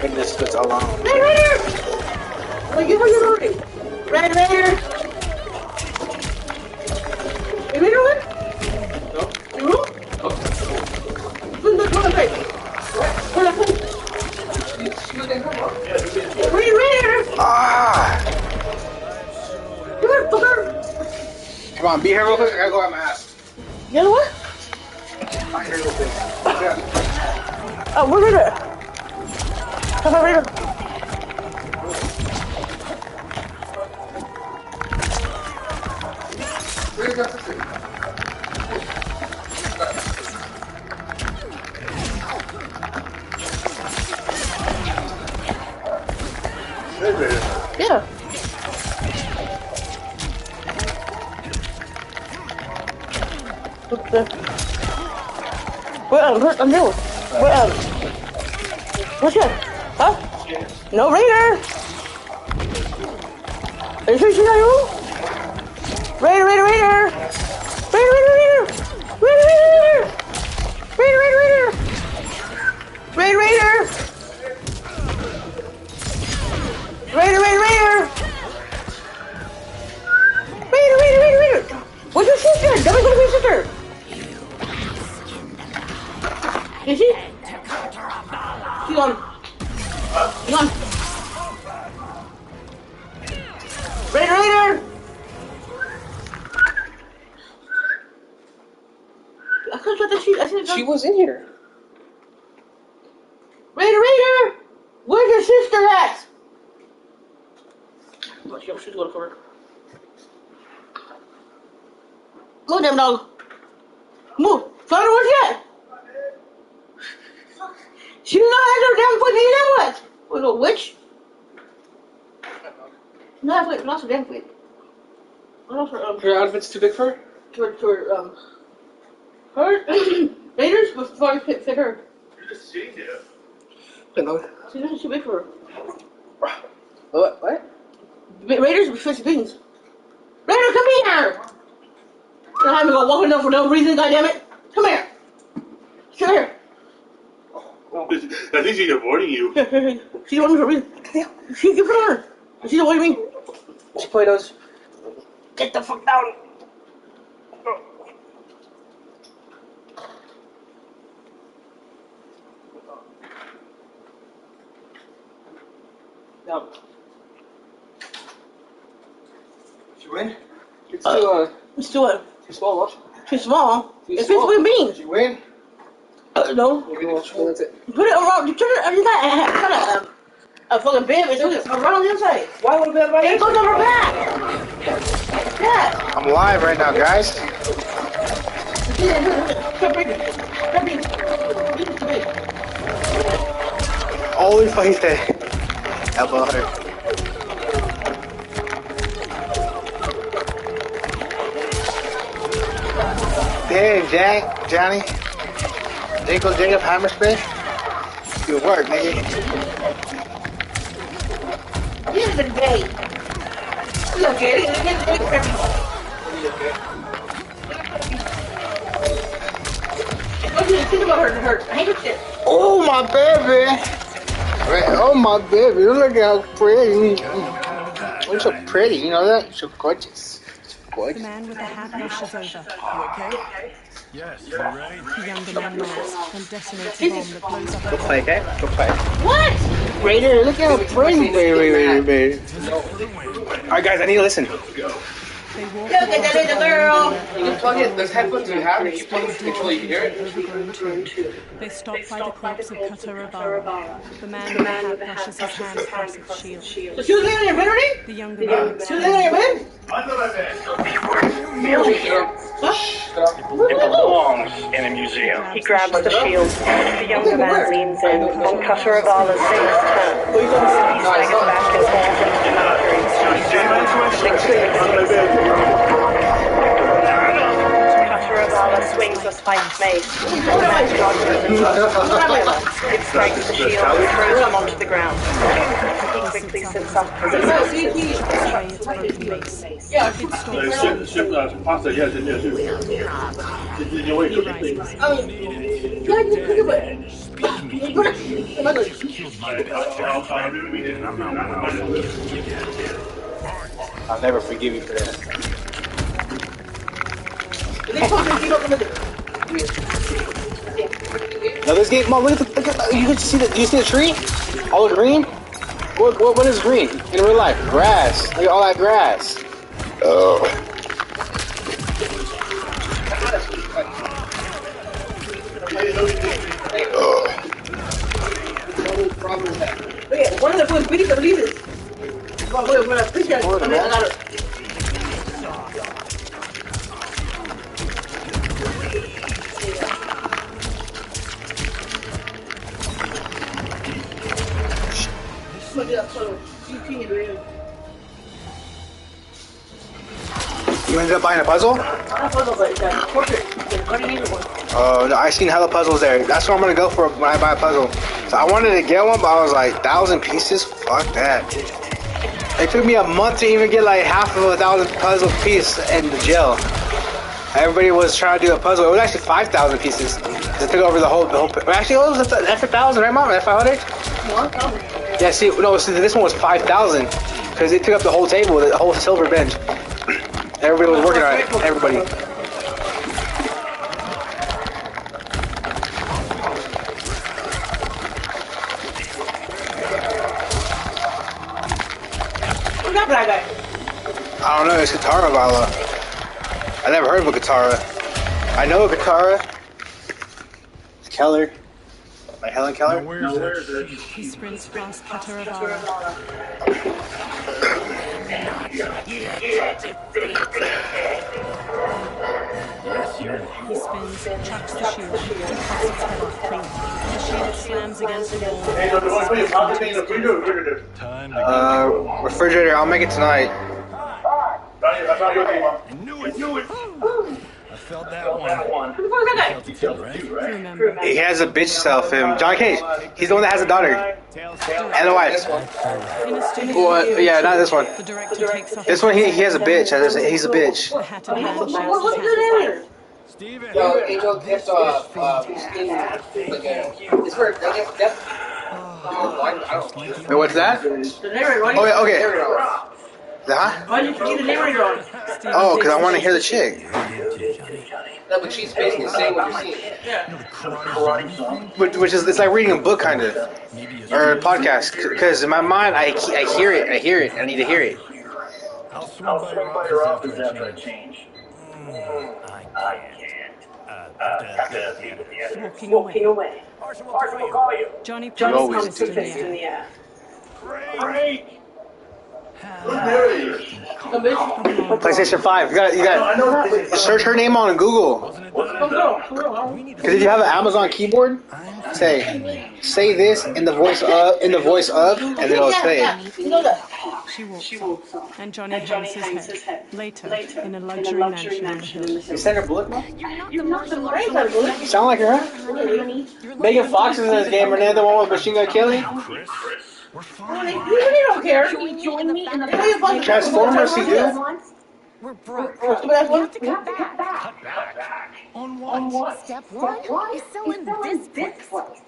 in this foot alone. Red Raider! Like, you already. Red Raider! You Raider win? No. You rule? No. Put the plate. Hold on, hold on. Red Raider! Ah! Come here, fucker! Come on, be here real quick. I gotta go out my ass. You know what? I'm here real quick. Yeah. Oh, where's Raider? Come on, Raider. Yeah. Where I'm doing. What's that? Huh? No Raider. Are you sure she's not your room? Raider, Raider, Raider. Raider, Raider, Raider. Raider, Raider, Raider. Raider, Raider, Raider. Raider, Raider. Raider, Raider, Raider. Raider, Raider, Raider, Raider. Where's your sister? Let me go to your sister. Is she? She's on. She's on. Raider, Raider. I couldn't get that she was in here. Raider, Raider. Where's your sister at? Oh, she's going for her. Go, damn dog. Move. Find her where she at. She does not have no damn foot. Maybe that what? What, a witch? No, I lost her damn foot. What else? Her outfit's too big for her? Her Raiders before I fit her. You're just sitting there. No. She's too big for her. What? Raiders with fish beans. Raider, come here! Don't have me go walking up for no reason, goddammit. Come here. Come here. I think she's avoiding you. She's avoiding me for a reason. She can put on her. She's avoiding me. She play those. Get the fuck down. No. She win? It's too, It's too what? too small, what? Too small. Too If small. it's with beans. She win? No. That's it. Put it around. You turn it. You got a fucking bib. It's around the inside. Why would it be right? It goes on her back. Yeah. I'm live right now, guys. Holy fucking elbow her. Hey, Johnny. Jacob Hammerspin. Good work, nigga. He's been gay. Look at it. What do you think about her handkerchief? Oh, my baby. Oh, my baby. Look how pretty. You're so pretty, you know that? So gorgeous. The man with the hat rushes over. You okay? Yes, you ready? The younger man laughs and detonates a bomb that blows up. Go play, okay? Go play. What? Raider, look how pretty, baby. Alright, guys, I need to listen. They walk Look at that little girl. You can plug it. Those headphones you have, you plug it until you hear it. overgrown tomb. They stop by the corpse of Katarabara. The man with the hat brushes his hand across its shield. So she was living in your bed already? The younger man She was living in your bed? It belongs in a museum. He grabs the shield. The younger man leans in. On Katarabala's famous turn, he swings back and falls into the Katarabala swings a spiked mace. The man dodges and it strikes the shield and throws him onto the ground. He quickly sits up his base, chucks away its broken base. It stalks Chef pasta, yes, it is. Did you wait He for rises. I'll never forgive you for that. Now this game, Mom, look at you can see do you see the tree? All the green? What is green in real life? Grass. Look at all that grass. Oh. One of the boys pretty believers. When I pick that, I got it. You ended up buying a puzzle? Oh, no, I seen hella puzzles there. That's what I'm gonna go for when I buy a puzzle. So I wanted to get one, but I was like, 1,000 pieces? Fuck that. It took me a month to even get like half of 1,000 puzzle piece in the jail. Everybody was trying to do a puzzle. It was actually 5,000 pieces. It took over the whole. Actually, it was an extra 1,000, right, Mom? 500? Yeah. See, no. See, this one was 5,000 because it took up the whole table, the whole silver bench. Everybody was working on it. Everybody. Who's that black guy? I don't know. It's Katara Vala. I never heard of a Katara. I know a Katara. It's Keller. Like Helen Keller. He sprints past Kataravala. He spins, chucks the shield, and cuts its head off clean. The shield slams against the wall. Time to go. Refrigerator. I'll make it tonight. I knew it. I felt that one. Who the fuck is that guy? Felt it too, right? Remember, He has a bitch self. Him. John Cage. He's the one that has a daughter and a wife. in a studio, Well, yeah, not this one. the director takes off This one, he has a bitch. He's a bitch. the hat in hand, What shakes was his good hand. in here? Steven. Yo, Angel, it's it's for that's Wait, what's that? The narrator, why Oh, yeah, okay. Huh? why did you get the narrator on? Oh, because I want to hear the chick. no, but she's basically saying what you're seeing. Which is, it's like reading a book, kind of. Or a podcast. Because in my mind, I hear it. I need to hear it. I'll swing by your office after I change. I can't. Walking away. Marshall will call you. Johnny Johnny puts comes his to fist fist in in the the air. air. Great. Come bitch. PlayStation 5. You got search her name on Google. Come go. Because if you have an Amazon keyboard, say this in the voice of, and then it'll say it. You know that. She walks off, and Johnny hangs his head. Later, in a luxury mansion on the hill. You send her bullet, Mom? You're not the right side, bullet. Sound like her, huh? Megan Fox is in this game, Renee, the one with Machine Gun Kelly. We're fine. You really don't care. Join me in the Transformers, you do? We're broke. We have We have to cut back. On what? Step one is selling this place.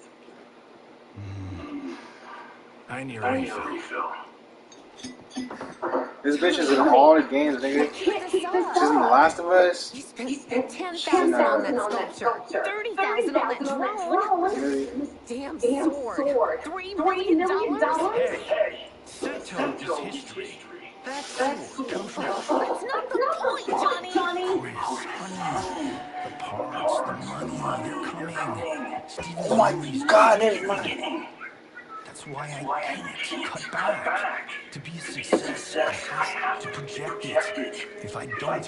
I need a refill. This bitch is in all the games, nigga. She's in The Last of Us. You spent $10,000 on that sculpture, $30,000 on that drone, damn sword, $3 million. Hey, Sento is history. That's cool. That's not the point, Johnny. Chris, honey, the parts, the money, they're coming. Steven's Oh my God, there's money. That's why I can't cut back. To be a success, I have to project it. If I don't,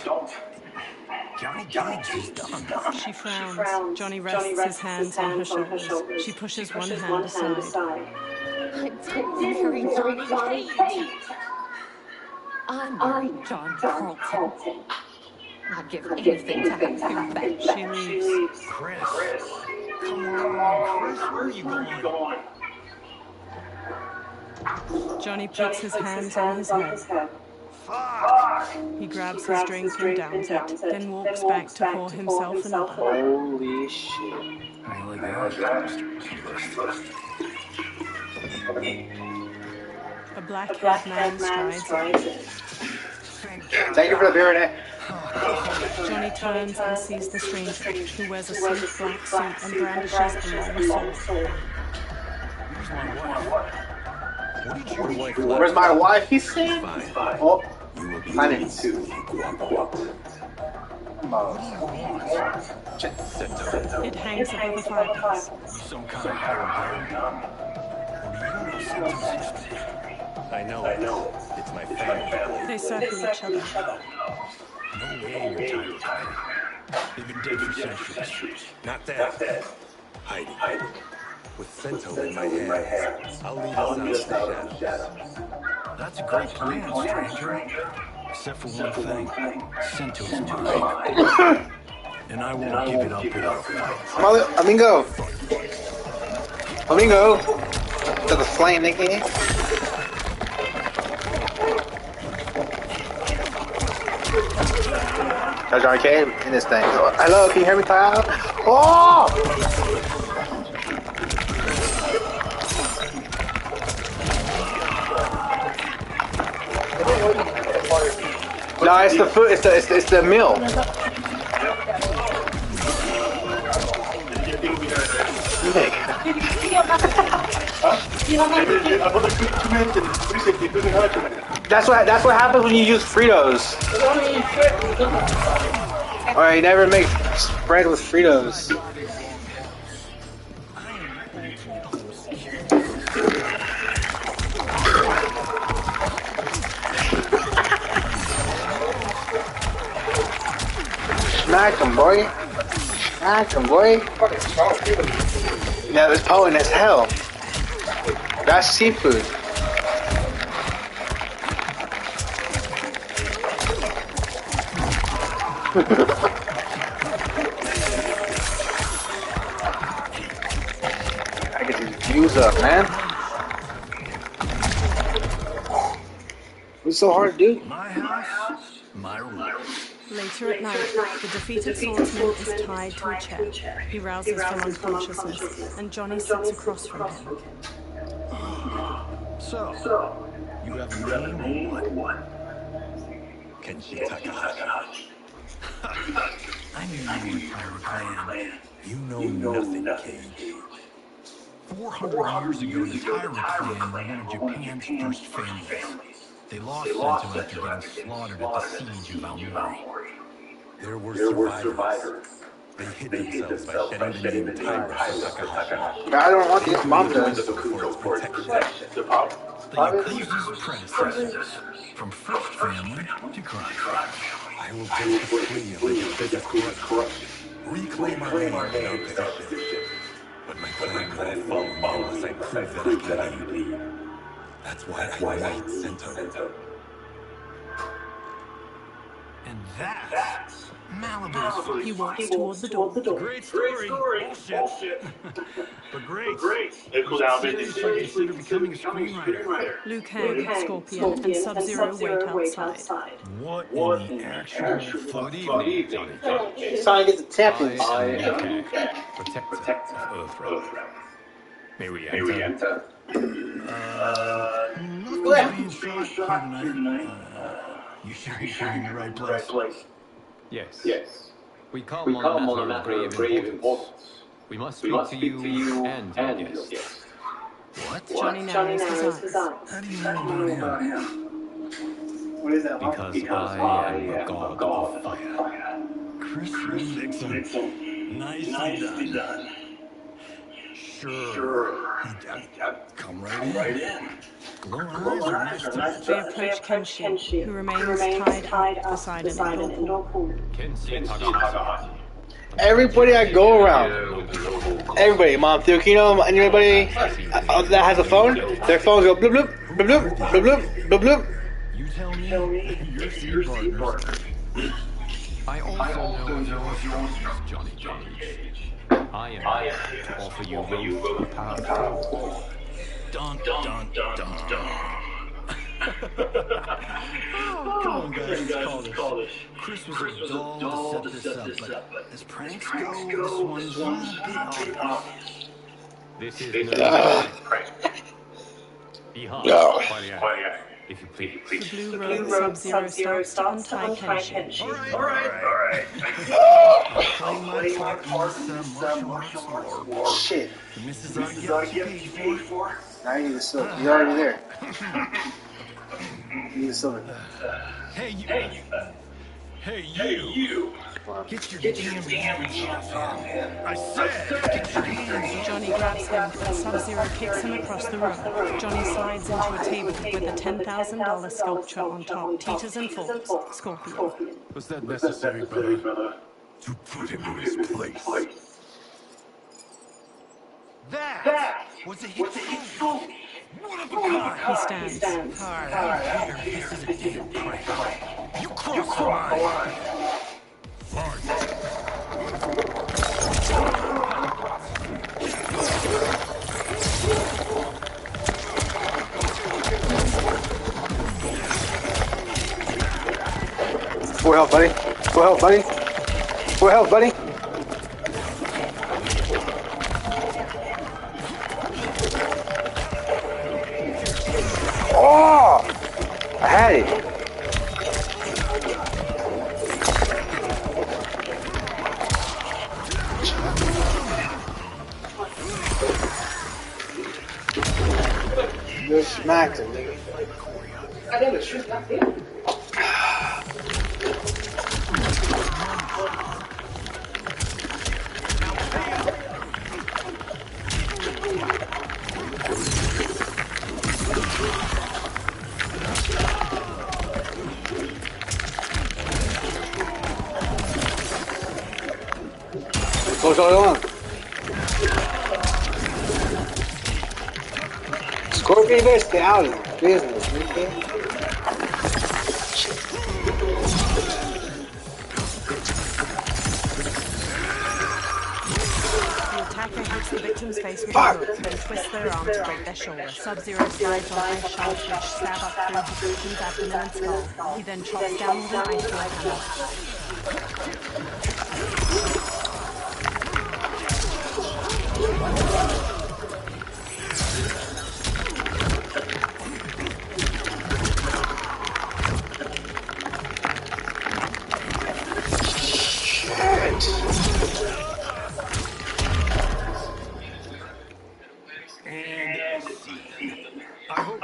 Johnny Cage is done. She frowns. Johnny rests his hands on her shoulders. She pushes one hand aside. I didn't marry Johnny Cage. I married John Carlton. I'd give anything to have him back. She leaves. Chris, come on, Chris, where are you going? Johnny puts his hands on his head. He grabs his drink and downs it, then walks back to pour himself another. Holy shit. How you like that? A black-haired man strides in. Thank you for the beer, Renee. Johnny turns and sees the stranger, who wears a sleek black suit and brandishes a long sword. Where's my wife? He's saying. Oh, I need two. It hangs above the fireplace. Some kind of power. I know. It's my family. They circle each other. No way you're tired. They've been dead for centuries. Not that. Hiding. With Sento in my hands, I'll lead us out of the shadows. That's a great plan, stranger. Except for one thing. Sento's mine. And I won't give it up without fight. Amigo. To the flame thingy. There's arcade in this thing. Hello, can you hear me, Kyle? Oh! No, it's the food. It's the meal. That's what happens when you use Fritos. Or you never make bread with Fritos. Smack him, boy. Yeah, it's potent as hell. That's seafood. I get these views up, man. What's so hard to do? My house, my rules. Later at night, the defeated swordsman is tied to a chair. He rouses from unconsciousness, and Johnny sits across from him. So, you have a name or what? Kenshi Takahashi. I knew you were Pirate Clan. You know nothing, Cage. 400 years ago, the Tyrant Clan were one of Japan's first families. They lost Sento after getting slaughtered at the siege of Aomori. There were survivors. They hid themselves by shedding the name Tyrant Takahashi. I don't want these bombs. For its protection. The Yakuza's predecessors, from first family to crime. I will take the free of the business corruption. Reclaim our name and our position. But my clan will fall unless I prove that I can lead. That's why I need Sento. And that's Malibu's. He walks toward the door. Great story. Bullshit. But great. Consider becoming a screenwriter. Liu Kang, Scorpion, and Sub-Zero wait outside. What in the actual fuck? Evening, Johnny. Trying to get the tappings. Protector of Earthrealm. May we enter? Nothing's being shot here tonight. You sure you're in the right place? Yes. We come on a matter of grave importance. We must speak to you and your guest. What? Johnny narrows his eyes. How do you know about him? What is that? Because I am the god of fire. Chris Nixon. Nicely done. Sure. Come right in. Glowing eyes are nice. They approach Kenshi, who remains tied up beside an indoor pool. Kenshi Takahashi. Everybody I go around, everybody, Mom, Theo, you know anybody that has a phone? Their phones go bloop bloop bloop bloop bloop bloop bloop. You tell me you're scene partner. I also know yours, Johnny Cage. I am here to offer you both a powerful. Dun. Come on, guys, let's call this. Chris was a doll to set this up, but as pranks go, this one's a bit obvious. This is no prank. Be hard. Quiet. If you please. The blue robe Sub-Zero starts to untie Kenshin. All right. Playing my part in this martial arts. Shit. The missus ought to get paid for. Now you need the silver. You're already there. You need the silver. Hey, you. Get your damn hands off him. I said, get your hands off him. Johnny grabs him, but Sub-Zero kicks him across the room. Johnny slides into a table with a $10,000 sculpture on top, teeters and falls. Scorpion. Was that necessary, brother? To put him in his place. That was a hit fool. One of a kind. He stands. Hi, this is a damn prank. You cross the line. Full health, buddy. Oh! I had it. You smacked him, nigga. I didn't shoot that thing. Go on. Scorpion, you guys stay out of business, nigga. The attacker hits the victim's face with a hook, then twists their arm to break their shoulder. Sub-Zero slides on ice shards which stab up through his smooth abdomen and skull. He then chops down with an ice blow hammer.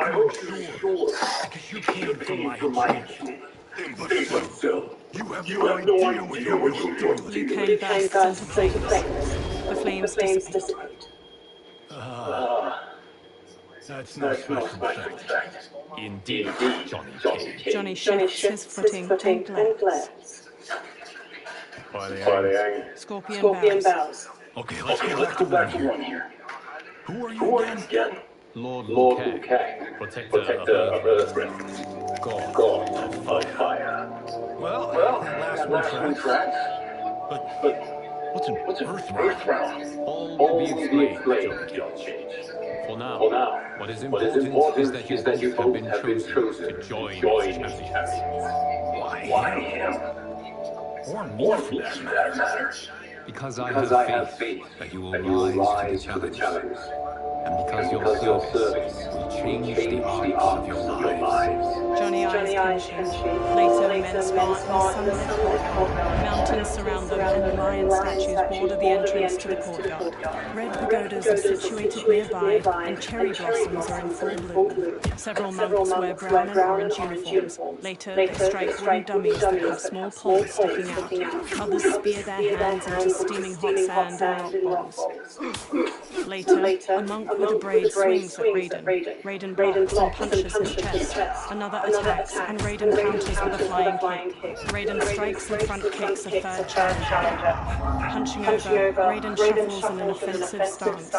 I hope you're sure, because you came from my channel. But still, you have no idea what you're doing. Liu Kang bursts into flames. The flames dissipate. That's no special effect. Indeed, Johnny Cage. Johnny shifts his footing and glares. Scorpion bows. Okay, let's go back to one here. Who are you again? Lord Liu Kang, protector of Earth, God of Fire. Well, that last one tracks. But what's an Earth realm? All will be explained, Johnny Cage. For now, what is important is that you both have been chosen to join this challenge. Why him? Or me, for that matter. Because I have faith that you will rise to the challenge. And because your service will change the arcs of your lives. Johnny eyes Kenshin. Later, men spot in the sunlit courtyard. Mountains surround them, and lion statues border the entrance to the courtyard. Red pagodas are situated nearby, and cherry blossoms are in full bloom. Several monks wear brown and orange uniforms. Later, they strike wooden dummies that have small poles sticking out. Others spear their hands into steaming hot sand and rock balls. Later, a monk with a braid swings at Raiden. Raiden blocks and punches his chest. Another attacks, and Raiden counters with a flying kick. Raiden strikes and front kicks a third challenger. Punching over, Raiden shuffles in an offensive stance.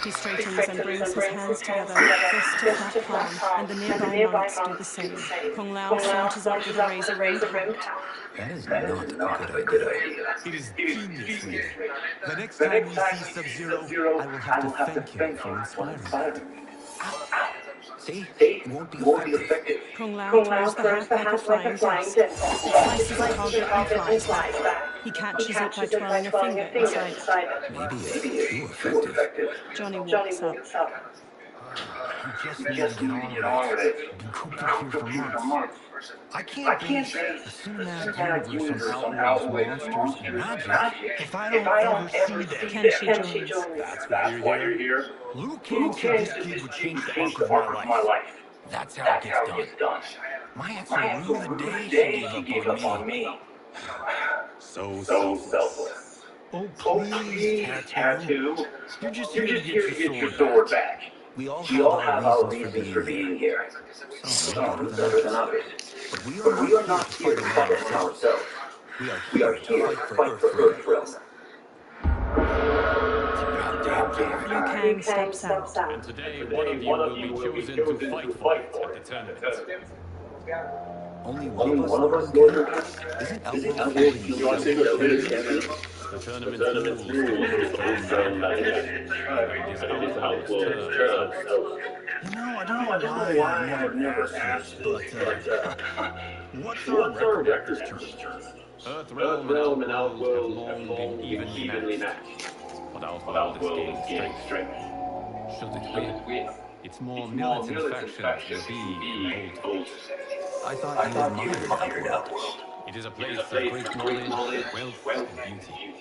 He straightens and brings his hands together, fist to flat palm, and the nearby monks do the same. Kung Lao saunters up with a razor-rimmed hat. That is not a good idea. It is genius, Raiden. The next time we see Sub-Zero, I will have to thank him for inspiring me. See? It won't be effective. Kung Lao throws the hat like a flying disc. It slices the target and flies back. He catches it by twirling a finger inside it. Maybe it's too effective. Johnny walks up. You just need to get on with it. Been cooped up here for months. I can't be a cinematic universe somehow with monsters and magic if I don't ever see them. Kenshi joins. That's why you're here. Liu Kang said this kid would change the arc of my life. That's how it gets done. My ex will rue the day she gave up on me. So selfless. Oh, please, Tattoo. You're just here to get your sword back. We all have our reasons for being here. Some better than others. But we are not here to fight it ourselves. We are here to fight for Earth realm. Liu Kang steps out. And today, one of you will be chosen to fight for it at the tournament. Only one of us goes to Isn't Outworld You want to say what it is? The tournament rules is Outworld's turn. You know, I don't know why I never asked this, but what's our record this turn? Earth realm and Outworld have long been evenly matched. But Outworld is gaining strength. Should it win, its more militant faction will be Old. I thought you admired Outworld. It is a place of great knowledge, wealth, and beauty.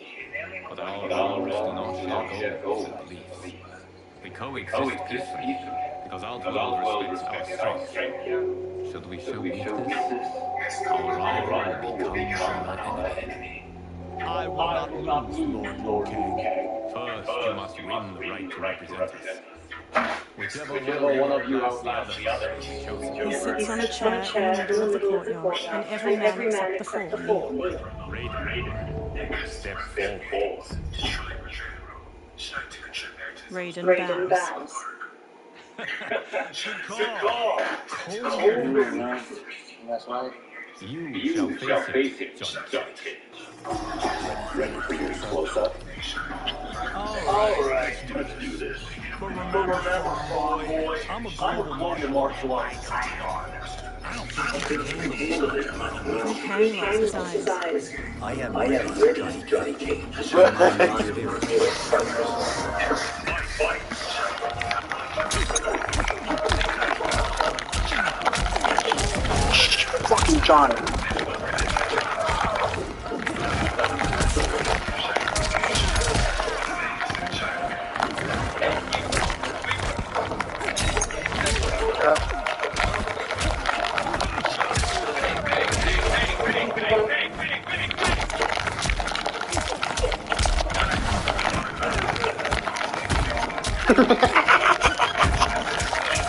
But our rulers do not share goals and beliefs. We coexist peacefully, because Outworld respects our strength. Should we show weakness, our rival will become our enemy. I will not lose, Lord Kang. First, you must win the right to represent us. Whichever one of you outlasts the other is chosen. He sits on a chair in the middle of the courtyard, and every man except the four kneel. Raiden, step forward. Raiden bows. Good call. That's right. You shall face it, John. Ready for your close-up? Alright, let's do this. But remember, boy, I'm a global martial arts. I don't think you can handle this. Liu Kang rolls his eyes. I am ready, Johnny Cage. Fight. Fucking Johnny.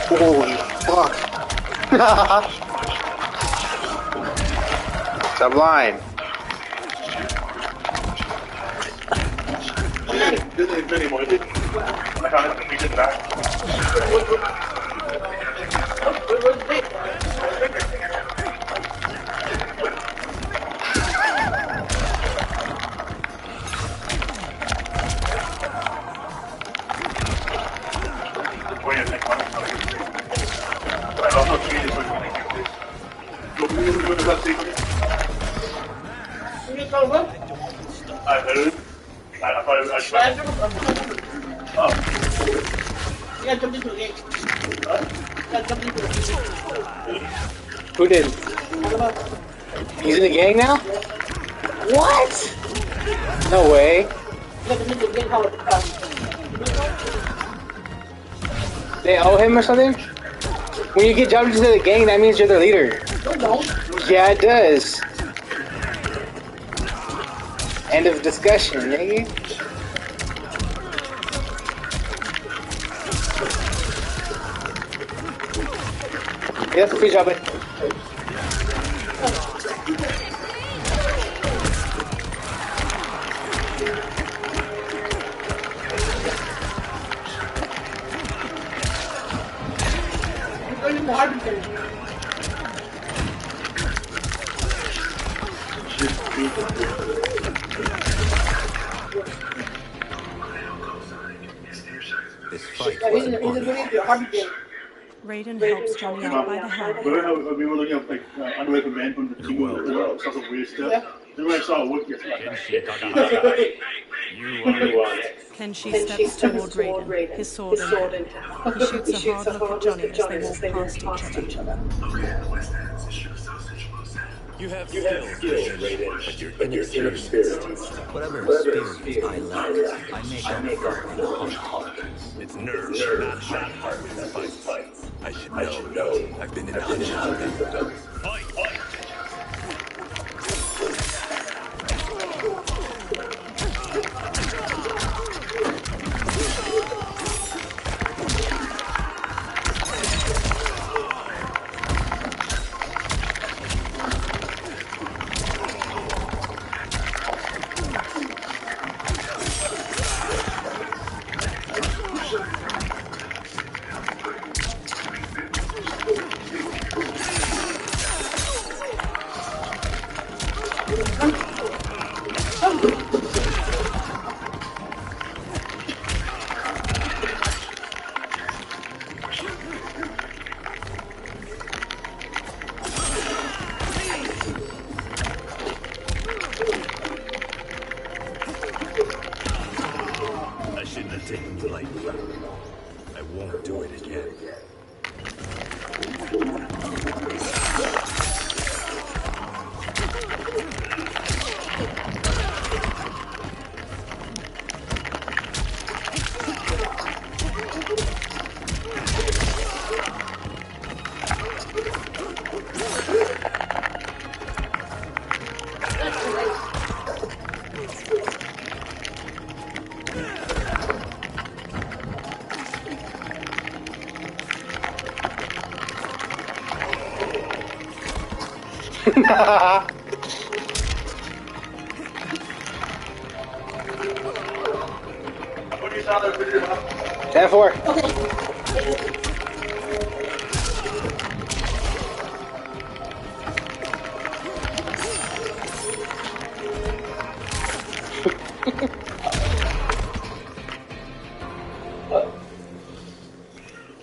Holy fuck. Sublime. This is Vinny Boy. I found it. We did that. I heard. I thought it was oh. Yeah, jumped into the game. Who did? He's in the gang now? What? No way. They owe him or something? When you get jumped into the gang, that means you're the leader. Yeah, it does. End of discussion, nigga. Yep, free job it. This fight He's a hard game. Raiden helps Johnny up by the hand. Remember how we were looking up like underway for men from the team and saw some weird stuff? Then when I saw a wood get Kenshi Takahashi. You are next. Kenshi steps toward Raiden, his sword in hand. He shoots a hard look at Johnny as they walk past each other. You have skills, Raiden, but you're inexperienced. Whatever experience I lack, I make up for in a heart. It's nerves, not heart that fights. I should know. I've been in hundreds of them. Fight! Stand for.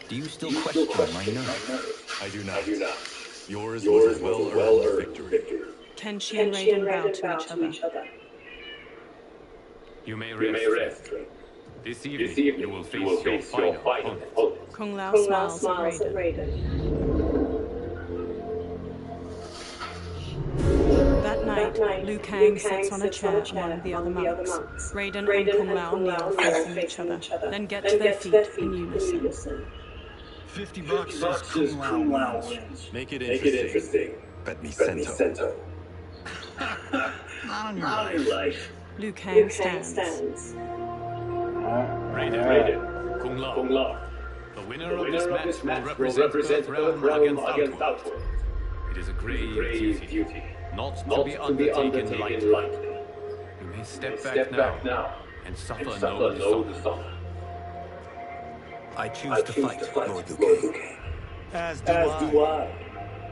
Do you still question my nerve? I do not. Yours was a well-earned victory. Kenshi and Raiden bow to each other. You may rest. This evening, you will face your final opponent. Kung Lao smiles at Raiden. That night, Liu Kang sits on a chair among the other monks. Raiden and Kung Lao kneel facing each other, then get to their feet in unison. $50 says Kung Lao wins. Make it interesting. Bet me cento. Not on your life. Liu Kang stands. Raiden, Kung Lao. The winner of this match will represent Earth Realm against Outworld. It is a grave duty, not to be undertaken lightly. You may step back now and suffer no dishonor. I choose to fight, Lord Liu Kang. As do I.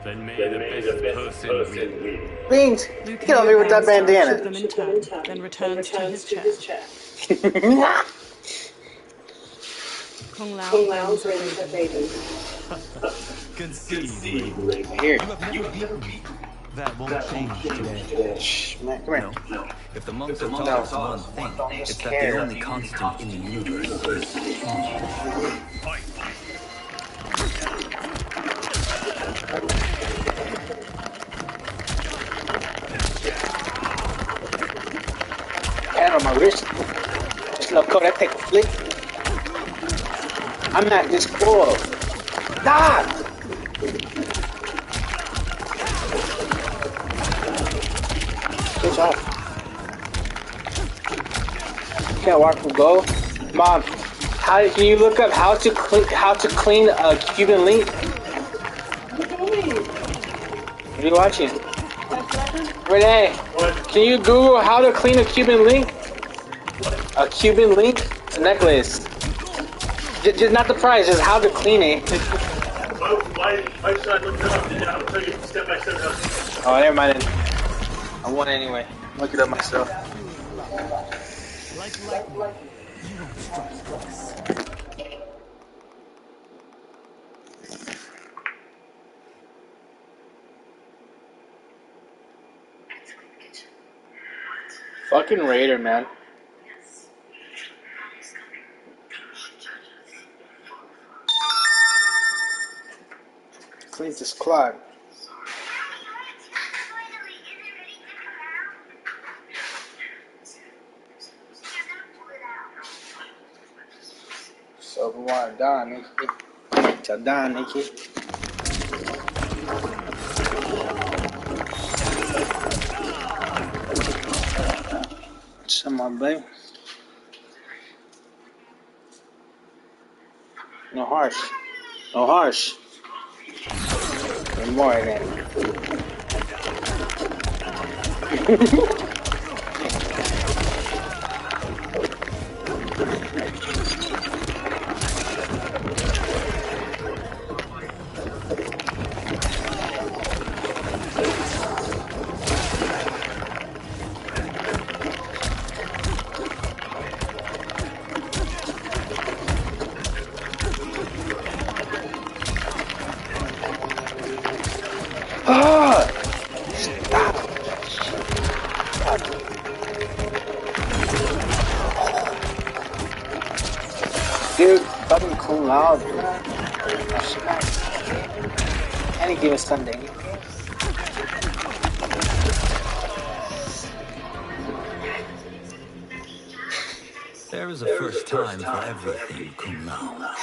Then may the best person win. Beans, get over here with that bandana. Them in turn, then returns to his chair. Kung Lao grins at Raiden. Concede, Raiden. Here. You have never beaten me. That won't change today. Shh, man, come here. No. If the monks have taught us one thing, it's that the only constant in the universe is change. Hand on my wrist. Just love code. That take a flick. I'm not this cool. Stop! Switch off. Can't walk from go. Mom, how can you look up how to clean a Cuban link? What are you watching? Renee, can you Google how to clean a Cuban link? A Cuban link? It's a necklace. Just not the price, just how to clean it. Why should I look it up? I'll tell you step by step. Oh, never mind. I want it anyway. Look it up myself. You don't trust us. Fucking Raider, man. Cleans this clock. So we want to die, Nikki. To die, Nikki. Come on, babe. No harsh. No harsh. And more than. Dude, fucking cool out. Any given Sunday. There is a first time for everything, Kung Lao.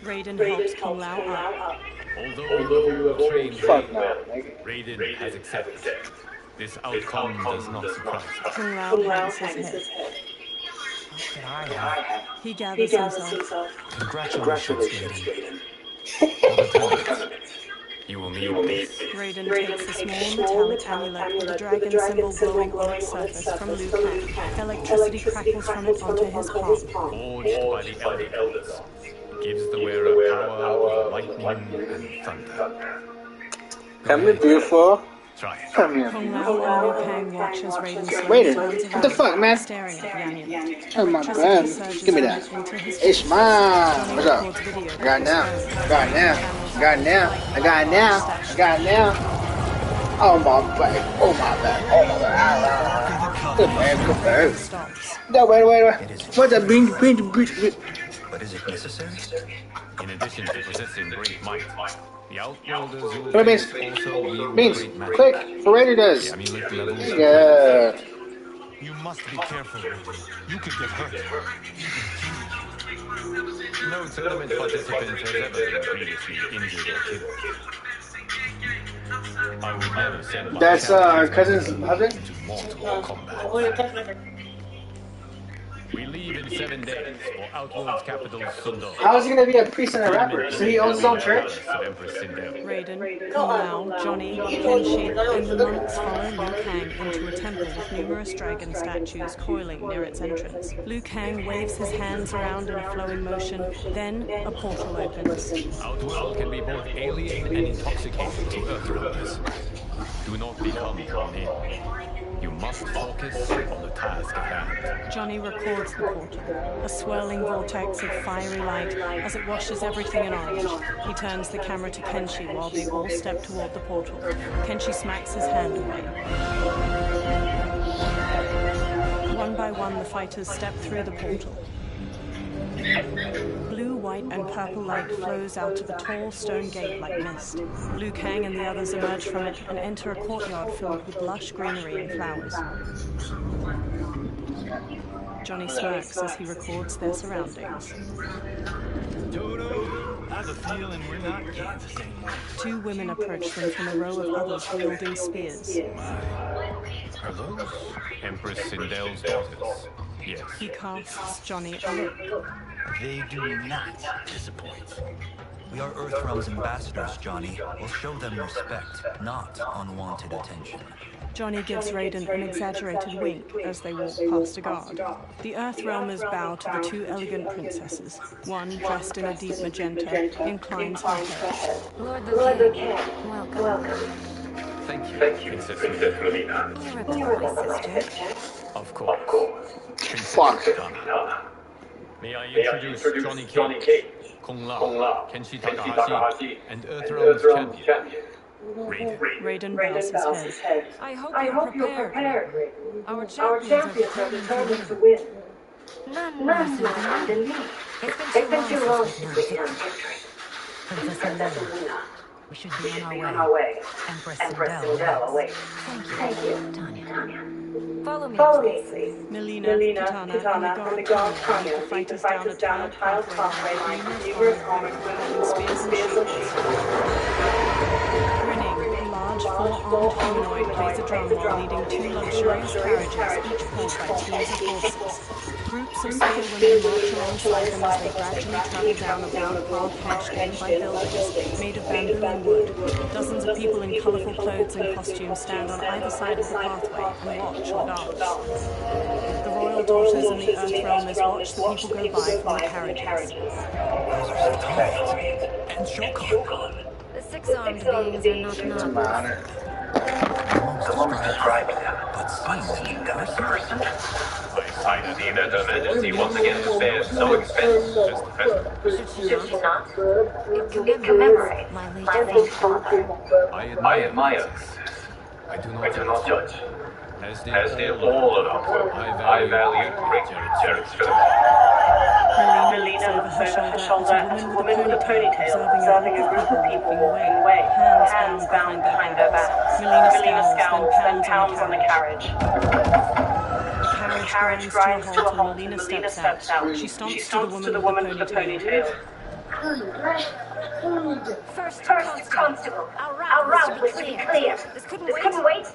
Raiden helps Kung Lao up. Although you have trained Fuck no. Raiden has accepted. This outcome does not surprise me. Kung Lao hangs his head. He gathers himself. Congratulations, Raiden. For the tournament, you will need this. Raiden takes a small metallic amulet with a dragon symbol glowing on its surface from Liu Kang. Electricity crackles from it onto his palm. Forged by the elders. Gives the wearer power over lightning and thunder. Come here, beautiful. Try it. Come here. Kung Lao and Liu Kang watches Raiden slowly Raider, turns what the around, fuck, man? staring at the amulet. Oh my god. Give me that. It's mine. What's up? I got it now. I got it now. I got it now. I got it now. I got it now. Oh my back. Oh my back. Oh my back. Good man. Good man. Stops. No, wait. What's that? Bing. But is it necessary? In addition to possessing great might, the Outworlders will What face Beans? also wield Beans, great magic. click. For Raider does. The amulet levels Yeah. You must be careful, Raiden. You could get hurt. no tournament participant has ever been previously injured or killed. I would never send my That's our champions cousin's husband? into mortal combat. We leave in 7 days for Outworld's capital, Sundor. How is he gonna be a priest and a rapper? So he owns his own church? Raiden, Kung Lao, Johnny, Kenshi, and the monks follow Liu Kang into a temple with numerous dragon statues coiling near its entrance. Liu Kang waves his hands around in a flowing motion, then a portal opens. Outworld can be both alien and intoxicating to Earthrealmers. Do not become drawn in. You must focus on the task at hand. Johnny records the portal, a swirling vortex of fiery light as it washes everything in orange. He turns the camera to Kenshi while they all step toward the portal. Kenshi smacks his hand away. One by one, the fighters step through the portal. Blue, white, and purple light flows out of a tall stone gate like mist. Liu Kang and the others emerge from it and enter a courtyard filled with lush greenery and flowers. Johnny smirks as he records their surroundings. Toto, I have a feeling we're not Kansas anymore. Two women approach them from a row of others wielding spears. Are those Empress Sindel's daughters? Yes. He casts Johnny a look. They do not disappoint. We are Earthrealm's ambassadors, Johnny. We'll show them respect, not unwanted attention. Johnny gives Raiden an exaggerated wink as they walk past a guard. The Earthrealmers bow to the two elegant princesses. One, dressed in a deep magenta, inclines her head. Lord Liu Kang, welcome. Thank you, Princess Melina. You're a toy sister. Of course. Fuck. May I introduce Johnny Cage, Kung Lao, Kenshi Takahashi, and Earthrealm's champion, Raiden bows his head. I hope you're prepared, Raiden. Our champions are determined to win. None less than me. It's been too long since we've done victory. Princess Alina. We should We be should on be our on way. our way. Empress Empress Sindel Sindel awaits. awaits. Thank you, Tanya. Tanya. Follow me, Please. Melina, Kitana, and the guard Tanya lead the fighters down a tiled pathway lined with numerous armored women holding spears and shields. Grinning, a large four-armed humanoid plays a drum while leading two luxurious carriages, each pulled by teams of horses. Groups of spear women march alongside them as they gradually travel down a broad path hedged in by buildings made of bamboo and wood. Dozens of people in colourful clothes and costumes stand on either side of the pathway and watch or dance. The royal daughters and the Earth Realmers watch the people go by from the carriages. And Shokan. The six-armed beings are not nuts. Amongst describing them, but seeing them in person. I see that her Majesty once again spares no expense just to present. Should she not? It commemorates My late father. I admire this. I do I not do not judge. As As did all of our work, I value greatly Jared's film. Melina looks over her shoulder at a woman with a ponytail observing a group of people walking away, hands bound behind their backs. Melina scowls, then pounds on the carriage. The carriage grinds to a halt and Melina steps out. She stomps to the woman with the ponytail. First Constable, our our route was to be clear. This couldn't This wait. couldn't wait.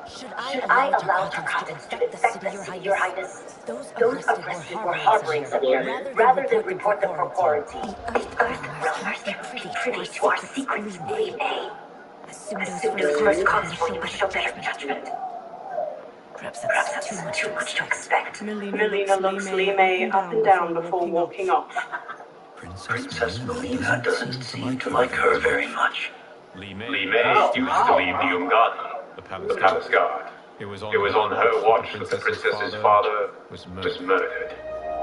Should Should I I allow allow Tarkatans Tarkatans to infect the city, Your Highness? Those Those arrested arrested were were harboring harboring some some here, here, rather than rather than report them for quarantine. The Earth-Realmers kept privy to our secrets, Li Mei. Assumed Assumed those those first first constables constables would would show show better better judgment. judgment. Perhaps Perhaps that's that's too much to expect. Melina looks Li Mei up and down before walking off. Princess Melina doesn't seem to like her very much. Li Mei used to leave the Young Garden, the palace guard. It was on her watch that the princess's father was murdered.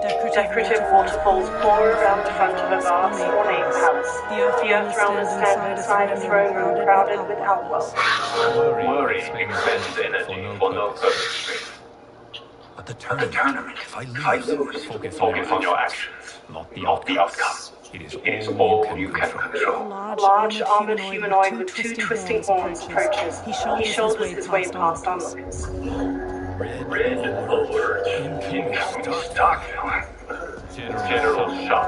Decorative waterfalls pour around the front of a vast, ornate palace. The Earth-Realmers stand inside a throne room crowded with outlaws. Worry expends energy for no purpose. But the tournament, if I lose, Focus on your actions, not the outcome. It is all you can control. A large armored humanoid with two twisting horns approaches. He shoulders his way past onlookers. Red alert. Incoming Starkville. General Shaw.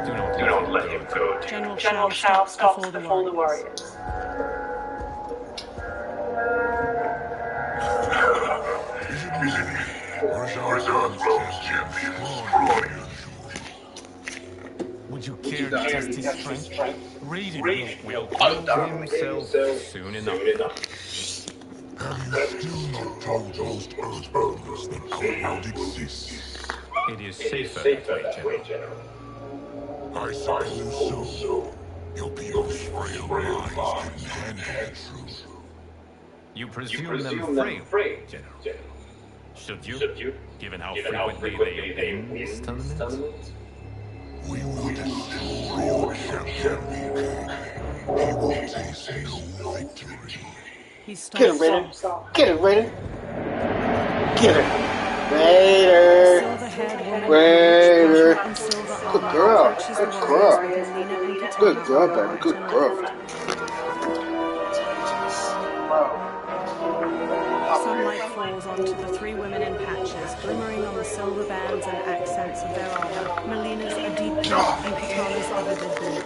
Do not let him go. General Shao stops before the warriors. Would you care to test his strength? Raiden will prove himself soon enough. Have you still not told those Earthbounders that Kombat exists? It is safer that way, General. I suppose so. You'll be those frail lies getting handed truth. You presume them frail, General. Should you, given how frequently they win this tournament? We will destroy your champion. He will taste no victory. He Get him, stomps Raiden. off. Get him, Raiden. Get him. Raider. Silver-haired woman Raider. in and silver Good armor girl. approaches the Good warriors girl. with Melina and Kitana Good girl, on her baby. Good right and girl. left. Bro. Sunlight falls onto the three women in patches, glimmering on the silver bands and accents of their armor. Melina's a deep pink and Kitana's a vivid blue.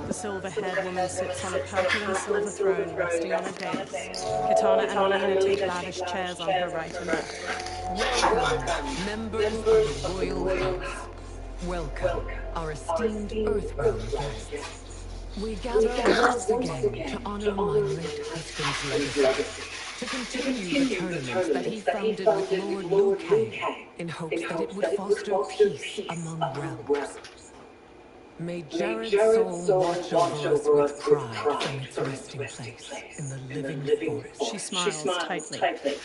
The silver-haired woman sits on a purple and silver throne resting on a dais. Kitana and Melina take lavish chairs on her right and left. Welcome, members of the Royal House. Welcome, our esteemed Earthbound guests. We gather once again to honor my late husband's legacy, to continue the tournament that he founded with Lord Liu Kang, in hopes that it would foster peace among realms. May Jared's soul watch over us with pride from its resting place in the living forest. She smiles tightly.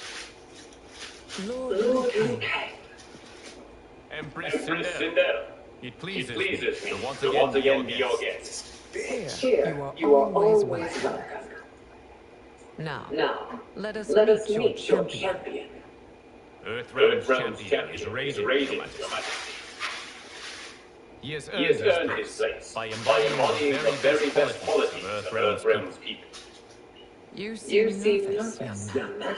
Lord Liu Kang, Empress Sindel, it pleases me to once again be your guest. bitch. Here, you are always welcome. Now, let us meet your champion. Earthrealm's champion is raiding, Your Majesty. He has earned his place by embodying the very best qualities of Earthrealm's people. You seem nervous, young man.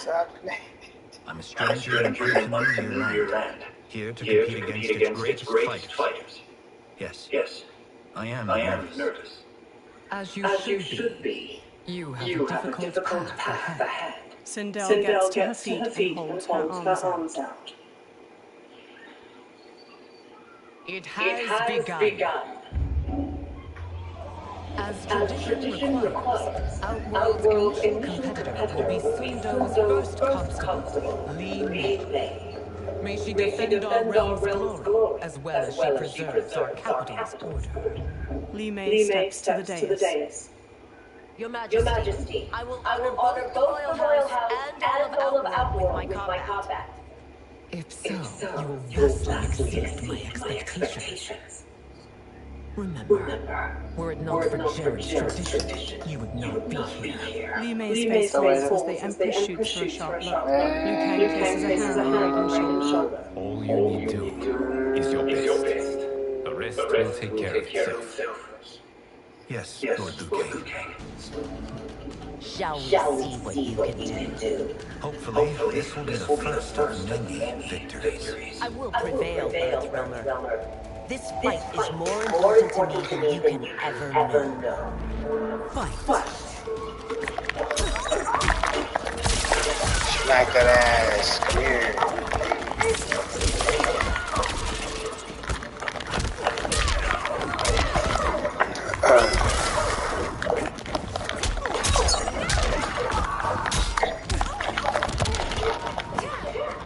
I'm a stranger in an unfamiliar land, here to compete against its greatest fighters. Yes, I am nervous. As you should be. You have a difficult path ahead. Sindel gets to her feet and holds her arms out. It has begun. As tradition requires, Outworld's initial competitor will be Sundo's first constable, Li Mei. May she defend our realm's glory, as well as she preserves our capital's order. Li Mei steps to the dais. Your Majesty, I will honor both the Royal House and all of Outworld with my combat. If so, you will vastly exceed my expectations. Remember, were it not for Jared's tradition, you would not be here. Li Mei's face falls as the Emperor shoots her a sharp look. Liu Kang places a hand on Raiden's shoulder. All you need do is your best. The rest will take care of itself. Yes, Lord Liu Kang. Shall we see what you can do? Hopefully, this will be the first of many victories. I will prevail, Earthrealmer. This fight is more important to me than you can ever know. Fight. Smack that ass. Come here.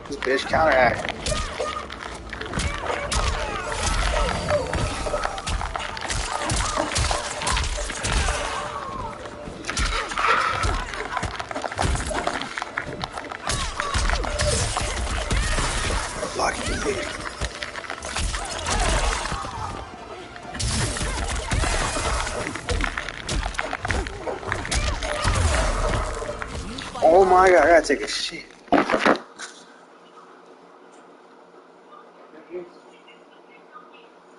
This bitch counteract. Oh my god, I gotta take a shit.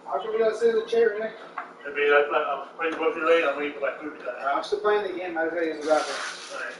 How come we don't sit in the chair, Renee? It'd be like, I'm playing both your lane, I'm waiting for my food to die. I'm still playing the game, I was ready to wrap it. Alright.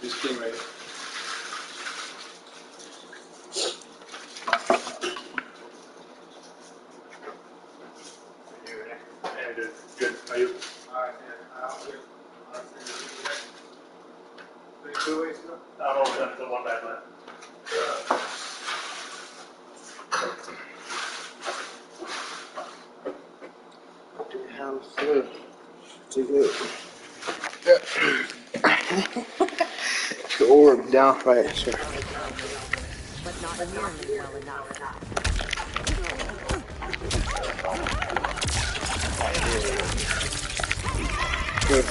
This thing right here. Yeah, good. Good. Are you? Alright, yeah. I'm over done the one back left. What the hell, sir? Too good. Orb down, right? Sure. But not nearly well enough. Good.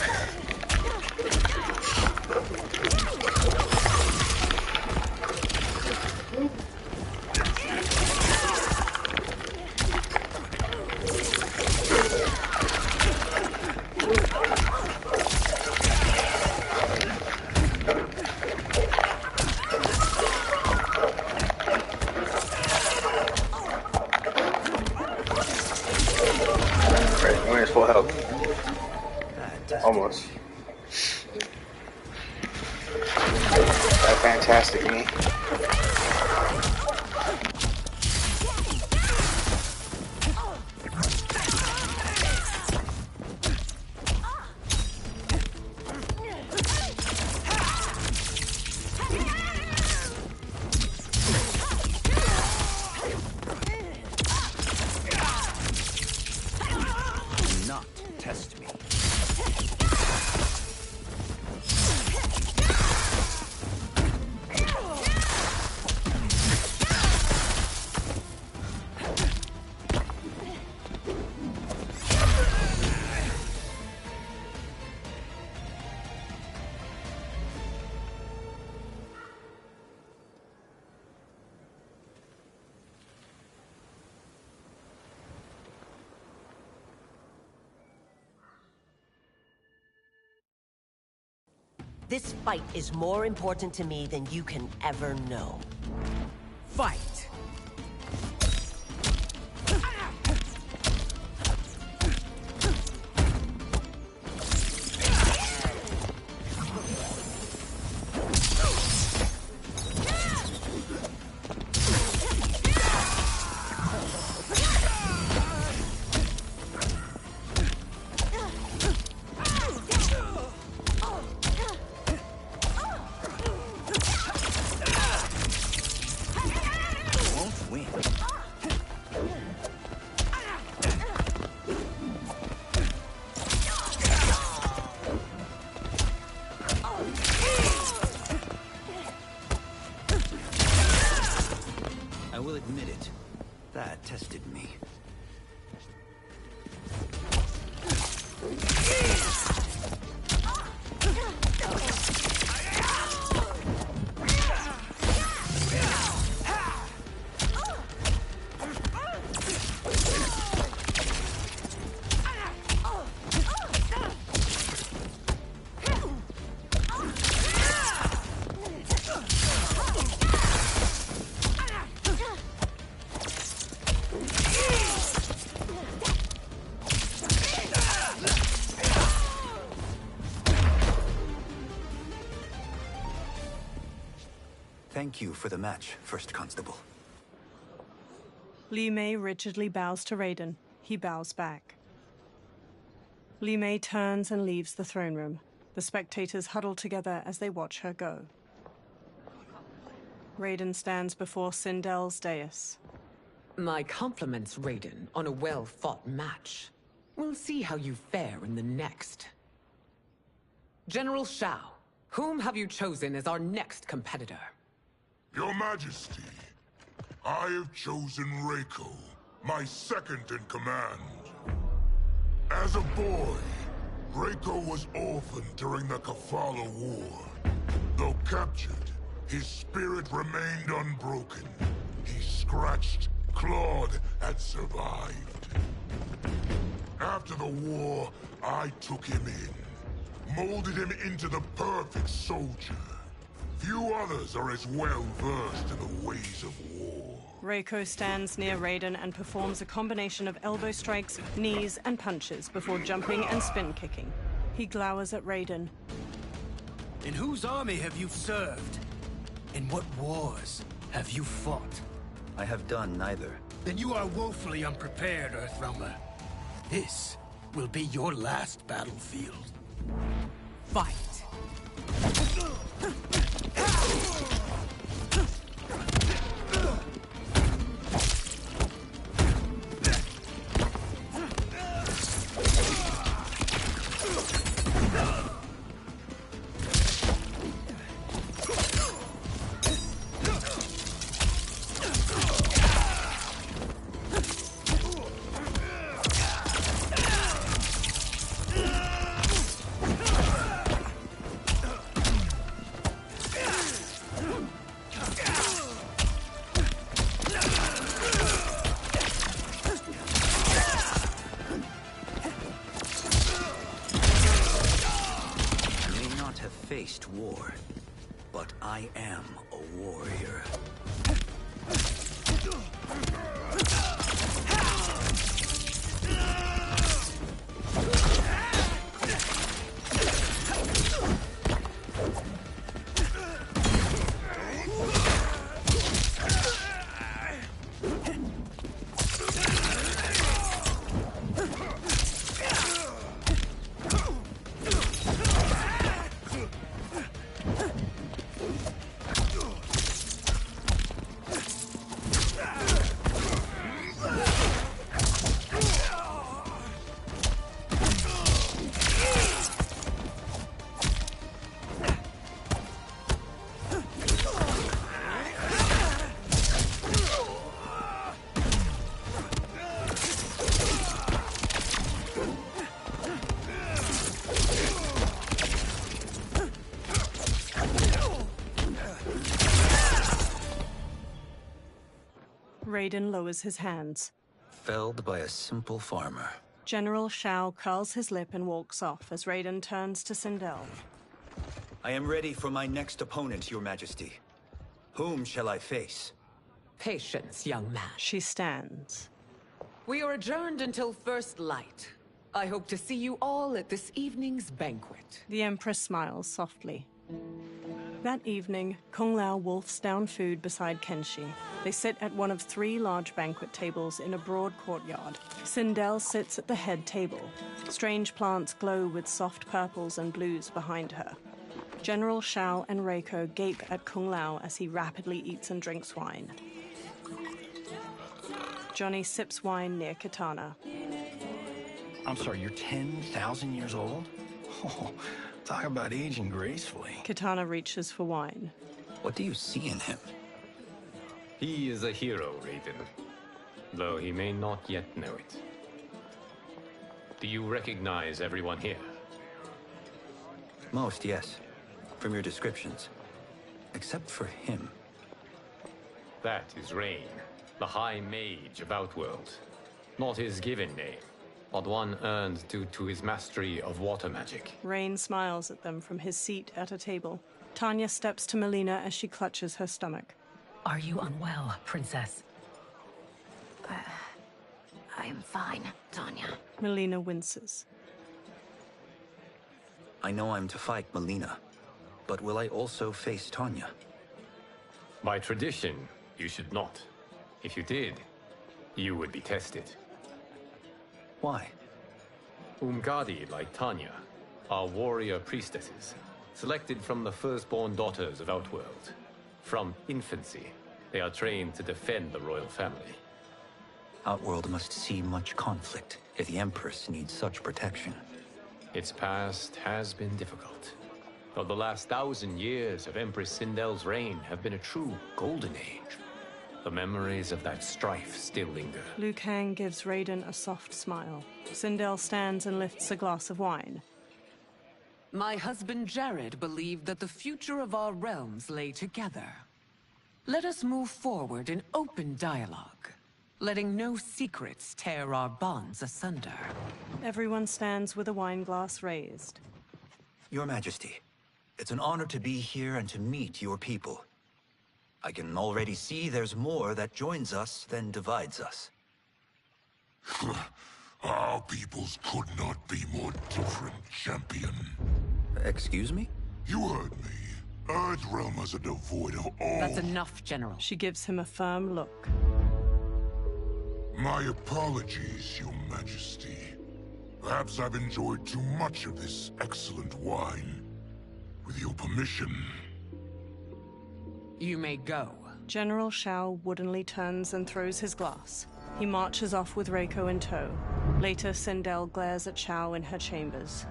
Right, when it's full health. Almost. That fantastic me. Not test me. This fight is more important to me than you can ever know. Fight! I will admit it. That tested me. Thank you for the match, First Constable. Li Mei rigidly bows to Raiden. He bows back. Li Mei turns and leaves the throne room. The spectators huddle together as they watch her go. Raiden stands before Sindel's dais. My compliments, Raiden, on a well-fought match. We'll see how you fare in the next. General Shao, whom have you chosen as our next competitor? Your Majesty, I have chosen Reiko, my second in command. As a boy, Reiko was orphaned during the Kafala War. Though captured, his spirit remained unbroken. He scratched, clawed, and survived. After the war, I took him in, molded him into the perfect soldier. Few others are as well versed in the ways of war. Reiko stands near Raiden and performs a combination of elbow strikes, knees, and punches before jumping and spin kicking. He glowers at Raiden. In whose army have you served? In what wars have you fought? I have done neither. Then you are woefully unprepared, Earthrealmer. This will be your last battlefield. Fight! faced war, but I am a warrior. Raiden lowers his hands. Felled by a simple farmer. General Shao curls his lip and walks off as Raiden turns to Sindel. I am ready for my next opponent, Your Majesty. Whom shall I face? Patience, young man. She stands. We are adjourned until first light. I hope to see you all at this evening's banquet. The Empress smiles softly. That evening, Kung Lao wolfs down food beside Kenshi. They sit at one of 3 large banquet tables in a broad courtyard. Sindel sits at the head table. Strange plants glow with soft purples and blues behind her. General Shao and Reiko gape at Kung Lao as he rapidly eats and drinks wine. Johnny sips wine near Katana. I'm sorry, you're 10,000 years old? Oh, talk about aging gracefully. Katana reaches for wine. What do you see in him? He is a hero, Raiden, though he may not yet know it. Do you recognize everyone here? Most, yes. From your descriptions. Except for him. That is Rain, the High Mage of Outworld. Not his given name, but one earned due to his mastery of water magic. Rain smiles at them from his seat at a table. Tanya steps to Melina as she clutches her stomach. Are you unwell, Princess? I am fine, Tanya. Melina winces. I know I'm to fight Melina, but will I also face Tanya? By tradition, you should not. If you did, you would be tested. Why? Umgadi, like Tanya, are warrior priestesses, selected from the firstborn daughters of Outworld. From infancy, they are trained to defend the royal family. Outworld must see much conflict if the Empress needs such protection. Its past has been difficult, though the last 1,000 years of Empress Sindel's reign have been a true golden age. The memories of that strife still linger. Liu Kang gives Raiden a soft smile. Sindel stands and lifts a glass of wine. My husband Jared believed that the future of our realms lay together. Let us move forward in open dialogue, letting no secrets tear our bonds asunder. Everyone stands with a wine glass raised. Your Majesty, it's an honor to be here and to meet your people. I can already see there's more that joins us than divides us. Our peoples could not be more different, champion. Excuse me? You heard me. Earthrealmers are devoid of all... That's enough, General. She gives him a firm look. My apologies, Your Majesty. Perhaps I've enjoyed too much of this excellent wine. With your permission... You may go. General Shao woodenly turns and throws his glass. He marches off with Reiko in tow. Later, Sindel glares at Shao in her chambers.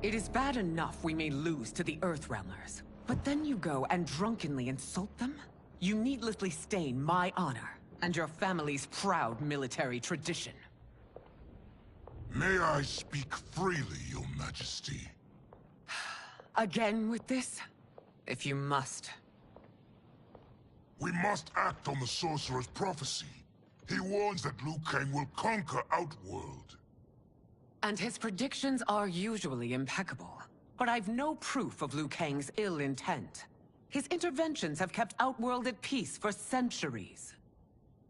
It is bad enough we may lose to the Earthrealmers, but then you go and drunkenly insult them? You needlessly stain my honor and your family's proud military tradition. May I speak freely, Your Majesty? Again with this? If you must. We must act on the Sorcerer's prophecy. He warns that Liu Kang will conquer Outworld. And his predictions are usually impeccable. but I've no proof of Liu Kang's ill intent. His interventions have kept Outworld at peace for centuries.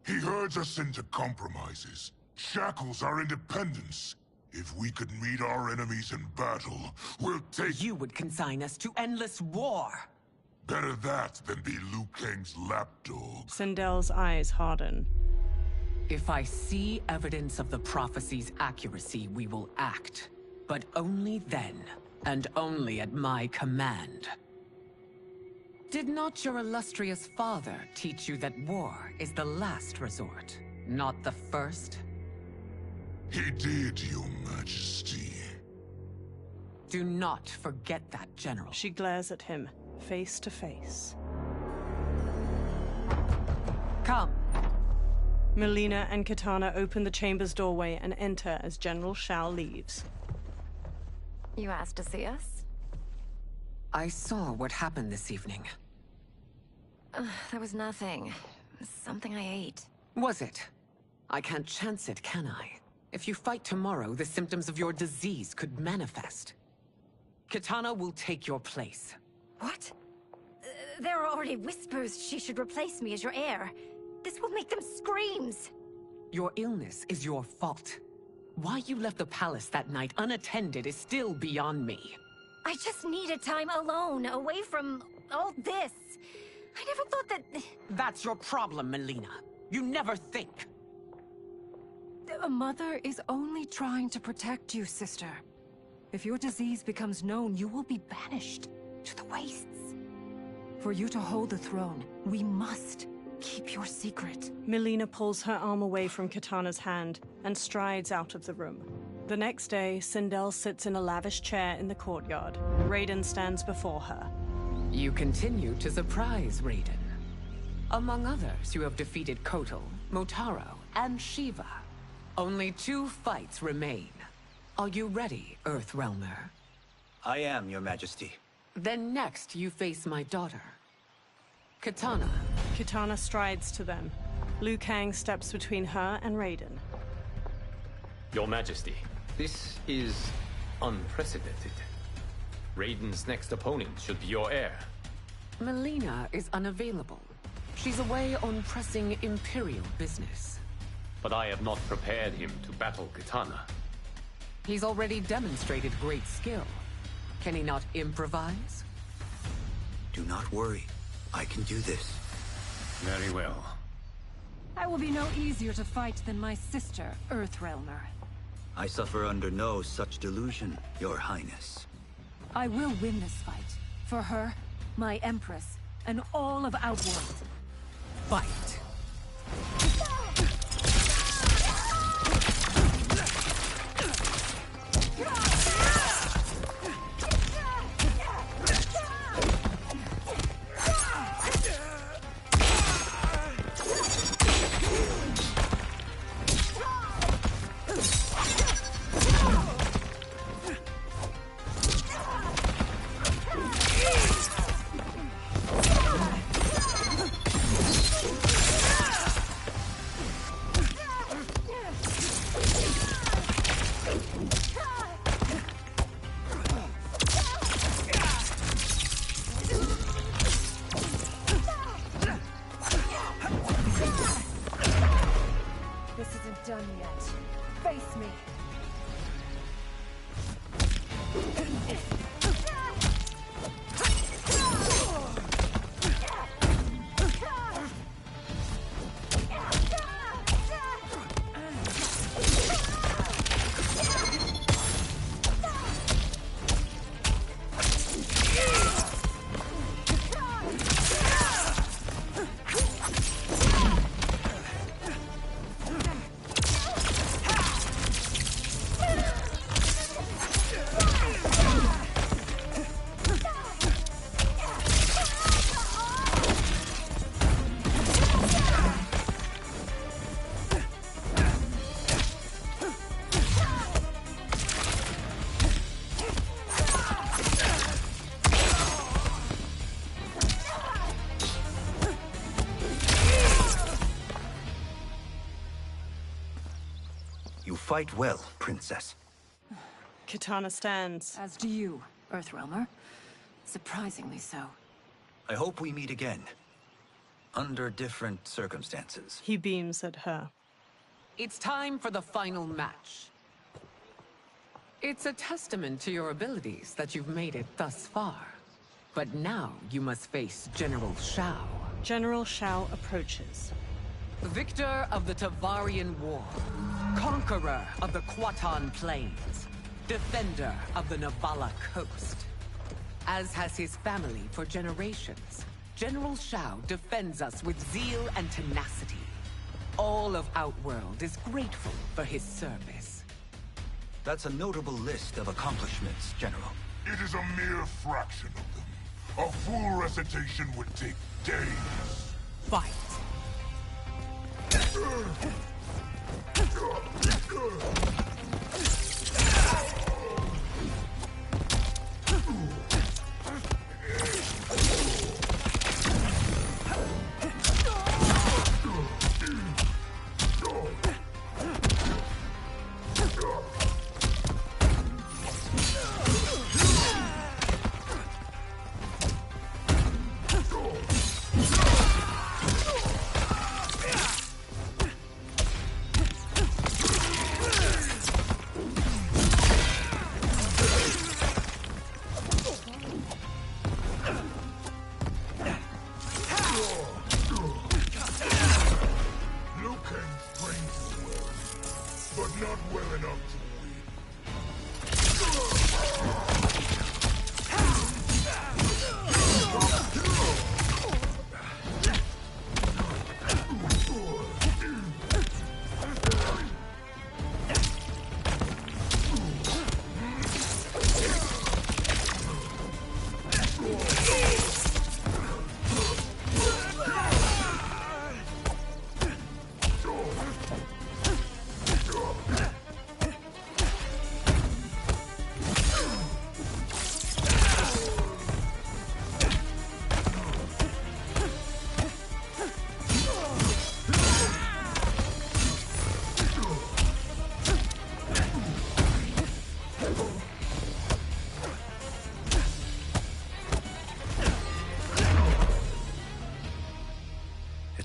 He herds us into compromises, shackles our independence. If we could meet our enemies in battle, we'll take— You would consign us to endless war! Better that than be Liu Kang's lapdog. Sindel's eyes harden. If I see evidence of the prophecy's accuracy, we will act. But only then, and only at my command. Did not your illustrious father teach you that war is the last resort, not the first? He did, Your Majesty. Do not forget that, General. She glares at him, face to face. Come. Melina and Kitana open the chamber's doorway and enter as General Shao leaves. You asked to see us? I saw what happened this evening. That was nothing. Something I ate. Was it? I can't chance it, can I? If you fight tomorrow, the symptoms of your disease could manifest. Kitana will take your place. What? There are already whispers she should replace me as your heir. This will make them screams! Your illness is your fault. Why you left the palace that night unattended is still beyond me. I just needed time alone, away from all this. I never thought that... That's your problem, Melina. You never think. A mother is only trying to protect you, sister. If your disease becomes known, you will be banished to the wastes. For you to hold the throne, we must keep your secret. Melina pulls her arm away from Kitana's hand and strides out of the room. The next day, Sindel sits in a lavish chair in the courtyard. Raiden stands before her. You continue to surprise Raiden. Among others, you have defeated Kotal, Motaro, and Shiva. Only 2 fights remain. Are you ready, Earthrealmer? I am, Your Majesty. Then next, you face my daughter, Kitana. Kitana strides to them. Liu Kang steps between her and Raiden. Your Majesty, this is unprecedented. Raiden's next opponent should be your heir. Melina is unavailable. She's away on pressing Imperial business. But I have not prepared him to battle Kitana. He's already demonstrated great skill. Can he not improvise? Do not worry. I can do this. Very well. I will be no easier to fight than my sister, Earthrealmer. I suffer under no such delusion, Your Highness. I will win this fight. For her, my Empress, and all of Outworld. Fight! Done yet. Face me. You fight well, Princess. Kitana stands. As do you, Earthrealmer. Surprisingly so. I hope we meet again. Under different circumstances. He beams at her. It's time for the final match. It's a testament to your abilities that you've made it thus far. But now you must face General Shao. General Shao approaches. Victor of the Tavarian War. Conqueror of the Quatan Plains. Defender of the Navala Coast. As has his family for generations, General Shao defends us with zeal and tenacity. All of Outworld is grateful for his service. That's a notable list of accomplishments, General. It is a mere fraction of them. A full recitation would take days. Fight.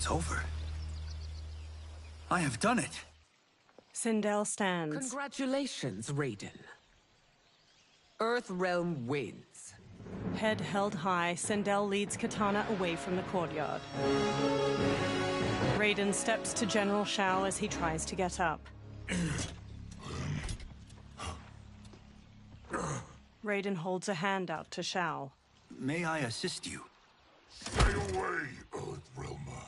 Over. I have done it. Sindel stands. Congratulations, Raiden. Earthrealm wins. Head held high, Sindel leads Katana away from the courtyard. Raiden steps to General Shao as he tries to get up. Raiden holds a hand out to Shao. May I assist you? Stay away, Earthrealmer.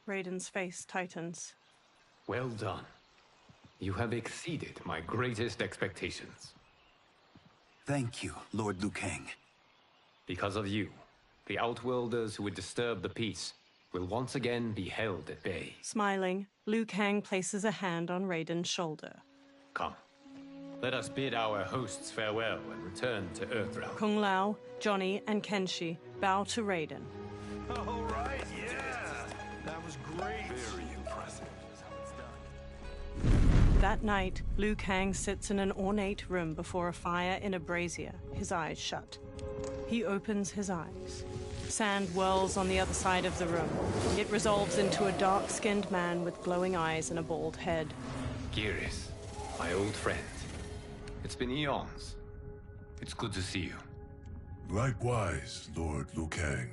Raiden's face tightens. Well done. You have exceeded my greatest expectations. Thank you, Lord Liu Kang. Because of you, the Outworlders who would disturb the peace will once again be held at bay. Smiling, Liu Kang places a hand on Raiden's shoulder. Come. Let us bid our hosts farewell and return to Earthrealm. Kung Lao, Johnny, and Kenshi bow to Raiden. All right, yeah. That was great. Very impressive. That night, Liu Kang sits in an ornate room before a fire in a brazier, his eyes shut. He opens his eyes. Sand whirls on the other side of the room. It resolves into a dark-skinned man with glowing eyes and a bald head. Geras, my old friend. It's been eons. It's good to see you. Likewise, Lord Liu Kang.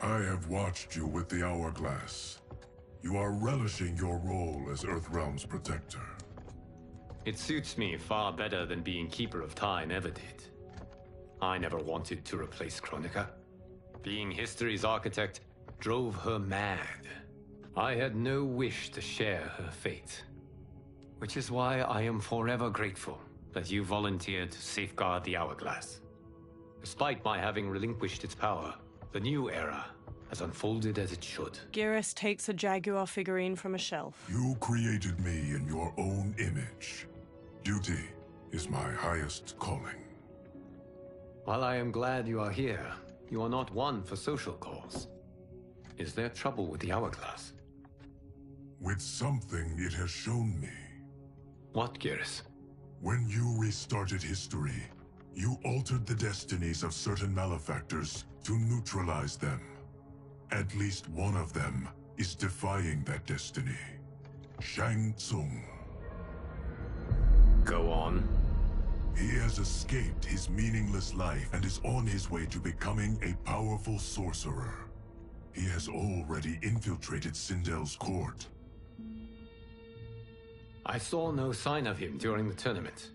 I have watched you with the Hourglass. You are relishing your role as Earthrealm's protector. It suits me far better than being Keeper of Time ever did. I never wanted to replace Kronika. Being history's architect drove her mad. I had no wish to share her fate. Which is why I am forever grateful that you volunteered to safeguard the Hourglass. Despite my having relinquished its power, the new era has unfolded as it should. Geras takes a Jaguar figurine from a shelf. You created me in your own image. Duty is my highest calling. While I am glad you are here, you are not one for social calls. Is there trouble with the Hourglass? With something it has shown me. What, Geras? When you restarted history, You altered the destinies of certain malefactors to neutralize them. At least one of them is defying that destiny. Shang Tsung. Go on. He has escaped his meaningless life and is on his way to becoming a powerful sorcerer. He has already infiltrated Sindel's court. I saw no sign of him during the tournament.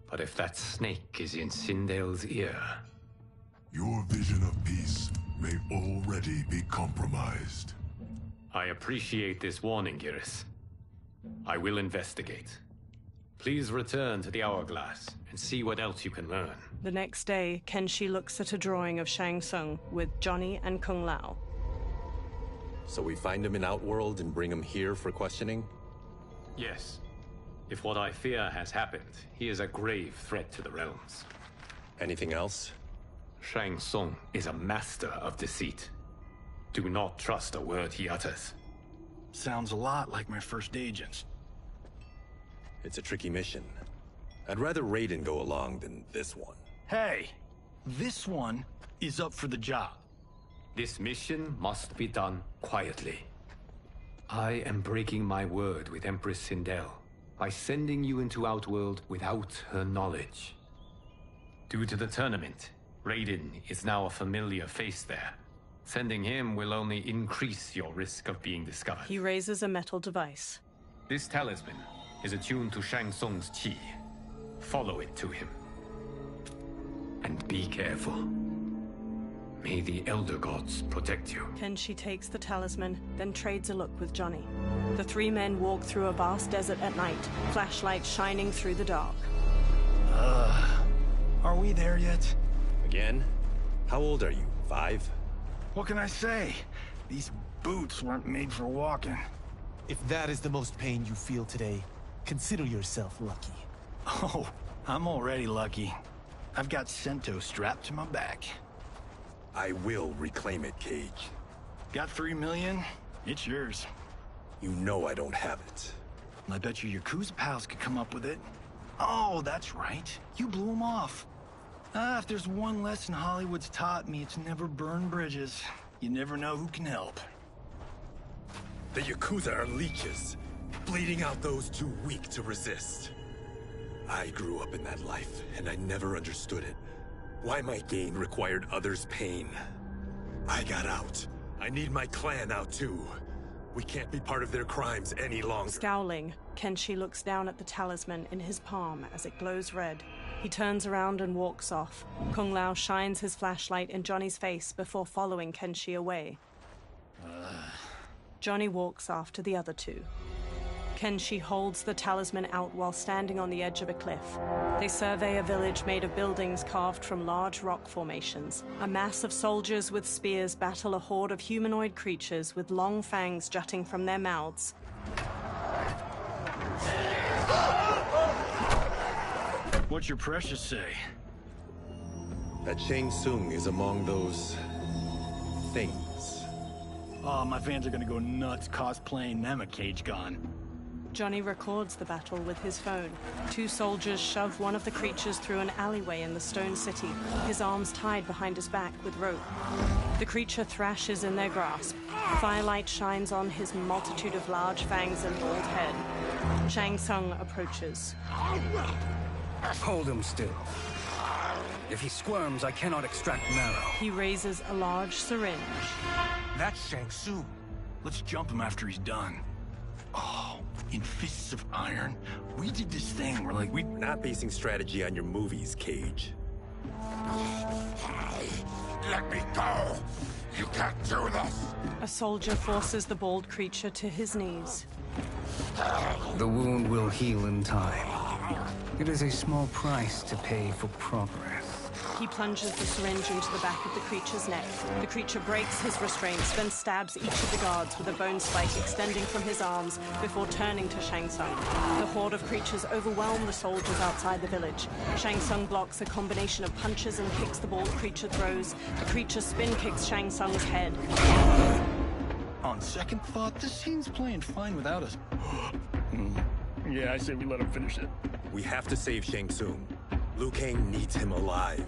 But if that snake is in Sindel's ear... Your vision of peace may already be compromised. I appreciate this warning, Giris. I will investigate. Please return to the Hourglass and see what else you can learn. The next day, Kenshi looks at a drawing of Shang Tsung with Johnny and Kung Lao. So we find him in Outworld and bring him here for questioning? Yes. If what I fear has happened, he is a grave threat to the realms. Anything else? Shang Tsung is a master of deceit. Do not trust a word he utters. Sounds a lot like my first agents. It's a tricky mission. I'd rather Raiden go along than this one. Hey! This one is up for the job. This mission must be done quietly. I am breaking my word with Empress Sindel by sending you into Outworld without her knowledge. Due to the tournament, Raiden is now a familiar face there. Sending him will only increase your risk of being discovered. He raises a metal device. This talisman is attuned to Shang Tsung's chi. Follow it to him. And be careful. May the Elder Gods protect you. Kenshi takes the talisman, then trades a look with Johnny. The three men walk through a vast desert at night, flashlights shining through the dark. Are we there yet? Again? How old are you? 5? What can I say? These boots weren't made for walking. If that is the most pain you feel today, consider yourself lucky. Oh, I'm already lucky. I've got Sento strapped to my back. I will reclaim it, Cage. Got 3 million? It's yours. You know I don't have it. I bet your Yakuza pals could come up with it. Oh, that's right. You blew them off. If there's one lesson Hollywood's taught me, it's never burn bridges. You never know who can help. The Yakuza are leeches, bleeding out those too weak to resist. I grew up in that life, and I never understood it. Why my gain required others' pain. I got out. I need my clan out too. We can't be part of their crimes any longer. Scowling, Kenshi looks down at the talisman in his palm as it glows red. He turns around and walks off. Kung Lao shines his flashlight in Johnny's face before following Kenshi away. Johnny walks after the other two. Kenshi holds the talisman out while standing on the edge of a cliff. They survey a village made of buildings carved from large rock formations. A mass of soldiers with spears battle a horde of humanoid creatures with long fangs jutting from their mouths. What's your precious say? That Shang Tsung is among those... things. Oh, my fans are gonna go nuts cosplaying them a Cage Gun. Johnny records the battle with his phone. 2 soldiers shove one of the creatures through an alleyway in the stone city, his arms tied behind his back with rope. The creature thrashes in their grasp. Firelight shines on his multitude of large fangs and bald head. Shang Tsung approaches. Hold him still. If he squirms, I cannot extract marrow. He raises a large syringe. That's Shang Tsung. Let's jump him after he's done. Oh, in Fists of Iron, we did this thing where we're not basing strategy on your movies, Cage. Let me go! You can't do this! A soldier forces the bald creature to his knees. The wound will heal in time. It is a small price to pay for progress. He plunges the syringe into the back of the creature's neck. The creature breaks his restraints, then stabs each of the guards with a bone spike extending from his arms before turning to Shang Tsung. The horde of creatures overwhelm the soldiers outside the village. Shang Tsung blocks a combination of punches and kicks the bald creature throws. The creature spin kicks Shang Tsung's head. On second thought, this scene's playing fine without us. Yeah, I say we let him finish it. We have to save Shang Tsung. Liu Kang needs him alive.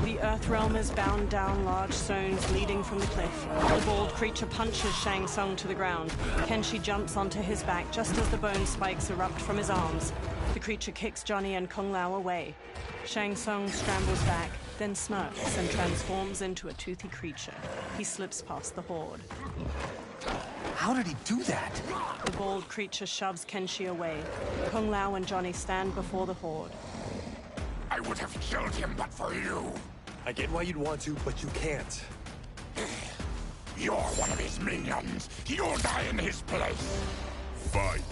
The Earthrealm is bound down large stones leading from the cliff. The bald creature punches Shang Tsung to the ground. Kenshi jumps onto his back just as the bone spikes erupt from his arms. The creature kicks Johnny and Kung Lao away. Shang Tsung scrambles back, then smirks and transforms into a toothy creature. He slips past the horde. How did he do that? The bald creature shoves Kenshi away. Kung Lao and Johnny stand before the horde. I would have killed him but for you. I get why you'd want to, but you can't. You're one of his minions. You'll die in his place. Fight.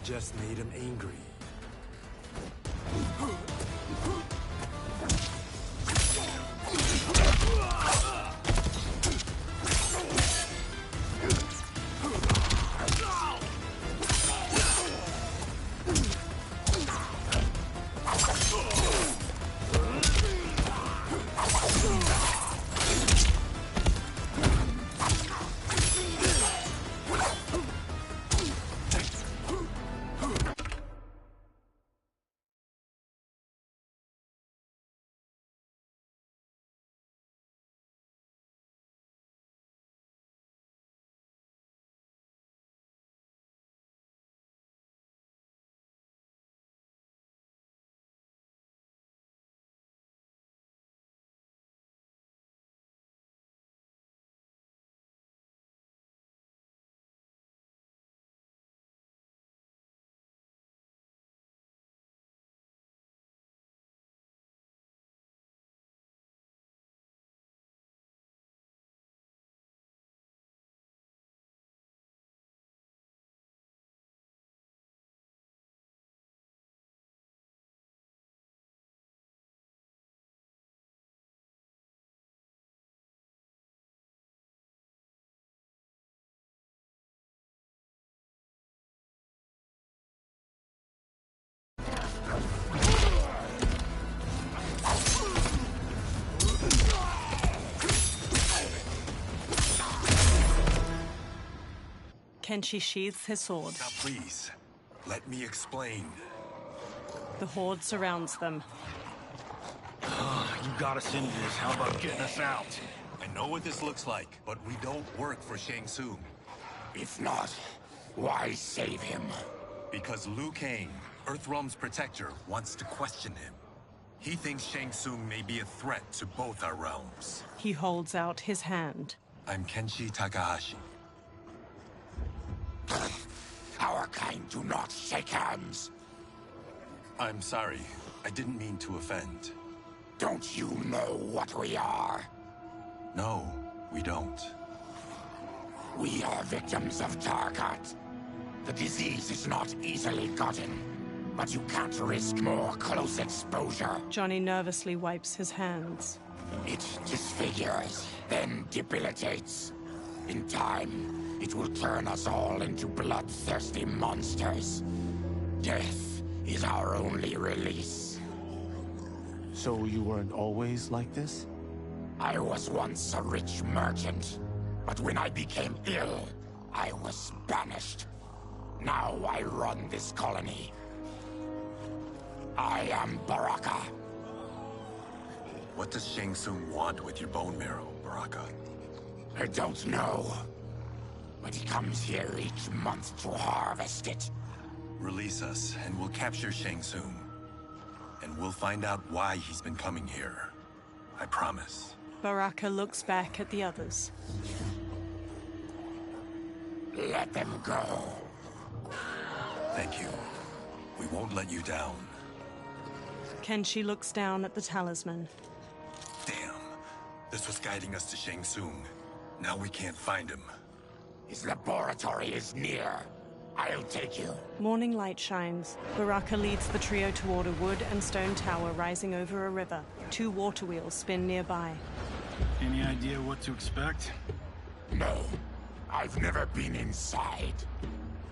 Just made him angry. Kenshi sheathes his sword. Now please, let me explain. The horde surrounds them. You got us into this. How about getting us out? I know what this looks like, but we don't work for Shang Tsung. If not, why save him? Because Liu Kang, Earthrealm's protector, wants to question him. He thinks Shang Tsung may be a threat to both our realms. He holds out his hand. I'm Kenshi Takahashi. Our kind do not shake hands. I'm sorry. I didn't mean to offend. Don't you know what we are? No, we don't. We are victims of Tarkat. The disease is not easily gotten, but you can't risk more close exposure. Johnny nervously wipes his hands. It disfigures, then debilitates. In time, it will turn us all into bloodthirsty monsters. Death is our only release. So you weren't always like this? I was once a rich merchant, but when I became ill, I was banished. Now I run this colony. I am Baraka. What does Shang Tsung want with your bone marrow, Baraka? I don't know. But he comes here each month to harvest it. Release us, and we'll capture Shang Tsung. And we'll find out why he's been coming here. I promise. Baraka looks back at the others. Let them go. Thank you. We won't let you down. Kenshi looks down at the talisman. Damn. This was guiding us to Shang Tsung. Now we can't find him. His laboratory is near. I'll take you. Morning light shines. Baraka leads the trio toward a wood and stone tower rising over a river. 2 water wheels spin nearby. Any idea what to expect? No. I've never been inside.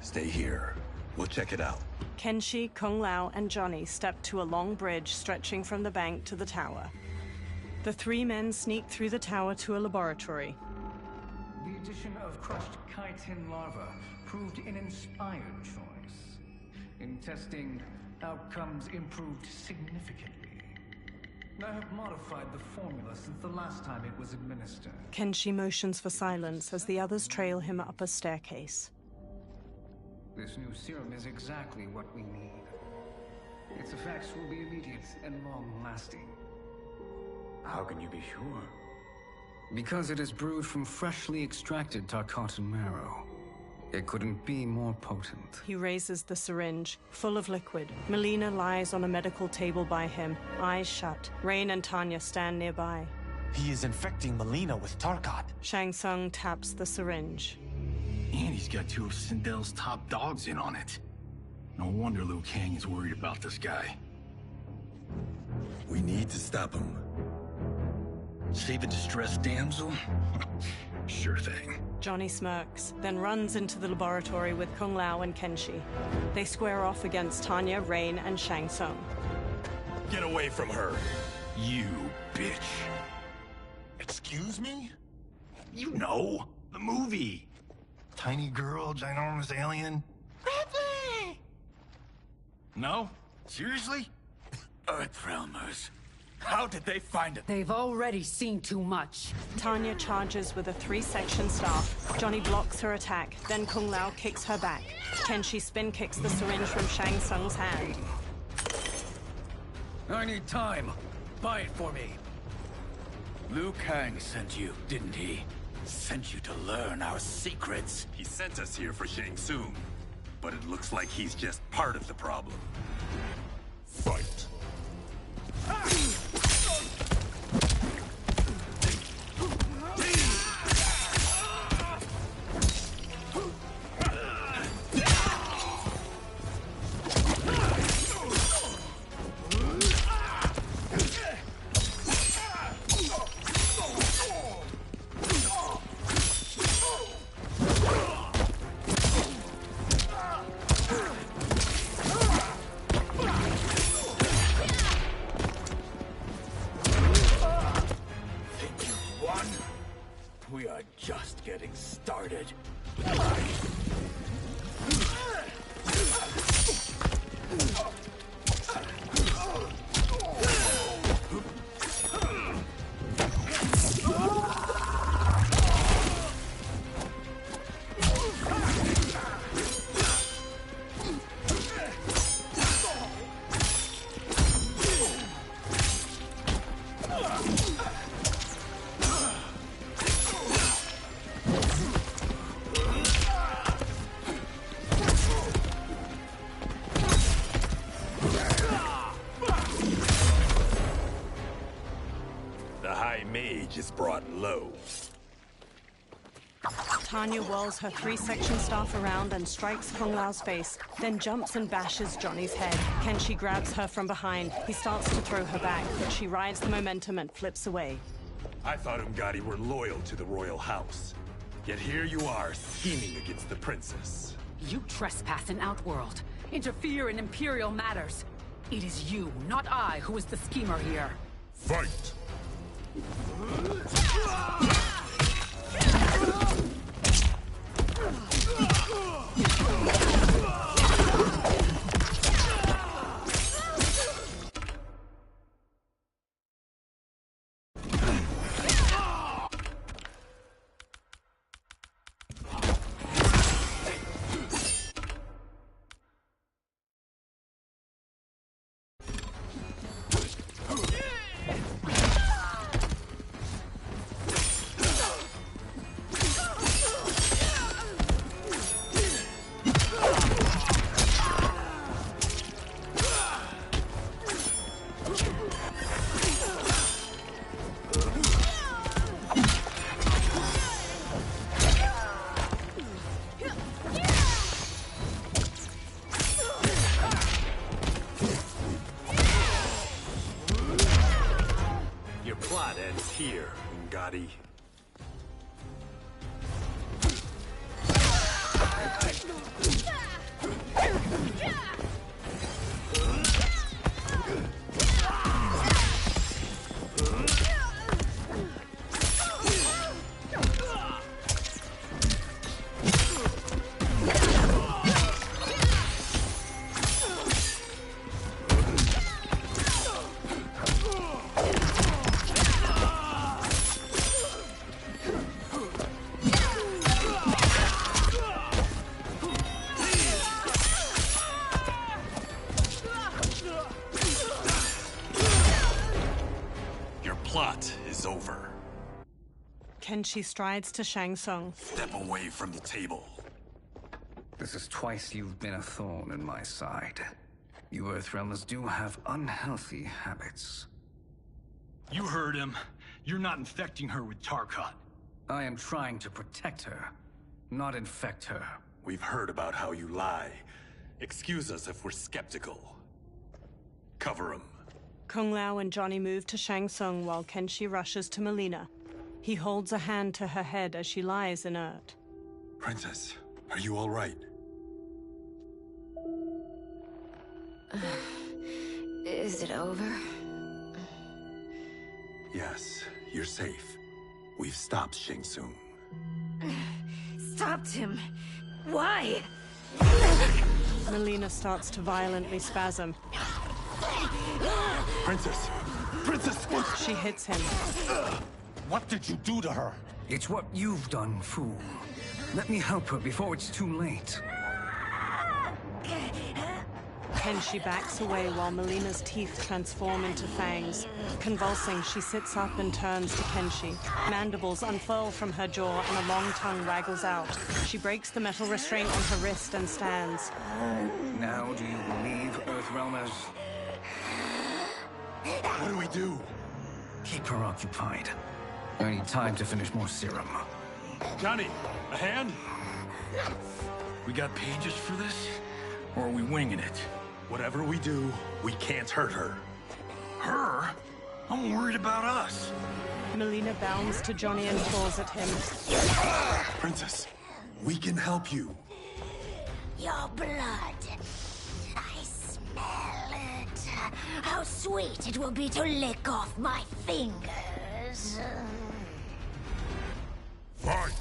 Stay here. We'll check it out. Kenshi, Kung Lao, and Johnny step to a long bridge stretching from the bank to the tower. The 3 men sneak through the tower to a laboratory. The addition of crushed chitin larva proved an inspired choice. In testing, outcomes improved significantly. I have modified the formula since the last time it was administered. Kenshi motions for silence as the others trail him up a staircase. This new serum is exactly what we need. Its effects will be immediate and long-lasting. How can you be sure? Because it is brewed from freshly extracted Tarkatan marrow. It couldn't be more potent. He raises the syringe, full of liquid. Melina lies on a medical table by him, eyes shut. Rain and Tanya stand nearby. He is infecting Melina with Tarkat. Shang Tsung taps the syringe. And he's got 2 of Sindel's top dogs in on it. No wonder Liu Kang is worried about this guy. We need to stop him. Save a distressed damsel? Sure thing. Johnny smirks, then runs into the laboratory with Kung Lao and Kenshi. They square off against Tanya, Rain, and Shang Tsung. Get away from her! You bitch. Excuse me? You know, the movie. Tiny girl, ginormous alien. Ripley! No? Seriously? Earthrealmers. How did they find it? They've already seen too much. Tanya charges with a 3-section staff. Johnny blocks her attack, then Kung Lao kicks her back. Kenshi spin kicks the syringe from Shang Tsung's hand. I need time. Buy it for me. Liu Kang sent you, didn't he? Sent you to learn our secrets. He sent us here for Shang Tsung, but it looks like he's just part of the problem. Fight. We are just getting started. The High Mage is brought low. Tanya whirls her three-section staff around and strikes Kung Lao's face, then jumps and bashes Johnny's head. Kenshi grabs her from behind. He starts to throw her back, but she rides the momentum and flips away. I thought Umgadi were loyal to the royal house. Yet here you are, scheming against the princess. You trespass in Outworld, interfere in Imperial matters. It is you, not I, who is the schemer here. Fight! Here, Umgadi. Plot is over. Kenshi strides to Shang Tsung. Step away from the table. This is twice you've been a thorn in my side. You Earthrealmers do have unhealthy habits. You heard him. You're not infecting her with Tarkat. I am trying to protect her, not infect her. We've heard about how you lie. Excuse us if we're skeptical. Cover him. Kung Lao and Johnny move to Shang Tsung while Kenshi rushes to Melina. He holds a hand to her head as she lies inert. Princess, are you all right? Is it over? Yes, you're safe. We've stopped Shang Tsung. Stopped him? Why? Melina starts to violently spasm. Princess! Princess! She hits him. What did you do to her? It's what you've done, fool. Let me help her before it's too late. Kenshi backs away while Melina's teeth transform into fangs. Convulsing, she sits up and turns to Kenshi. Mandibles unfurl from her jaw and a long tongue waggles out. She breaks the metal restraint on her wrist and stands. Now do you believe, Earthrealmers? What do we do? Keep her occupied. I need time to finish more serum. Johnny, a hand? We got pages for this? Or are we winging it? Whatever we do, we can't hurt her. Her? I'm worried about us. Melina bounds to Johnny and pulls at him. Princess, we can help you. Your blood. I smell it. How sweet it will be to lick off my fingers. Fight!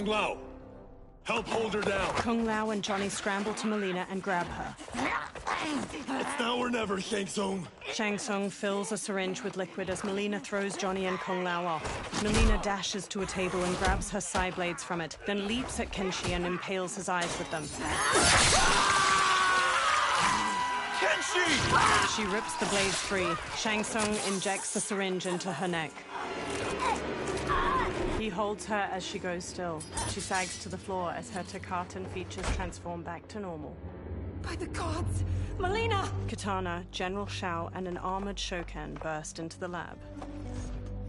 Kung Lao! Help hold her down! Kung Lao and Johnny scramble to Melina and grab her. It's now or never, Shang Tsung! Shang Tsung fills a syringe with liquid as Melina throws Johnny and Kung Lao off. Melina dashes to a table and grabs her side blades from it, then leaps at Kenshi and impales his eyes with them. Kenshi! She rips the blades free. Shang Tsung injects the syringe into her neck. He holds her as she goes still. She sags to the floor as her Takatan features transform back to normal. By the gods! Melina! Katana, General Shao, and an armored Shokan burst into the lab.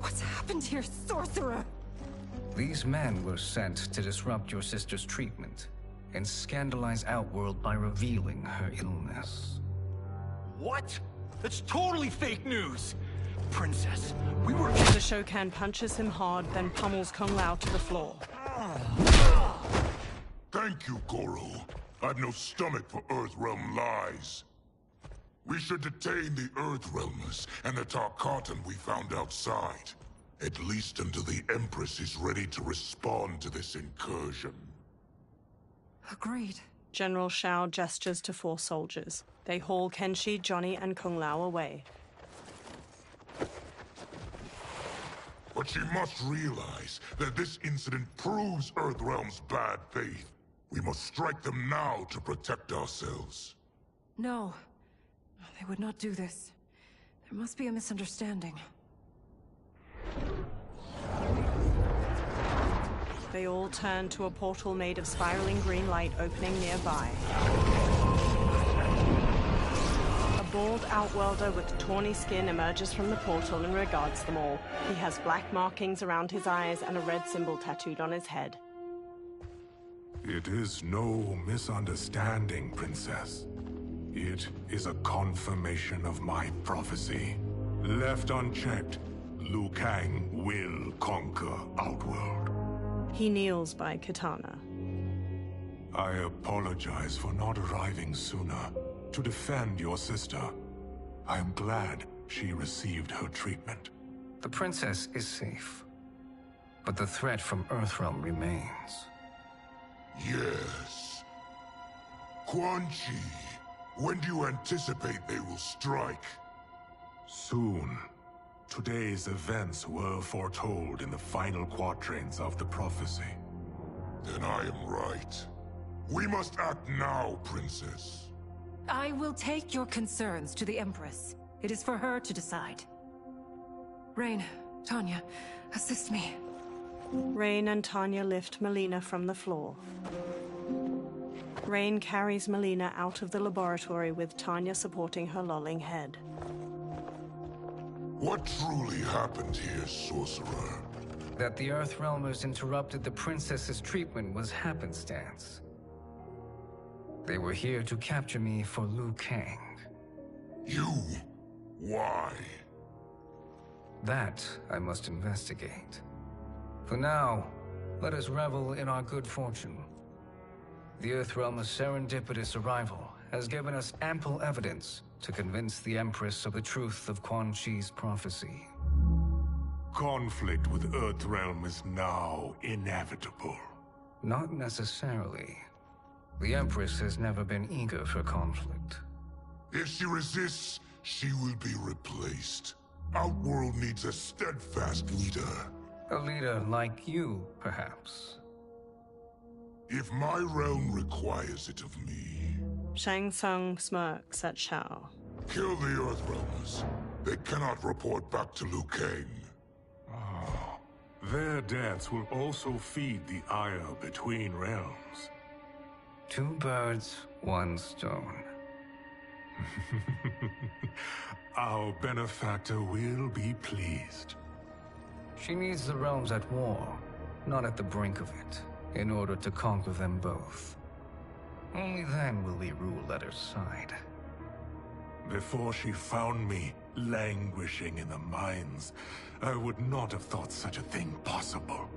What's happened here, sorcerer? These men were sent to disrupt your sister's treatment and scandalize Outworld by revealing her illness. What? That's totally fake news! Princess, we were— The Shokan punches him hard, then pummels Kung Lao to the floor. Thank you, Goro. I've no stomach for Earthrealm lies. We should detain the Earthrealmers and the Tarkatan we found outside. At least until the Empress is ready to respond to this incursion. Agreed. General Shao gestures to 4 soldiers. They haul Kenshi, Johnny, and Kung Lao away. But she must realize that this incident proves Earthrealm's bad faith. We must strike them now to protect ourselves. No. They would not do this. There must be a misunderstanding. They all turn to a portal made of spiraling green light opening nearby. A bald Outworlder with tawny skin emerges from the portal and regards them all. He has black markings around his eyes and a red symbol tattooed on his head. It is no misunderstanding, Princess. It is a confirmation of my prophecy. Left unchecked, Liu Kang will conquer Outworld. He kneels by Katana. I apologize for not arriving sooner to defend your sister. I am glad she received her treatment. The princess is safe, but the threat from Earthrealm remains. Yes. Quan Chi, when do you anticipate they will strike? Soon. Today's events were foretold in the final quatrains of the prophecy. Then I am right. We must act now, Princess. I will take your concerns to the Empress. It is for her to decide. Rain, Tanya, assist me. Rain and Tanya lift Melina from the floor. Rain carries Melina out of the laboratory with Tanya supporting her lolling head. What truly happened here, Sorcerer? That the Earthrealmers interrupted the princess's treatment was happenstance. They were here to capture me for Liu Kang. You? Why? That I must investigate. For now, let us revel in our good fortune. The Earthrealm's serendipitous arrival has given us ample evidence to convince the Empress of the truth of Quan Chi's prophecy. Conflict with Earthrealm is now inevitable. Not necessarily. The Empress has never been eager for conflict. If she resists, she will be replaced. Outworld needs a steadfast leader. A leader like you, perhaps. If my realm requires it of me. Shang Tsung smirks at Shao. Kill the Earthrealmers. They cannot report back to Liu Kang. Their deaths will also feed the ire between realms. 2 birds, 1 stone. Our benefactor will be pleased. She needs the realms at war, not at the brink of it, in order to conquer them both. Only then will we rule at her side. Before she found me languishing in the mines, I would not have thought such a thing possible.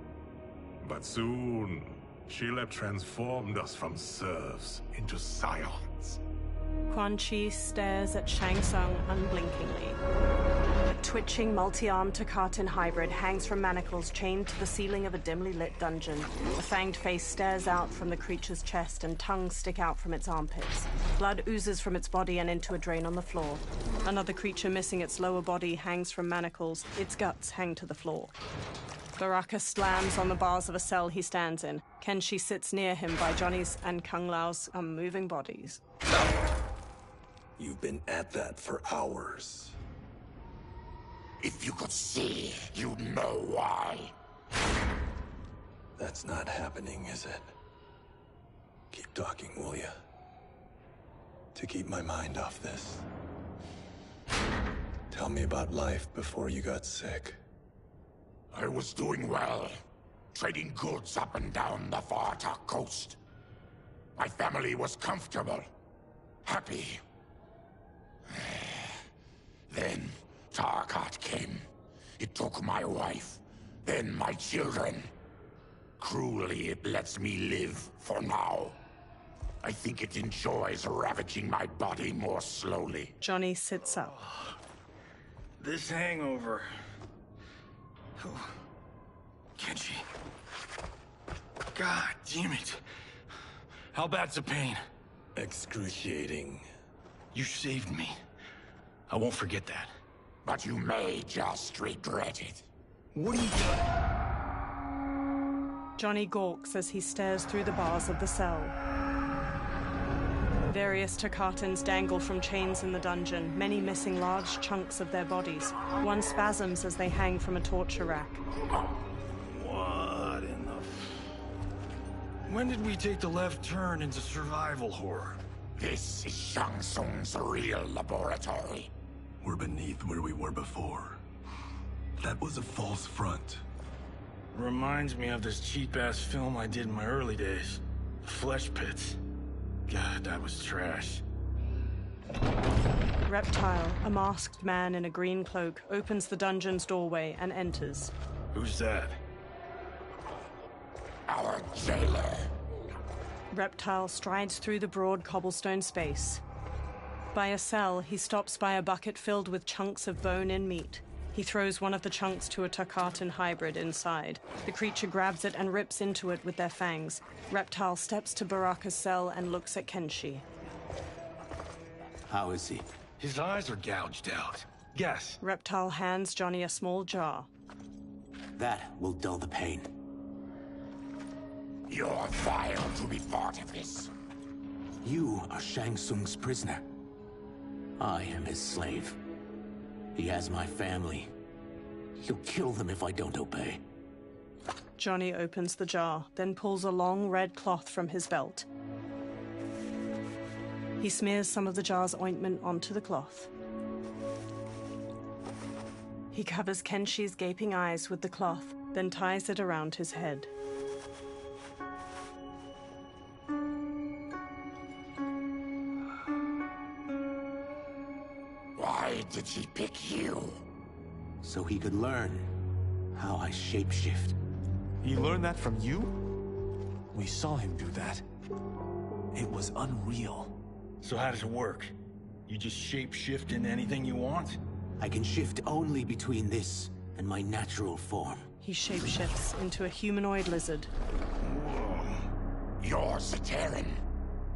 But soon, she'll have transformed us from serfs into scions. Quan Chi stares at Shang Tsung unblinkingly. twitching, multi-armed Takatin hybrid hangs from manacles chained to the ceiling of a dimly lit dungeon. A fanged face stares out from the creature's chest and tongues stick out from its armpits. Blood oozes from its body and into a drain on the floor. Another creature missing its lower body hangs from manacles. Its guts hang to the floor. Baraka slams on the bars of a cell he stands in. Kenshi sits near him by Johnny's and Kung Lao's unmoving bodies. You've been at that for hours. If you could see, you'd know why. That's not happening, is it? Keep talking, will ya? To keep my mind off this. Tell me about life before you got sick. I was doing well, trading goods up and down the Varta coast. My family was comfortable, happy. Then Tarkat came. It took my wife, then my children. Cruelly, it lets me live for now. I think it enjoys ravaging my body more slowly. Johnny sits up. This hangover. Oh. Kenshi. God damn it. How bad's the pain? Excruciating. You saved me. I won't forget that. But you may just regret it. What are you doing? Johnny gawks as he stares through the bars of the cell. Various Takatans dangle from chains in the dungeon, many missing large chunks of their bodies. One spasms as they hang from a torture rack. What in the... When did we take the left turn into survival horror? This is Shang Tsung's real laboratory. We're beneath where we were before. That was a false front. Reminds me of this cheap-ass film I did in my early days. Flesh Pits. God, that was trash. Reptile, a masked man in a green cloak, opens the dungeon's doorway and enters. Who's that? Our jailer. Reptile strides through the broad cobblestone space. By a cell, he stops by a bucket filled with chunks of bone-in meat. He throws one of the chunks to a Takatan hybrid inside. The creature grabs it and rips into it with their fangs. Reptile steps to Baraka's cell and looks at Kenshi. How is he? His eyes are gouged out. Guess. Reptile hands Johnny a small jar. That will dull the pain. You're vile to be part of this. You are Shang Tsung's prisoner. I am his slave. He has my family. He'll kill them if I don't obey. Johnny opens the jar, then pulls a long red cloth from his belt. He smears some of the jar's ointment onto the cloth. He covers Kenshi's gaping eyes with the cloth, then ties it around his head. Why did he pick you? So he could learn how I shapeshift. He learned that from you? We saw him do that. It was unreal. So how does it work? You just shapeshift into anything you want? I can shift only between this and my natural form. He shapeshifts into a humanoid lizard. You're Zateran.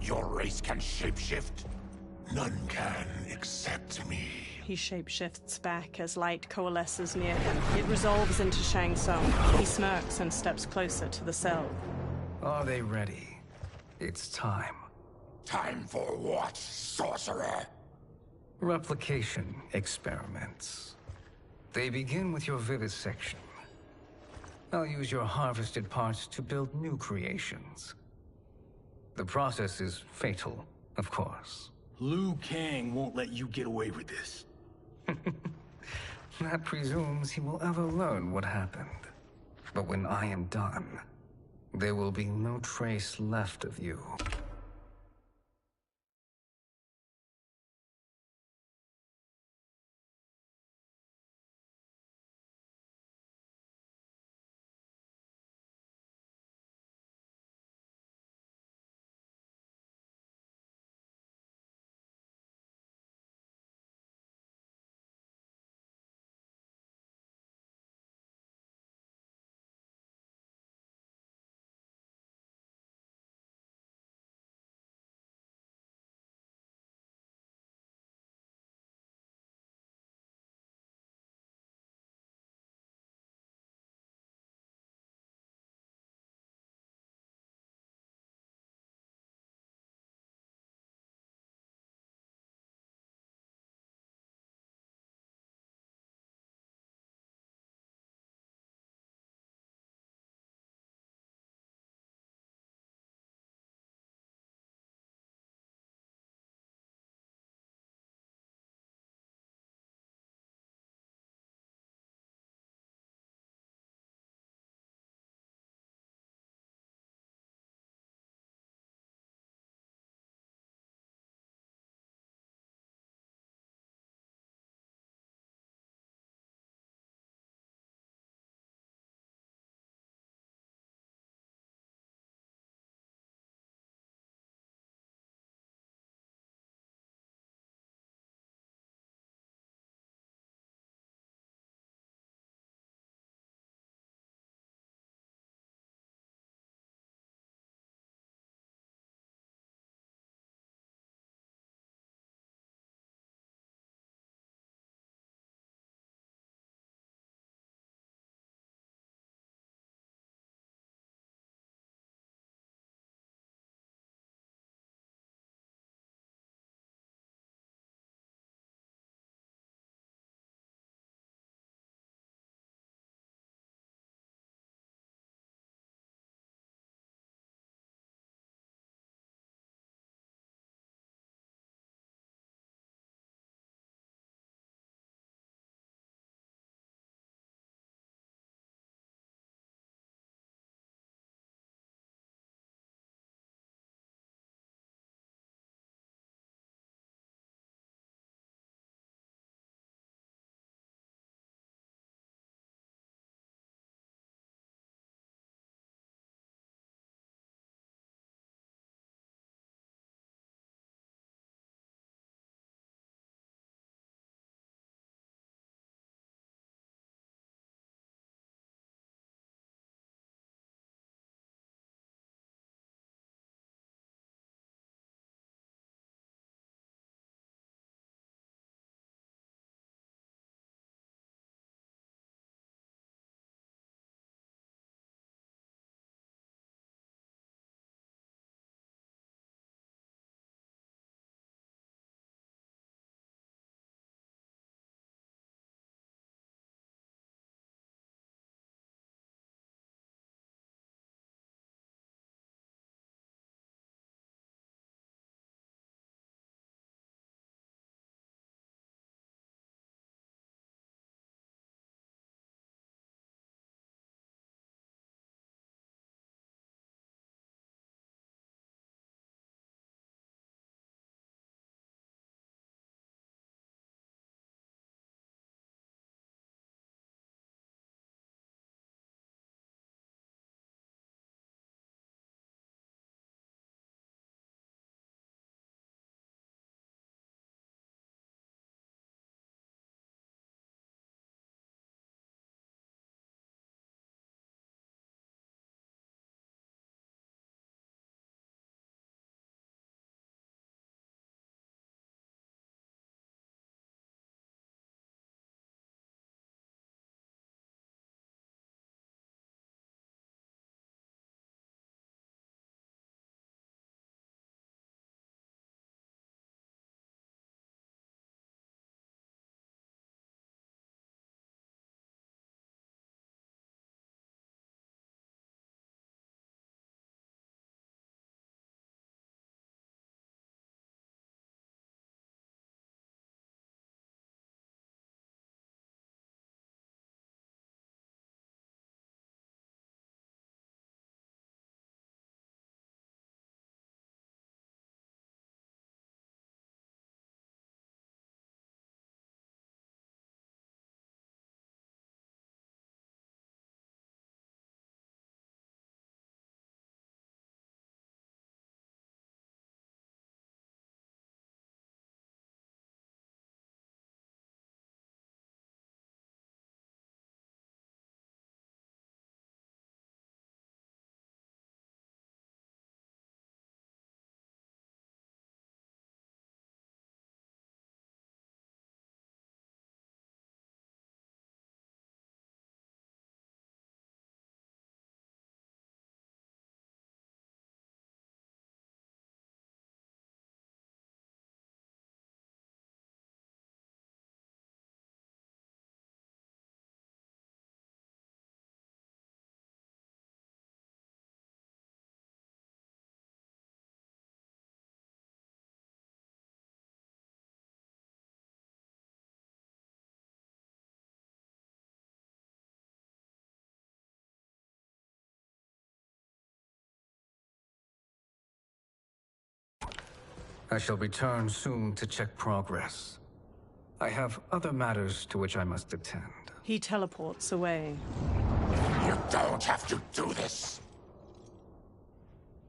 Your race can shapeshift. None can except me. He shapeshifts back as light coalesces near him. It resolves into Shang Tsung. He smirks and steps closer to the cell. Are they ready? It's time. Time for what, sorcerer? Replication experiments. They begin with your vivisection. I'll use your harvested parts to build new creations. The process is fatal, of course. Liu Kang won't let you get away with this. That presumes he will ever learn what happened. But when I am done, there will be no trace left of you. I shall return soon to check progress. I have other matters to which I must attend. He teleports away. You don't have to do this.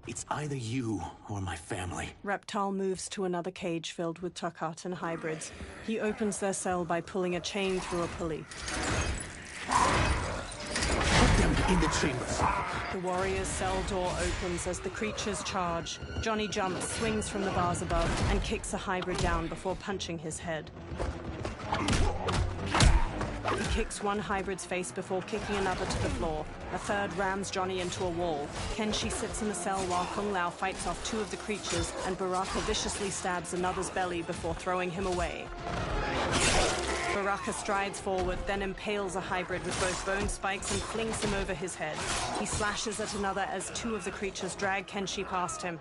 It's either you or my family. Reptile moves to another cage filled with Tarkatan hybrids. He opens their cell by pulling a chain through a pulley. Put them in the chambers. The warrior's cell door opens as the creatures charge. Johnny jumps, swings from the bars above, and kicks a hybrid down before punching his head. He kicks one hybrid's face before kicking another to the floor. A third rams Johnny into a wall. Kenshi sits in the cell while Kung Lao fights off two of the creatures, and Baraka viciously stabs another's belly before throwing him away. Baraka strides forward, then impales a hybrid with both bone spikes and flings him over his head. He slashes at another as two of the creatures drag Kenshi past him.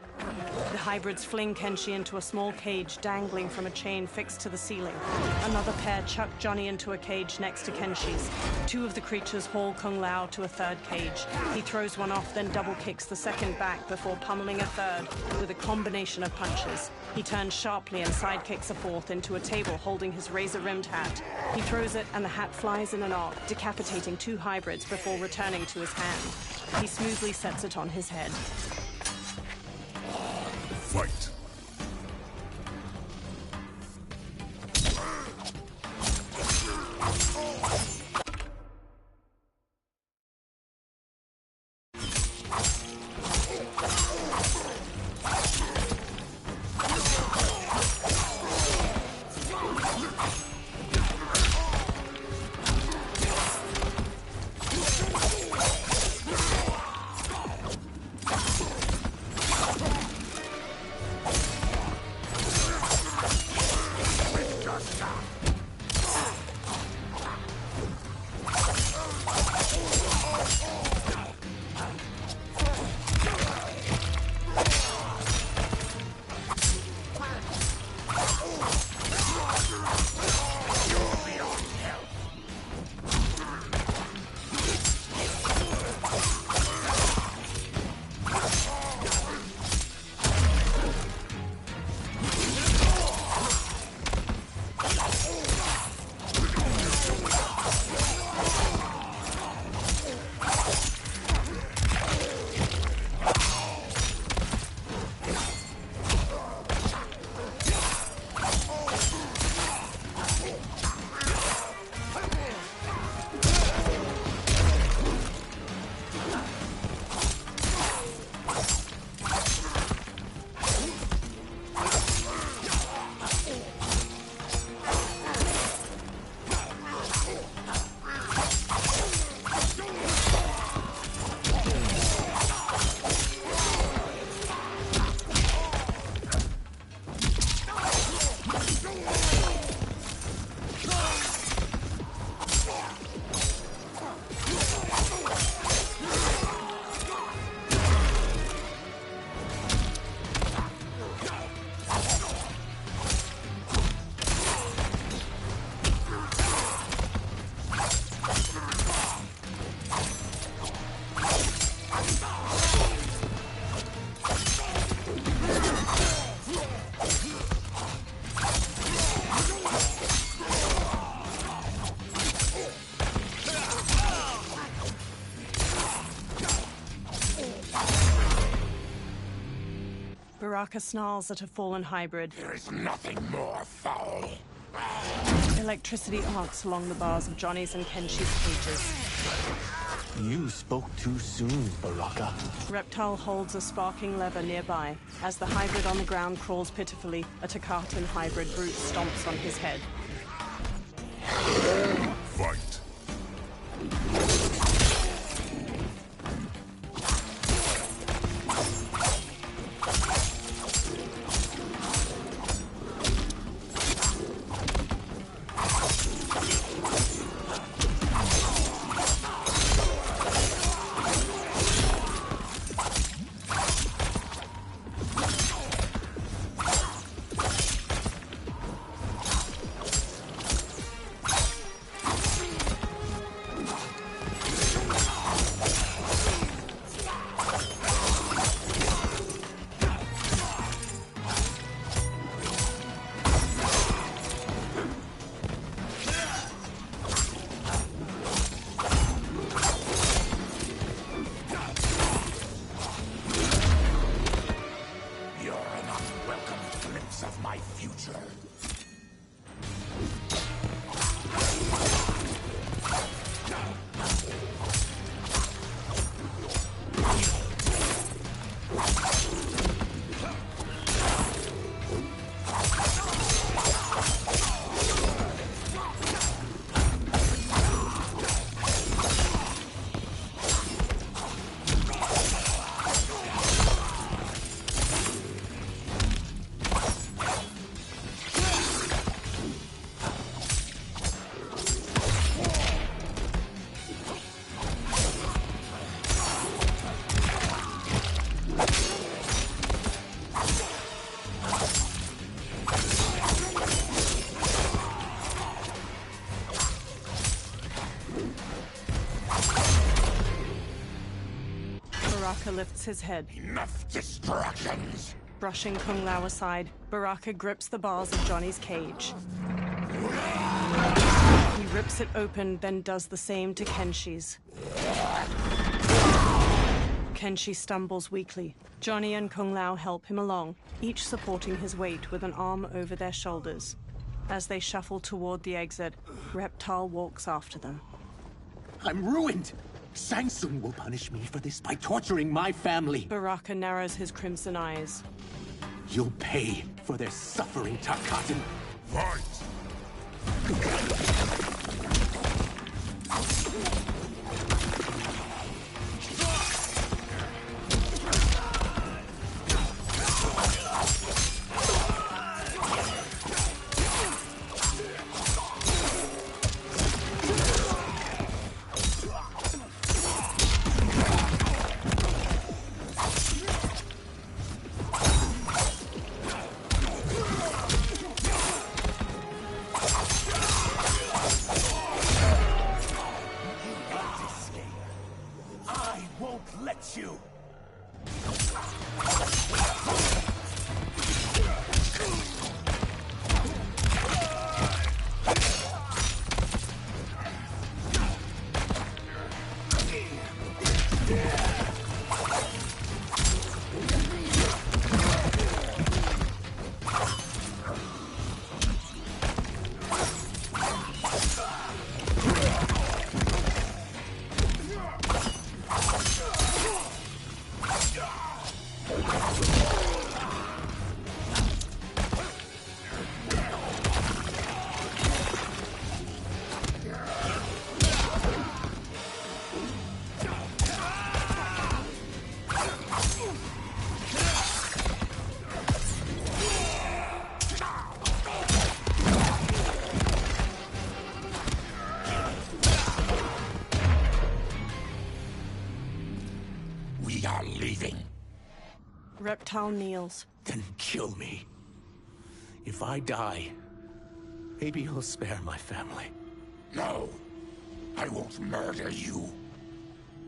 The hybrids fling Kenshi into a small cage dangling from a chain fixed to the ceiling. Another pair chuck Johnny into a cage next to Kenshi's. Two of the creatures haul Kung Lao to a third cage. He throws one off, then double kicks the second back before pummeling a third with a combination of punches. He turns sharply and sidekicks a fourth into a table holding his razor-rimmed hat. He throws it and the hat flies in an arc, decapitating two hybrids before returning to his hand. He smoothly sets it on his head. Fight! Baraka snarls at a fallen hybrid. There is nothing more foul. Electricity arcs along the bars of Johnny's and Kenshi's cages. You spoke too soon, Baraka. Reptile holds a sparking lever nearby. As the hybrid on the ground crawls pitifully, a Tarkatan hybrid brute stomps on his head. Fight! glimpse of my future. Baraka lifts his head. Enough distractions! Brushing Kung Lao aside, Baraka grips the bars of Johnny's cage. He rips it open, then does the same to Kenshi's. Kenshi stumbles weakly. Johnny and Kung Lao help him along, each supporting his weight with an arm over their shoulders. As they shuffle toward the exit, Reptile walks after them. I'm ruined! Shang Tsung will punish me for this by torturing my family. Baraka narrows his crimson eyes. You'll pay for their suffering, Tarkatan. Fight! We are leaving. Reptile kneels. Then kill me. If I die, maybe you'll spare my family. No, I won't murder you.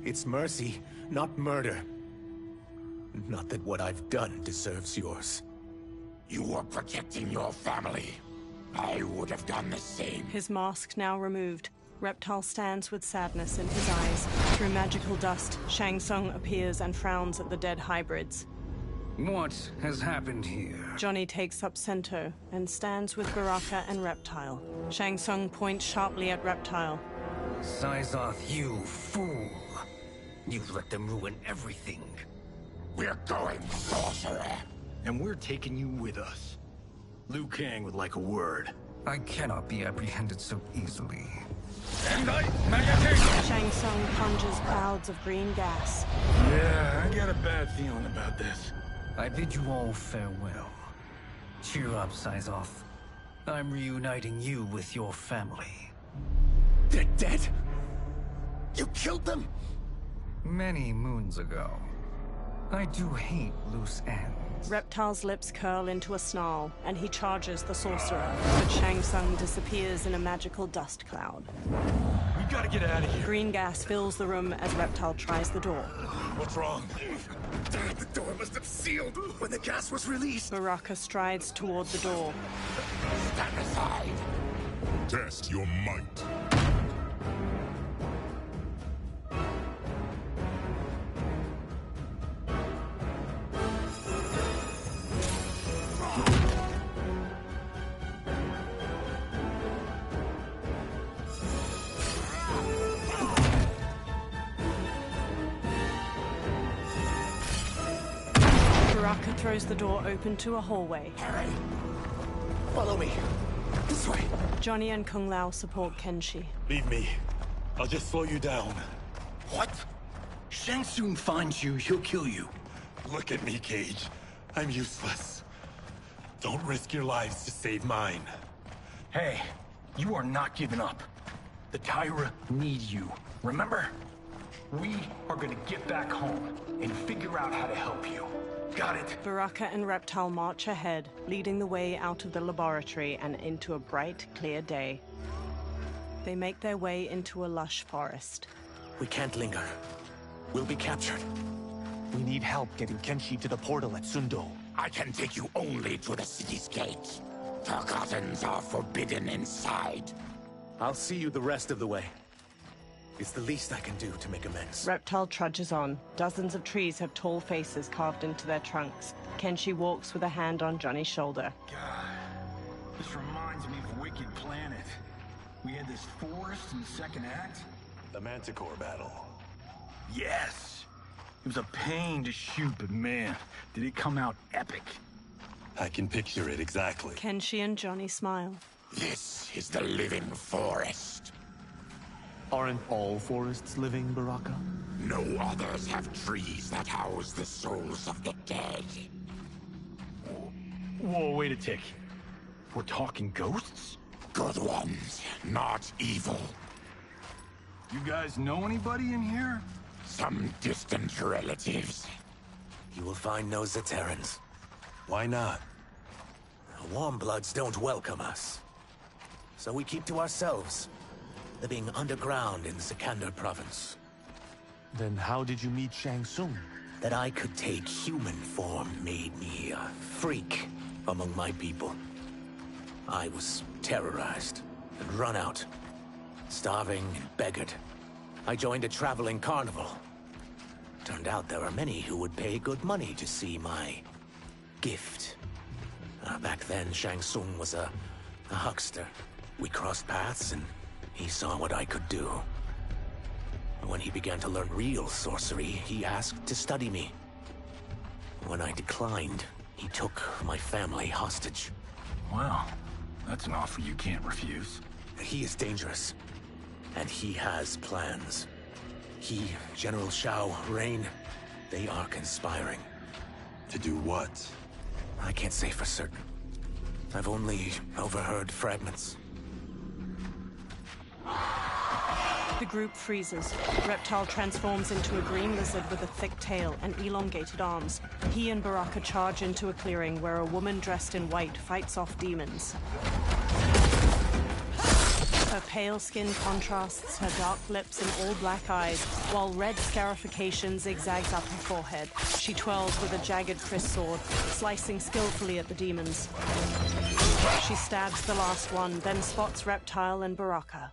It's mercy, not murder. Not that what I've done deserves yours. You were protecting your family. I would have done the same. His mask now removed. Reptile stands with sadness in his eyes. Through magical dust, Shang Tsung appears and frowns at the dead hybrids. What has happened here? Johnny takes up Sento and stands with Baraka and Reptile. Shang Tsung points sharply at Reptile. Sizoth, you fool! You've let them ruin everything. We're going, sorcerer. And we're taking you with us. Liu Kang would like a word. I cannot be apprehended so easily. Shang Tsung conjures clouds of green gas. Yeah, I got a bad feeling about this. I bid you all farewell. Cheer up, Sizoth. I'm reuniting you with your family. They're dead? You killed them? Many moons ago. I do hate loose ends. Reptile's lips curl into a snarl, and he charges the sorcerer, but Shang Tsung disappears in a magical dust cloud. We gotta get out of here. Green gas fills the room as Reptile tries the door. What's wrong? The door must have sealed when the gas was released. Baraka strides toward the door. Stand aside. Test your might. throws the door open to a hallway. Harry! Follow me. This way. Johnny and Kung Lao support Kenshi. Leave me. I'll just slow you down. What? Shang Tsung finds you, he'll kill you. Look at me, Cage. I'm useless. Don't risk your lives to save mine. Hey, you are not giving up. The Tyra need you, remember? We are gonna get back home and figure out how to help you. Got it? Baraka and Reptile march ahead, leading the way out of the laboratory and into a bright, clear day. They make their way into a lush forest. We can't linger. We'll be captured. We need help getting Kenshi to the portal at Sundo. I can take you only to the city's gate. Forgottens are forbidden inside. I'll see you the rest of the way. It's the least I can do to make amends. Reptile trudges on. Dozens of trees have tall faces carved into their trunks. Kenshi walks with a hand on Johnny's shoulder. God, this reminds me of Wicked Planet. We had this forest in the second act. The Manticore battle. Yes! It was a pain to shoot, but man, did it come out epic. I can picture it exactly. Kenshi and Johnny smile. This is the living forest. Aren't all forests living, Baraka? No others have trees that house the souls of the dead. Whoa, wait a tick. We're talking ghosts? Good ones, not evil. You guys know anybody in here? Some distant relatives. You will find no Zaterrans. Why not? Warmbloods don't welcome us. So we keep to ourselves, living underground in Sikander province. Then how did you meet Shang Tsung? That I could take human form made me a freak among my people. I was terrorized and run out, starving and beggared. I joined a traveling carnival. Turned out there are many who would pay good money to see my gift. Back then, Shang Tsung was a huckster. We crossed paths and he saw what I could do. When he began to learn real sorcery, he asked to study me. When I declined, he took my family hostage. Wow, that's an offer you can't refuse. He is dangerous, and he has plans. He, General Shao, Rain, they are conspiring. To do what? I can't say for certain. I've only overheard fragments. The group freezes. Reptile transforms into a green lizard with a thick tail and elongated arms. He and Baraka charge into a clearing where a woman dressed in white fights off demons. Her pale skin contrasts her dark lips and all-black eyes, while red scarification zigzags up her forehead. She twirls with a jagged Chris sword, slicing skillfully at the demons. She stabs the last one, then spots Reptile and Baraka.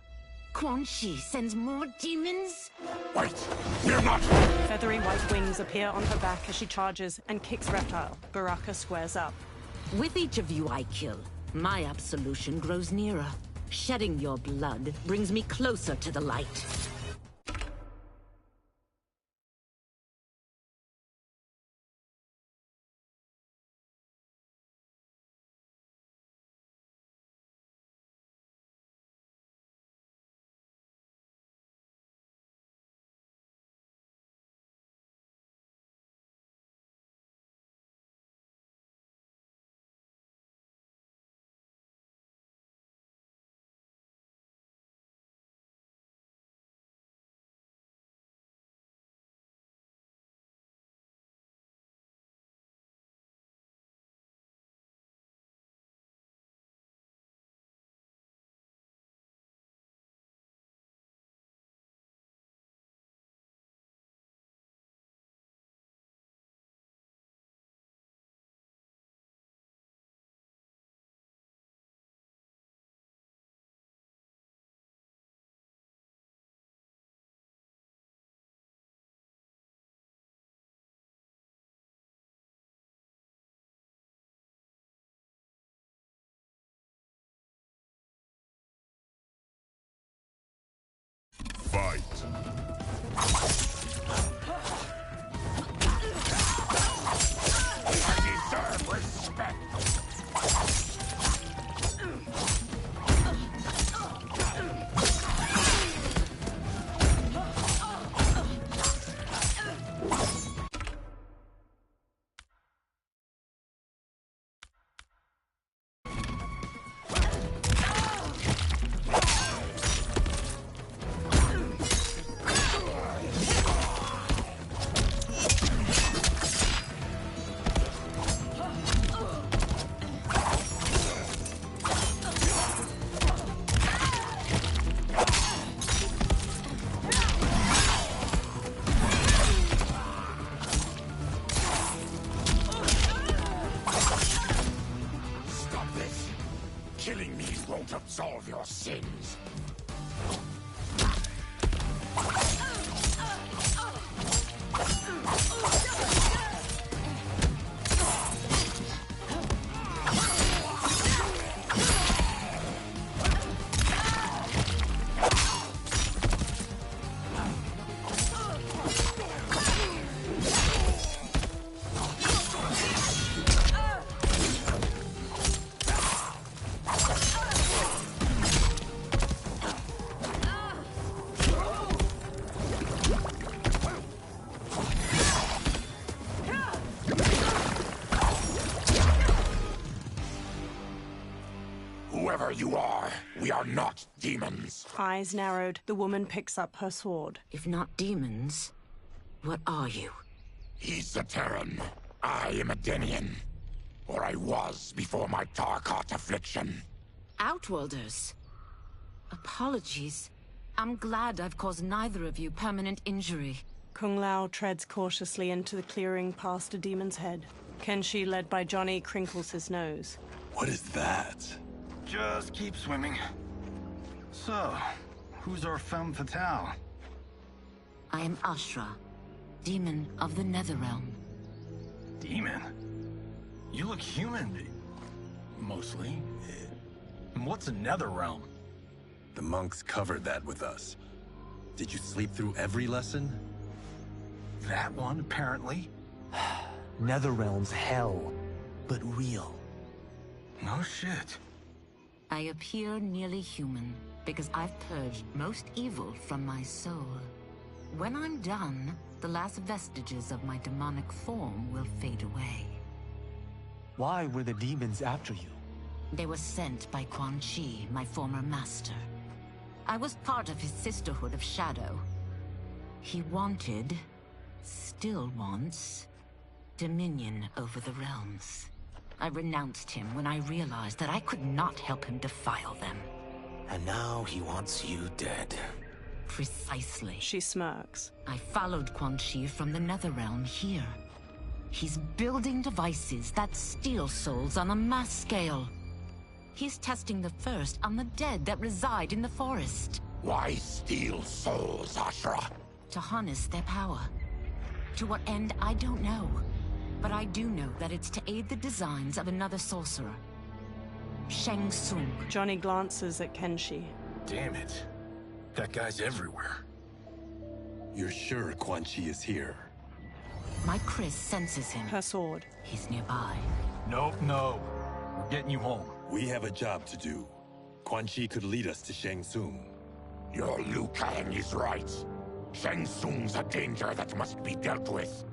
Quan Chi sends more demons? Wait, we're not... Feathery white wings appear on her back as she charges and kicks Reptile. Baraka squares up. With each of you I kill, my absolution grows nearer. Shedding your blood brings me closer to the light. Killing me won't absolve your sins. Whoever you are, we are not demons. Eyes narrowed, the woman picks up her sword. If not demons, what are you? He's a Terran. I am a Denian. Or I was before my Tarkat affliction. Outworlders. Apologies. I'm glad I've caused neither of you permanent injury. Kung Lao treads cautiously into the clearing past a demon's head. Kenshi, led by Johnny, crinkles his nose. What is that? Just keep swimming. So, who's our femme fatale? I am Ashra, demon of the Netherrealm. Demon? You look human. Mostly. And what's a Netherrealm? The monks covered that with us. Did you sleep through every lesson? That one, apparently. Netherrealm's hell, but real. No shit. I appear nearly human because I've purged most evil from my soul. When I'm done, the last vestiges of my demonic form will fade away. Why were the demons after you? They were sent by Quan Chi, my former master. I was part of his Sisterhood of Shadow. He wanted, still wants, dominion over the realms. I renounced him when I realized that I could not help him defile them. And now he wants you dead. Precisely. She smirks. I followed Quan Chi from the Netherrealm here. He's building devices that steal souls on a mass scale. He's testing the first on the dead that reside in the forest. Why steal souls, Ashra? To harness their power. To what end, I don't know. But I do know that it's to aid the designs of another sorcerer. Shang Tsung. Johnny glances at Kenshi. Damn it. That guy's everywhere. You're sure Quan Chi is here? My Chris senses him. Her sword. He's nearby. Nope, no. We're getting you home. We have a job to do. Quan Chi could lead us to Shang Tsung. Your Liu Kang is right. Shang Tsung's a danger that must be dealt with.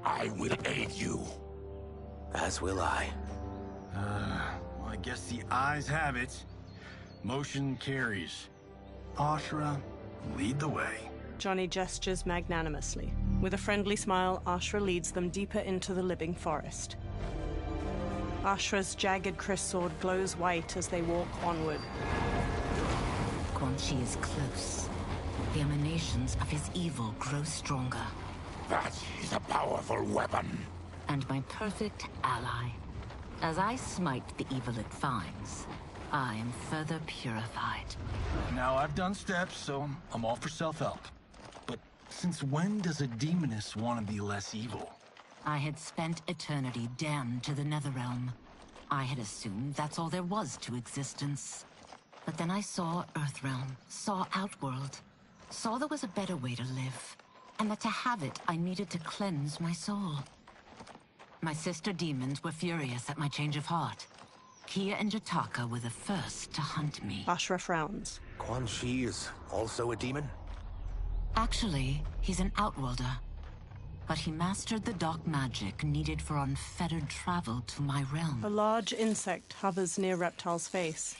I will aid you. As will I. Well, I guess the eyes have it. Motion carries. Ashra, lead the way. Johnny gestures magnanimously. With a friendly smile, Ashra leads them deeper into the living forest. Ashra's jagged Chris sword glows white as they walk onward. Quan Chi is close. The emanations of his evil grow stronger. That is a powerful weapon. And my perfect ally. As I smite the evil it finds, I am further purified. Now I've done steps, so I'm all for self-help. But since when does a demoness want to be less evil? I had spent eternity damned to the Netherrealm. I had assumed that's all there was to existence. But then I saw Earthrealm, saw Outworld, saw there was a better way to live, and that to have it, I needed to cleanse my soul. My sister demons were furious at my change of heart. Kia and Jataka were the first to hunt me. Ashra frowns. Quan Chi is also a demon? Actually, he's an Outworlder. But he mastered the dark magic needed for unfettered travel to my realm. A large insect hovers near Reptile's face.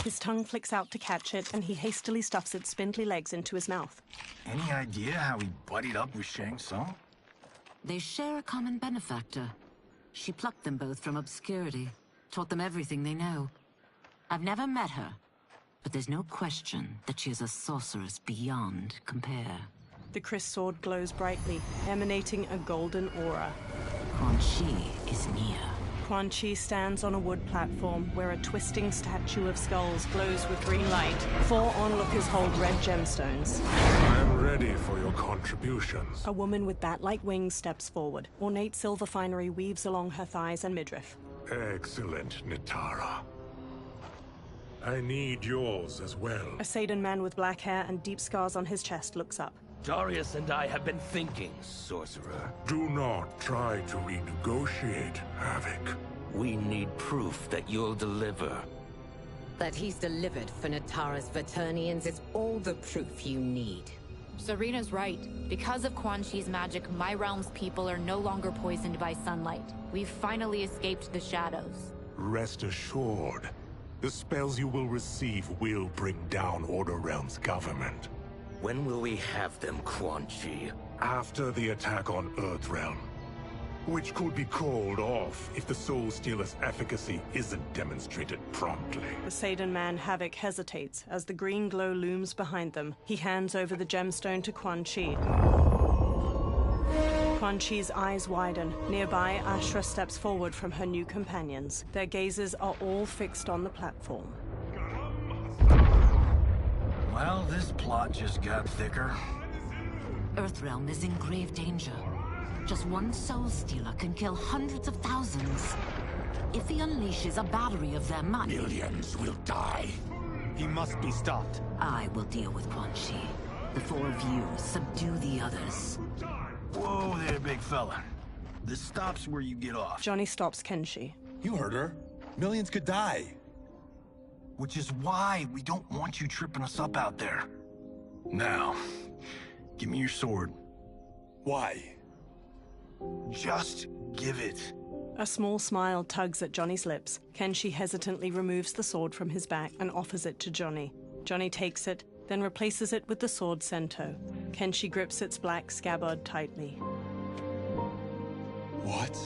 His tongue flicks out to catch it, and he hastily stuffs its spindly legs into his mouth. Any idea how he buddied up with Shang Tsung? They share a common benefactor. She plucked them both from obscurity, taught them everything they know. I've never met her, but there's no question that she is a sorceress beyond compare. The Chris sword glows brightly, emanating a golden aura. Quan Chi is near. Quan Chi stands on a wood platform where a twisting statue of skulls glows with green light. 4 onlookers hold red gemstones. I am ready for your contributions. A woman with bat-like wings steps forward. Ornate silver finery weaves along her thighs and midriff. Excellent, Nitara. I need yours as well. A Saidan man with black hair and deep scars on his chest looks up. Darius and I have been thinking, sorcerer. Do not try to renegotiate, Havoc. We need proof that you'll deliver. That he's delivered for Natara's Vaternians is all the proof you need. Serena's right. Because of Quan Chi's magic, my realm's people are no longer poisoned by sunlight. We've finally escaped the shadows. Rest assured, the spells you will receive will bring down Order Realm's government. When will we have them, Quan Chi? After the attack on Earthrealm, which could be called off if the Soul Stealer's efficacy isn't demonstrated promptly. The Saidan man Havoc hesitates as the green glow looms behind them. He hands over the gemstone to Quan Chi. Quan Chi's eyes widen. Nearby, Ashra steps forward from her new companions. Their gazes are all fixed on the platform. Well, this plot just got thicker. Earthrealm is in grave danger. Just one Soul Stealer can kill hundreds of thousands. If he unleashes a battery of them, millions will die. He must be stopped. I will deal with Quan Chi. The 4 of you subdue the others. Whoa there, big fella. This stops where you get off. Johnny stops Kenshi. You heard her. Millions could die. Which is why we don't want you tripping us up out there. Now, give me your sword. Why? Just give it. A small smile tugs at Johnny's lips. Kenshi hesitantly removes the sword from his back and offers it to Johnny. Johnny takes it, then replaces it with the sword Sento. Kenshi grips its black scabbard tightly. What?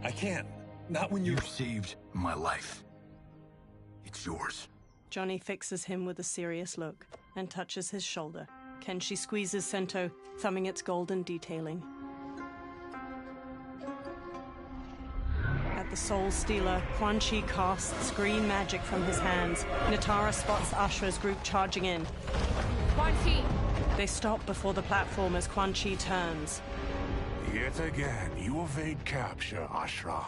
I can't. Not when you've saved my life. It's yours. Johnny fixes him with a serious look and touches his shoulder. Kenshi squeezes Sento, thumbing its golden detailing. At the Soul Stealer, Quan Chi casts green magic from his hands. Nitara spots Ashra's group charging in. Quan Chi! They stop before the platform as Quan Chi turns. Yet again, you evade capture, Ashra.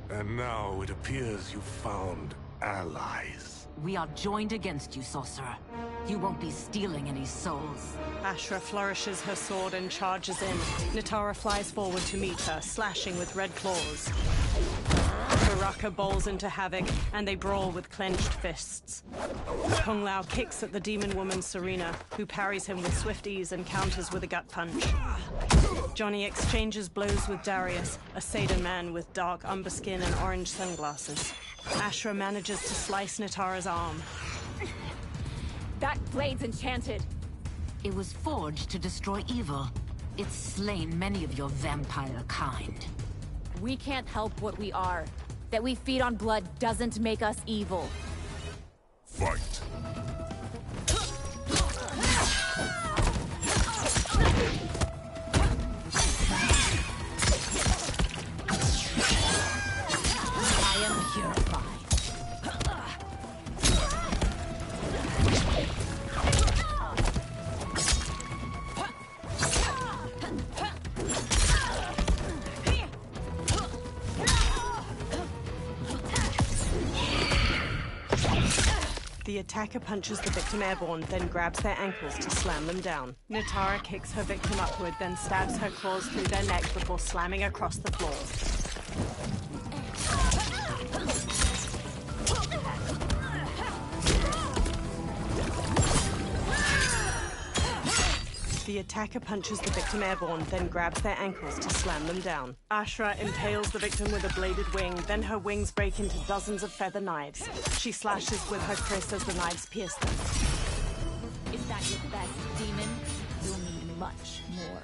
And now it appears you've found allies. We are joined against you, sorcerer. You won't be stealing any souls. Ashra flourishes her sword and charges in. Nitara flies forward to meet her, slashing with red claws. Baraka bowls into Havoc, and they brawl with clenched fists. Kung Lao kicks at the demon woman Serena, who parries him with swift ease and counters with a gut punch. Johnny exchanges blows with Darius, a Saidan man with dark umber skin and orange sunglasses. Ashra manages to slice Nitara's arm. That blade's enchanted. It was forged to destroy evil. It's slain many of your vampire kind. We can't help what we are. That we feed on blood doesn't make us evil. Fight. I am purified. The attacker punches the victim airborne, then grabs their ankles to slam them down. Nitara kicks her victim upward, then stabs her claws through their neck before slamming across the floor. The attacker punches the victim airborne, then grabs their ankles to slam them down. Ashra impales the victim with a bladed wing, then her wings break into dozens of feather knives. She slashes with her kris as the knives pierce them. Is that your best, demon? You'll need much more.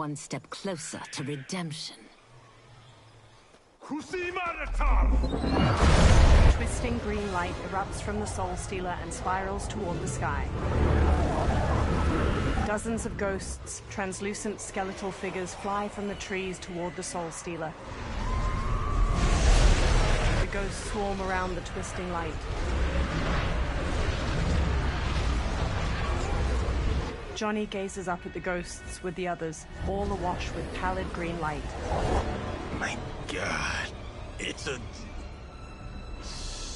one step closer to redemption. Twisting green light erupts from the Soul Stealer and spirals toward the sky. Dozens of ghosts, translucent skeletal figures, fly from the trees toward the Soul Stealer. The ghosts swarm around the twisting light. Johnny gazes up at the ghosts with the others, all awash with pallid green light. My God, it's a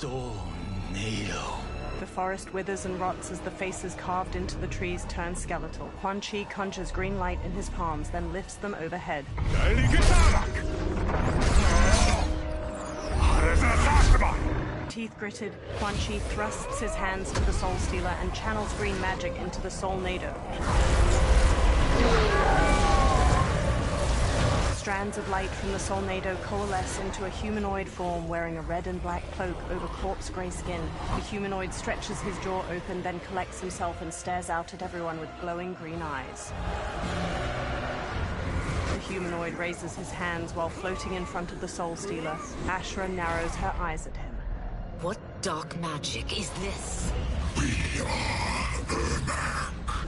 tornado. The forest withers and rots as the faces carved into the trees turn skeletal. Quan Chi conjures green light in his palms, then lifts them overhead. Teeth gritted, Quan Chi thrusts his hands to the Soul Stealer and channels green magic into the Soulnado. Strands of light from the Soulnado coalesce into a humanoid form wearing a red and black cloak over corpse gray skin. The humanoid stretches his jaw open, then collects himself and stares out at everyone with glowing green eyes. The humanoid raises his hands while floating in front of the Soul Stealer. Ashra narrows her eyes at him. What dark magic is this? We are Ermac,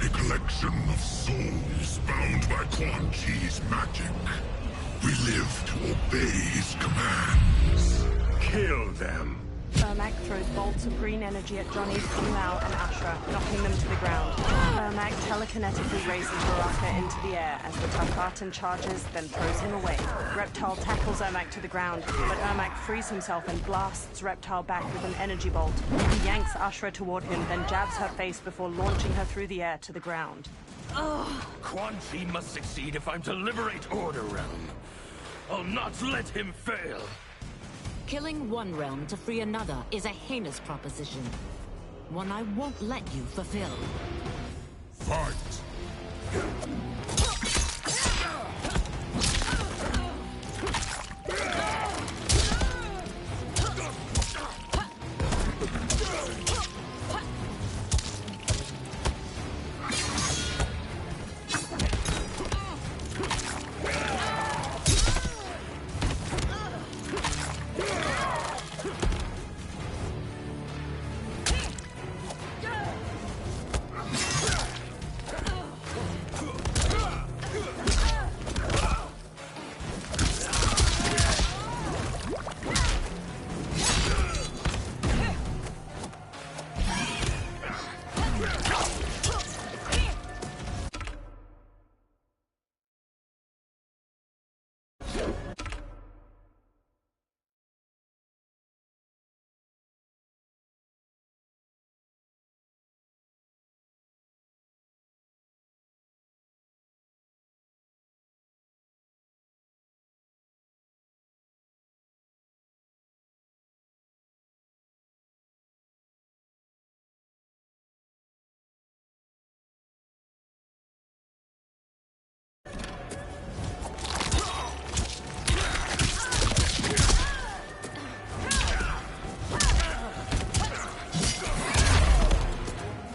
a collection of souls bound by Quan Chi's magic. We live to obey his commands. Kill them. Ermac throws bolts of green energy at Johnny, Kumau, and Ashra, knocking them to the ground. Ermac telekinetically raises Baraka into the air as the Tarkatan charges, then throws him away. Reptile tackles Ermac to the ground, but Ermac frees himself and blasts Reptile back with an energy bolt. He yanks Ashra toward him, then jabs her face before launching her through the air to the ground. Quan Chi must succeed if I'm to liberate Order Realm. I'll not let him fail. Killing one realm to free another is a heinous proposition. One I won't let you fulfill. Fight!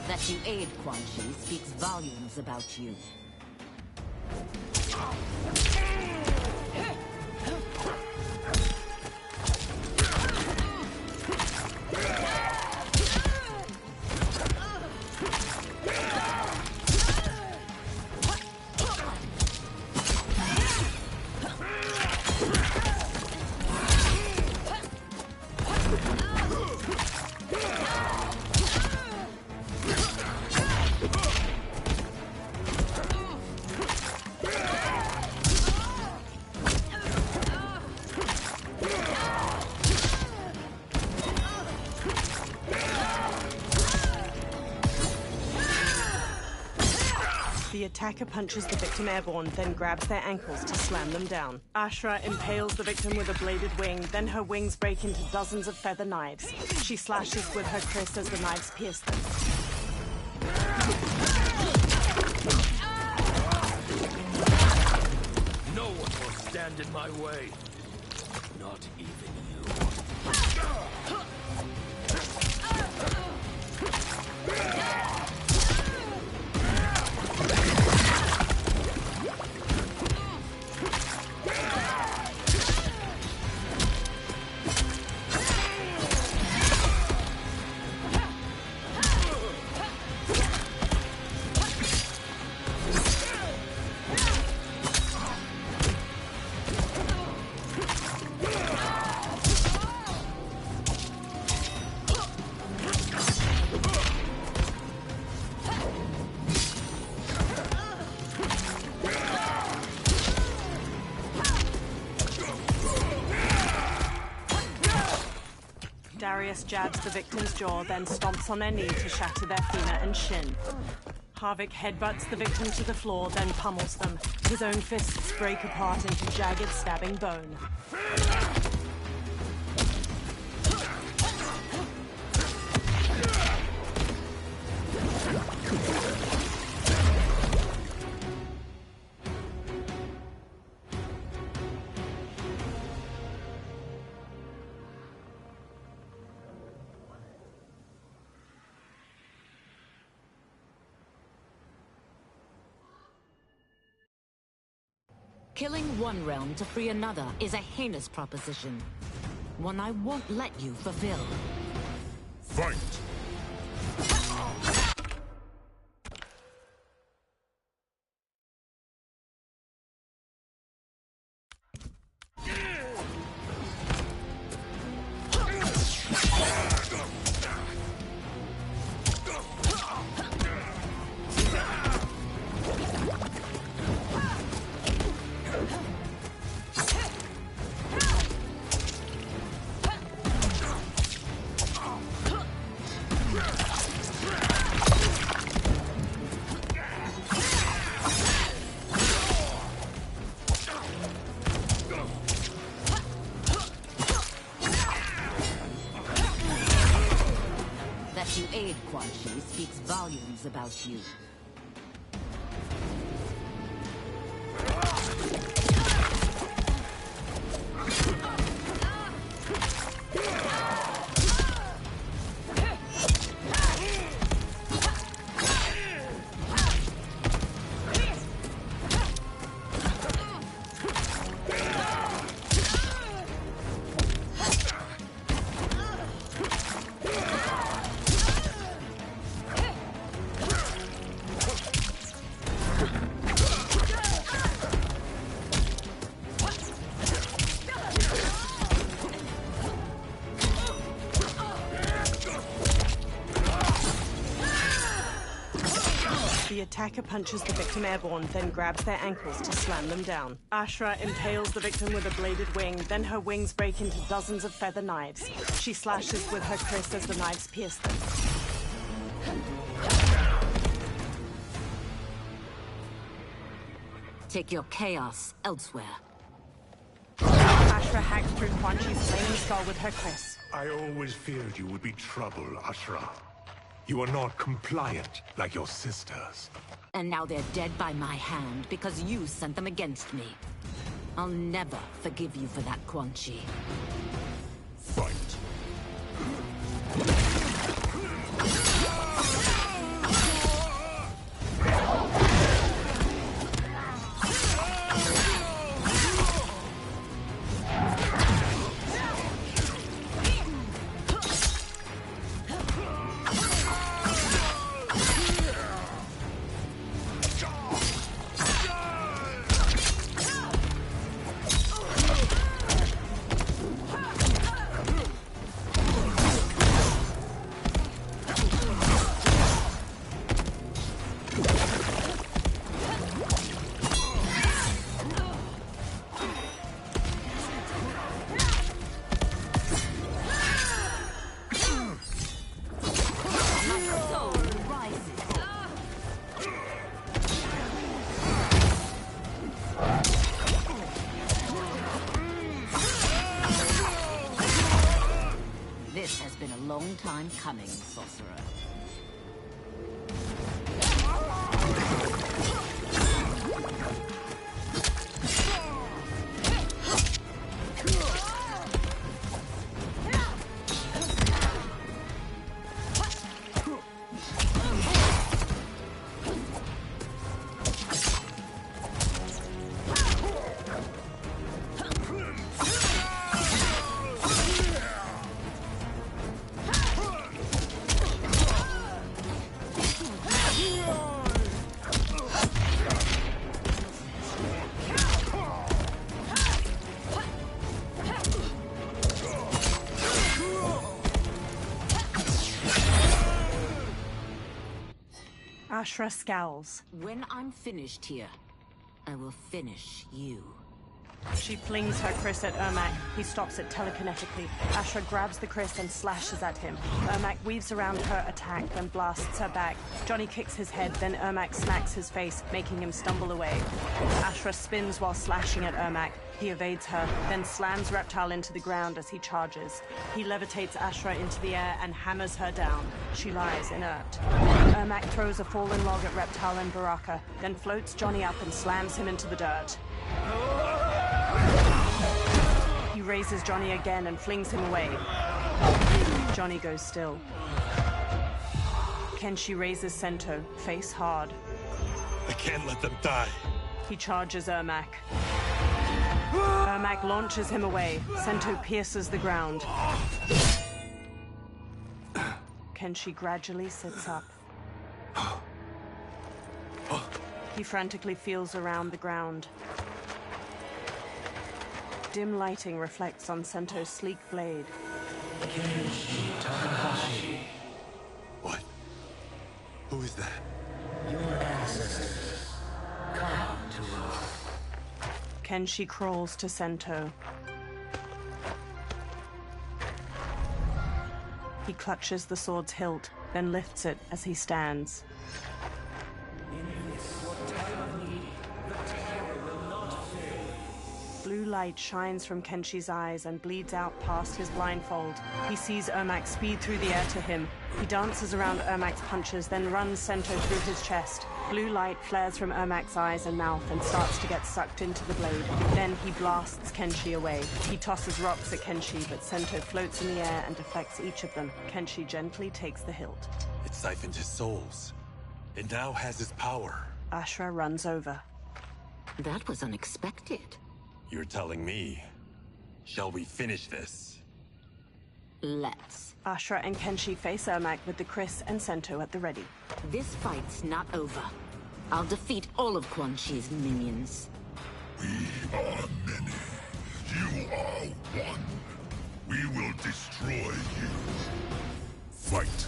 That you aid Quan Chi speaks volumes about you. The attacker punches the victim airborne, then grabs their ankles to slam them down. Ashra impales the victim with a bladed wing, then her wings break into dozens of feather knives. She slashes with her kris as the knives pierce them. No one will stand in my way. Not even you. Darius jabs the victim's jaw, then stomps on their knee to shatter their femur and shin. Harvick headbutts the victim to the floor, then pummels them. His own fists break apart into jagged, stabbing bone. Killing one realm to free another is a heinous proposition. One I won't let you fulfill. Fight! That you aid Quan Chi speaks volumes about you. The attacker punches the victim airborne, then grabs their ankles to slam them down. Ashra impales the victim with a bladed wing, then her wings break into dozens of feather knives. She slashes with her kris as the knives pierce them. Take your chaos elsewhere. Ashra hacks through Quan Chi's flaming skull with her kris. I always feared you would be trouble, Ashra. You are not compliant like your sisters. And now they're dead by my hand because you sent them against me. I'll never forgive you for that, Quan Chi. Fight. This has been a long time coming, sorcerer. Ashra scowls. When I'm finished here, I will finish you. She flings her Chris at Ermac. He stops it telekinetically. Ashra grabs the Chris and slashes at him. Ermac weaves around her attack, then blasts her back. Johnny kicks his head, then Ermac smacks his face, making him stumble away. Ashra spins while slashing at Ermac. He evades her, then slams Reptile into the ground as he charges. He levitates Ashra into the air and hammers her down. She lies inert. Ermac throws a fallen log at Reptile and Baraka, then floats Johnny up and slams him into the dirt. He raises Johnny again and flings him away. Johnny goes still. Kenshi raises Sento, face hard. I can't let them die. He charges Ermac. Ermac launches him away. Sento pierces the ground. Kenshi gradually sits up. He frantically feels around the ground. Dim lighting reflects on Sento's sleek blade. What? Who is that? Your ancestors. Come to us. Kenshi crawls to Sento. He clutches the sword's hilt, then lifts it as he stands. Blue light shines from Kenshi's eyes and bleeds out past his blindfold. He sees Ermac speed through the air to him. He dances around Ermac's punches, then runs Sento through his chest. Blue light flares from Ermac's eyes and mouth and starts to get sucked into the blade. Then he blasts Kenshi away. He tosses rocks at Kenshi, but Sento floats in the air and deflects each of them. Kenshi gently takes the hilt. It siphoned his souls. It now has his power. Ashra runs over. That was unexpected. You're telling me. Shall we finish this? Let's. Ashra and Kenshi face Ermac with the Chris and Sento at the ready. This fight's not over. I'll defeat all of Quan Chi's minions. We are many. You are one. We will destroy you. Fight.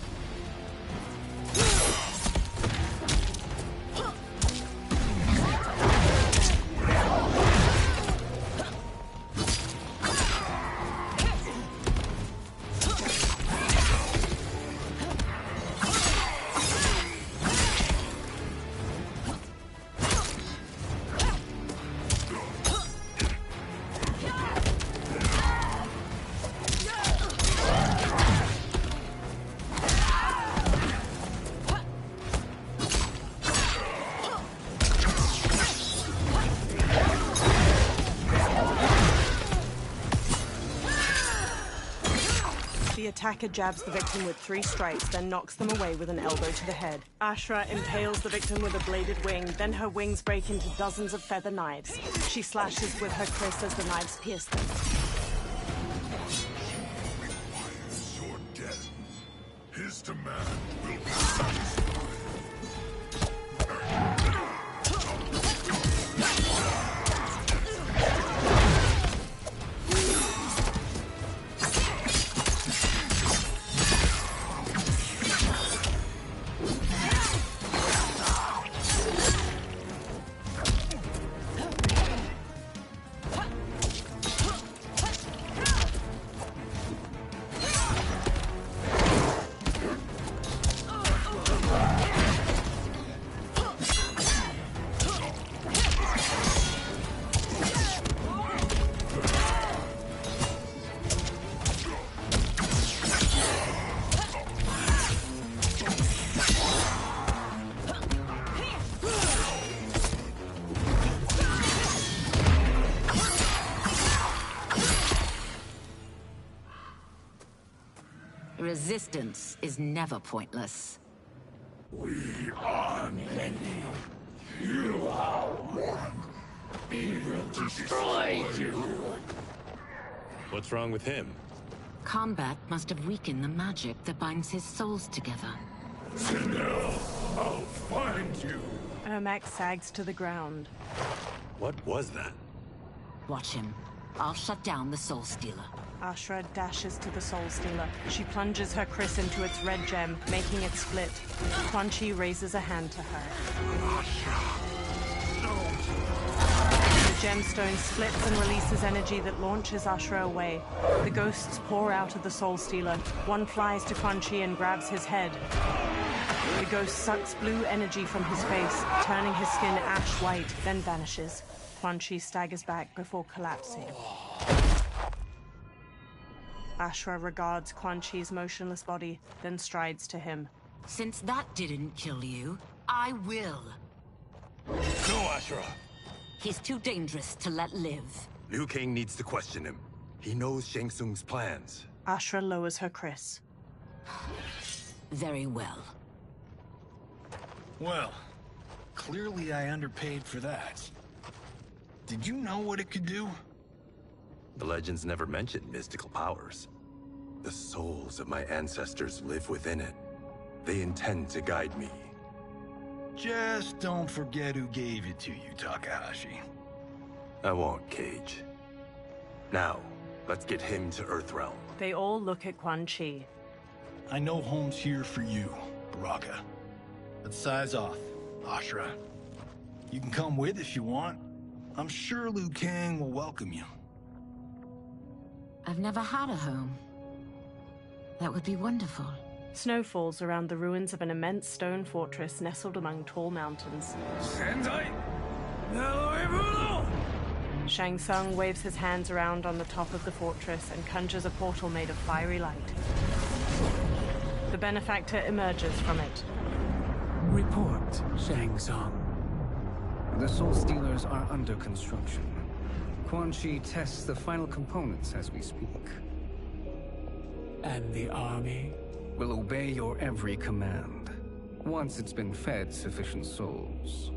The attacker jabs the victim with 3 strikes, then knocks them away with an elbow to the head. Ashra impales the victim with a bladed wing, then her wings break into dozens of feather knives. She slashes with her Chris as the knives pierce them. Your death. His demand will be satisfied. Resistance is never pointless. We are many. You are one. We will destroy you. What's wrong with him? Kombat must have weakened the magic that binds his souls together. Sinel, I'll find you. Ermac sags to the ground. What was that? Watch him. I'll shut down the Soul Stealer. Ashra dashes to the Soul Stealer. She plunges her Chris into its red gem, making it split. Quan Chi raises a hand to her. Asha, no. gemstone splits and releases energy that launches Ashura away. The ghosts pour out of the Soul Stealer. One flies to Quan Chi and grabs his head. The ghost sucks blue energy from his face, turning his skin ash white, then vanishes. Quan Chi staggers back before collapsing. Ashura regards Quan Chi's motionless body, then strides to him. Since that didn't kill you, I will. No, Ashura! He's too dangerous to let live. Liu Kang needs to question him. He knows Shang Tsung's plans. Ashura lowers her kris. Very well. Well, clearly I underpaid for that. Did you know what it could do? The legends never mentioned mystical powers. The souls of my ancestors live within it. They intend to guide me. Just don't forget who gave it to you, Takahashi. I won't, Cage. Now, let's get him to Earthrealm. They all look at Quan Chi. I know home's here for you, Baraka. But size off, Ashura. You can come with if you want. I'm sure Liu Kang will welcome you. I've never had a home. That would be wonderful. Snow falls around the ruins of an immense stone fortress nestled among tall mountains. Shang Tsung waves his hands around on the top of the fortress and conjures a portal made of fiery light. The benefactor emerges from it. Report, Shang Tsung. The Soul Stealers are under construction. Quan Chi tests the final components as we speak. And the army? Will obey your every command, once it's been fed sufficient souls.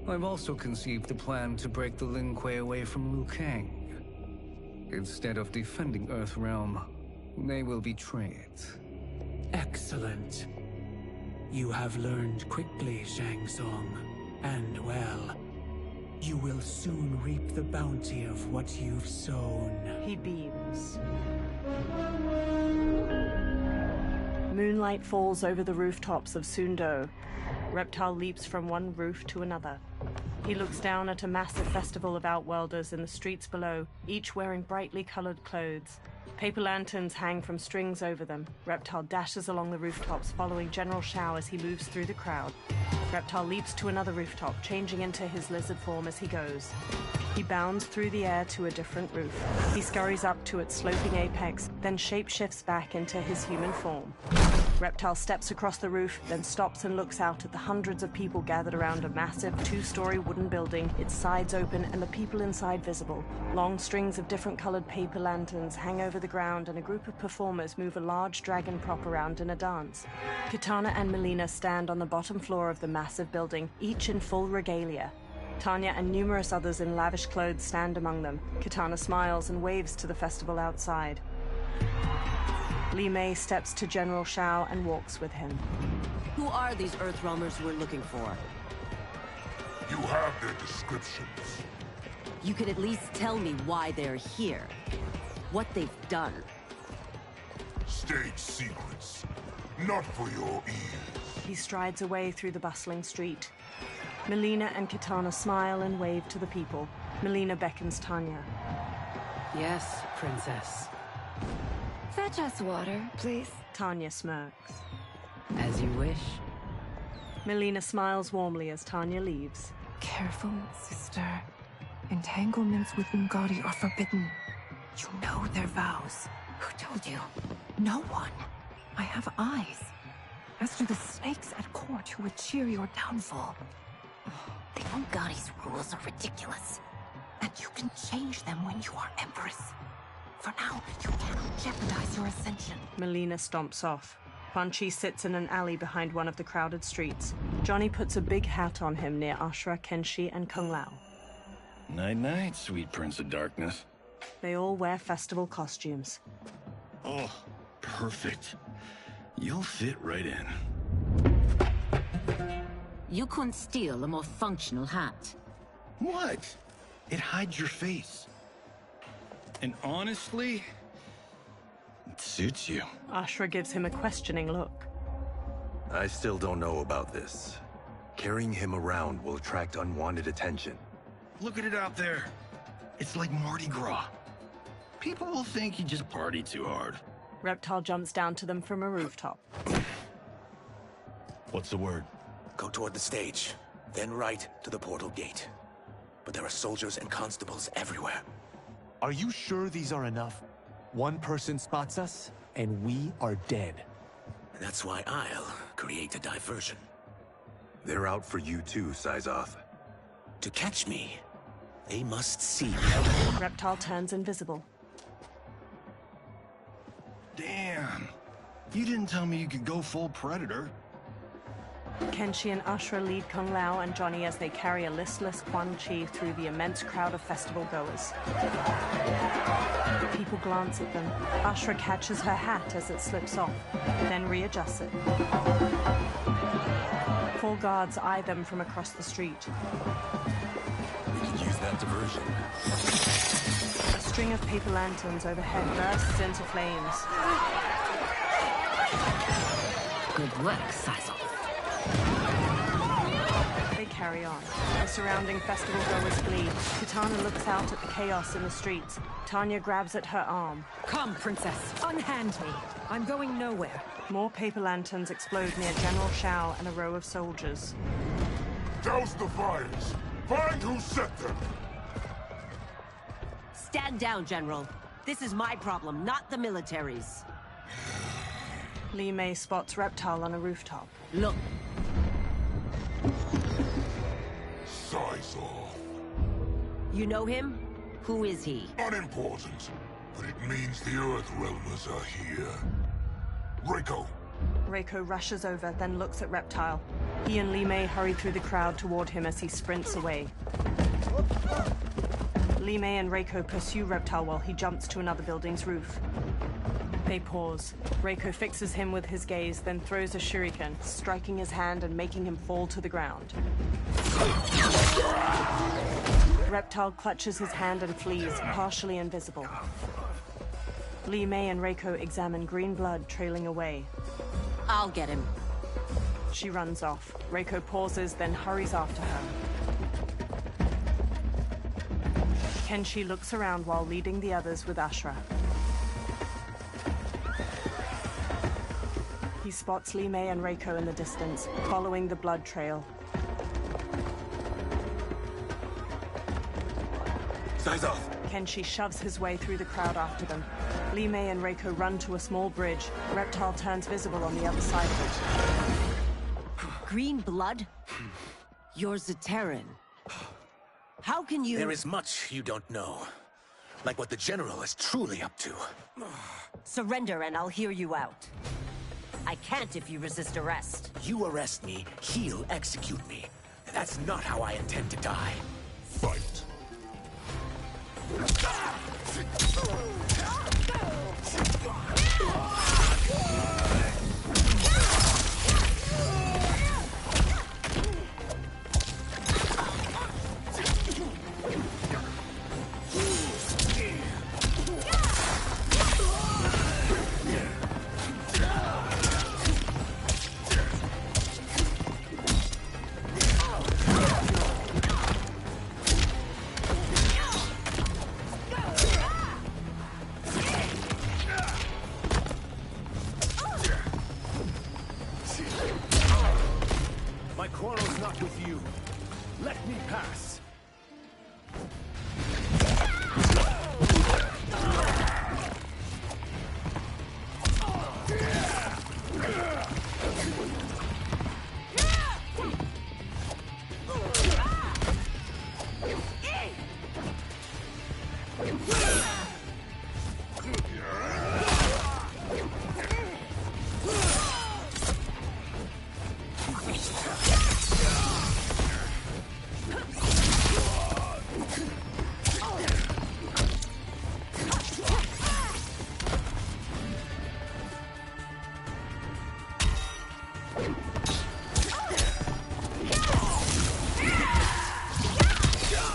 I've also conceived a plan to break the Lin Kuei away from Liu Kang. Instead of defending Earthrealm, they will betray it. Excellent. You have learned quickly, Shang Tsung, and well. You will soon reap the bounty of what you've sown. He beams. Moonlight falls over the rooftops of Sundo. Reptile leaps from one roof to another. He looks down at a massive festival of Outworlders in the streets below, each wearing brightly colored clothes. Paper lanterns hang from strings over them. Reptile dashes along the rooftops, following General Shao as he moves through the crowd. Reptile leaps to another rooftop, changing into his lizard form as he goes. He bounds through the air to a different roof. He scurries up to its sloping apex, then shapeshifts back into his human form. Reptile steps across the roof, then stops and looks out at the hundreds of people gathered around a massive two-story wooden building, its sides open and the people inside visible. Long strings of different colored paper lanterns hang over the ground, and a group of performers move a large dragon prop around in a dance. Kitana and Melina stand on the bottom floor of the massive building, each in full regalia. Tanya and numerous others in lavish clothes stand among them. Kitana smiles and waves to the festival outside. Li Mei steps to General Shao and walks with him. Who are these Earthrealmers we're looking for? You have their descriptions. You could at least tell me why they're here. What they've done. State secrets. Not for your ears. He strides away through the bustling street. Melina and Kitana smile and wave to the people. Melina beckons Tanya. Yes, Princess. Fetch us water, please. Tanya smirks. As you wish. Melina smiles warmly as Tanya leaves. Careful, sister. Entanglements with Ungadi are forbidden. You know their vows. Who told you? No one. I have eyes. As do the snakes at court who would cheer your downfall. The Ungadi's rules are ridiculous. And you can change them when you are Empress. For now, you cannot jeopardize your ascension. Melina stomps off. Quan Chi sits in an alley behind one of the crowded streets. Johnny puts a big hat on him near Ashura, Kenshi, and Kung Lao. Night-night, sweet Prince of Darkness. They all wear festival costumes. Oh, perfect. You'll fit right in. You couldn't steal a more functional hat. What? It hides your face. And honestly, it suits you. Ashura gives him a questioning look. I still don't know about this. Carrying him around will attract unwanted attention. Look at it out there. It's like Mardi Gras. People will think you just party too hard. Reptile jumps down to them from a rooftop. What's the word? Go toward the stage, then right to the portal gate. But there are soldiers and constables everywhere. Are you sure these are enough? One person spots us, and we are dead. That's why I'll create a diversion. They're out for you too, Syzoth. To catch me, they must see me. Reptile turns invisible. Damn. You didn't tell me you could go full Predator. Kenshi and Ashra lead Kung Lao and Johnny as they carry a listless Quan Chi through the immense crowd of festival goers. People glance at them. Ashra catches her hat as it slips off, then readjusts it. 4 guards eye them from across the street. We could use that diversion. A string of paper lanterns overhead bursts into flames. Good work, Syzoth. They carry on. The surrounding festival goers flee. Kitana looks out at the chaos in the streets. Tanya grabs at her arm. Come, princess. Unhand me. I'm going nowhere. More paper lanterns explode near General Shao and a row of soldiers. Douse the fires! Find who set them! Stand down, General. This is my problem, not the military's. Li Mei spots Reptile on a rooftop. Look. Syzoth. You know him? Who is he? Unimportant, but it means the Earth Realmers are here. Reiko. Reiko rushes over, then looks at Reptile. He and Li Mei hurry through the crowd toward him as he sprints away. Li Mei and Reiko pursue Reptile while he jumps to another building's roof. They pause. Reiko fixes him with his gaze, then throws a shuriken, striking his hand and making him fall to the ground. Reptile clutches his hand and flees, partially invisible. Li Mei and Reiko examine green blood trailing away. I'll get him. She runs off. Reiko pauses, then hurries after her. Kenshi looks around while leading the others with Ashra. He spots Li Mei and Reiko in the distance, following the blood trail. Syzoth! Kenshi shoves his way through the crowd after them. Li Mei and Reiko run to a small bridge. Reptile turns visible on the other side of it. Green blood? You're Zaterran. How can you— There is much you don't know. Like what the General is truly up to. Surrender and I'll hear you out. I can't if you resist arrest. You arrest me, he'll execute me. And that's not how I intend to die. Fight. My quarrel's not with you. Let me pass.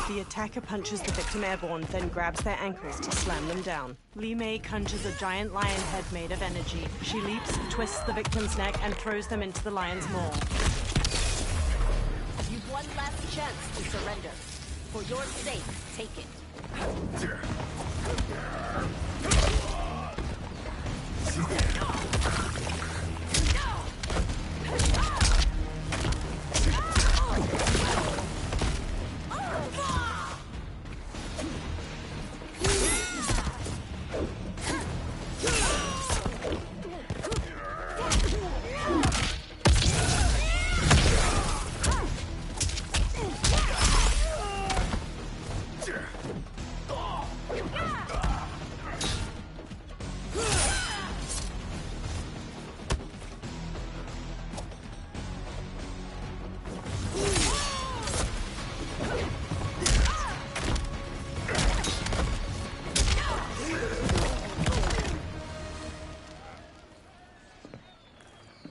The attacker punches the victim airborne, then grabs their ankles to slam them down. Li Mei conjures a giant lion head made of energy. She leaps, twists the victim's neck, and throws them into the lion's maw. You've one last chance to surrender. For your sake, take it.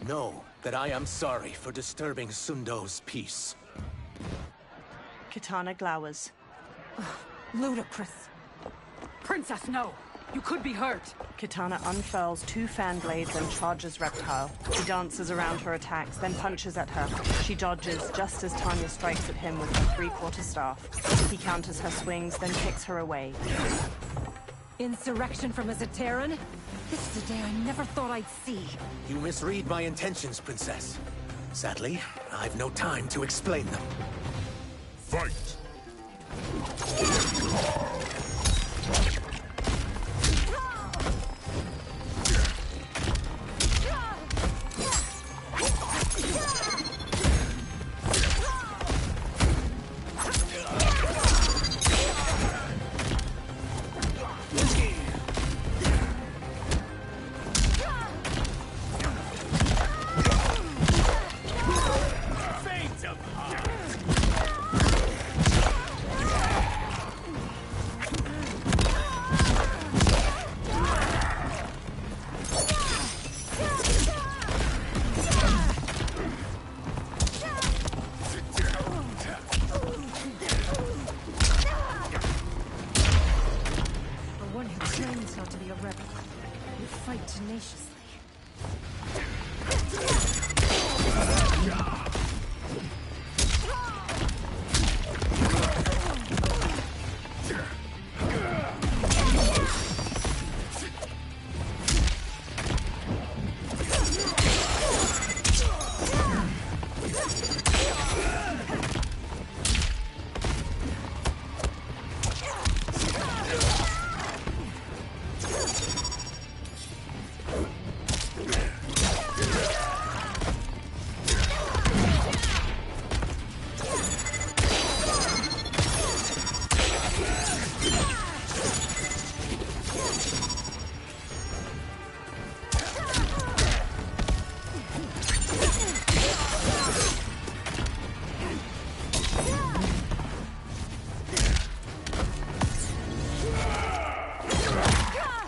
Know that I am sorry for disturbing Sundo's peace. Kitana glowers. Ludicrous. Princess, no! You could be hurt! Kitana unfurls 2 fan blades and charges Reptile. He dances around her attacks, then punches at her. She dodges just as Tanya strikes at him with her 3/4 staff. He counters her swings, then kicks her away. Insurrection from a Zaterran? This is a day I never thought I'd see. You misread my intentions, Princess. Sadly, I've no time to explain them. Fight! Tenaciously.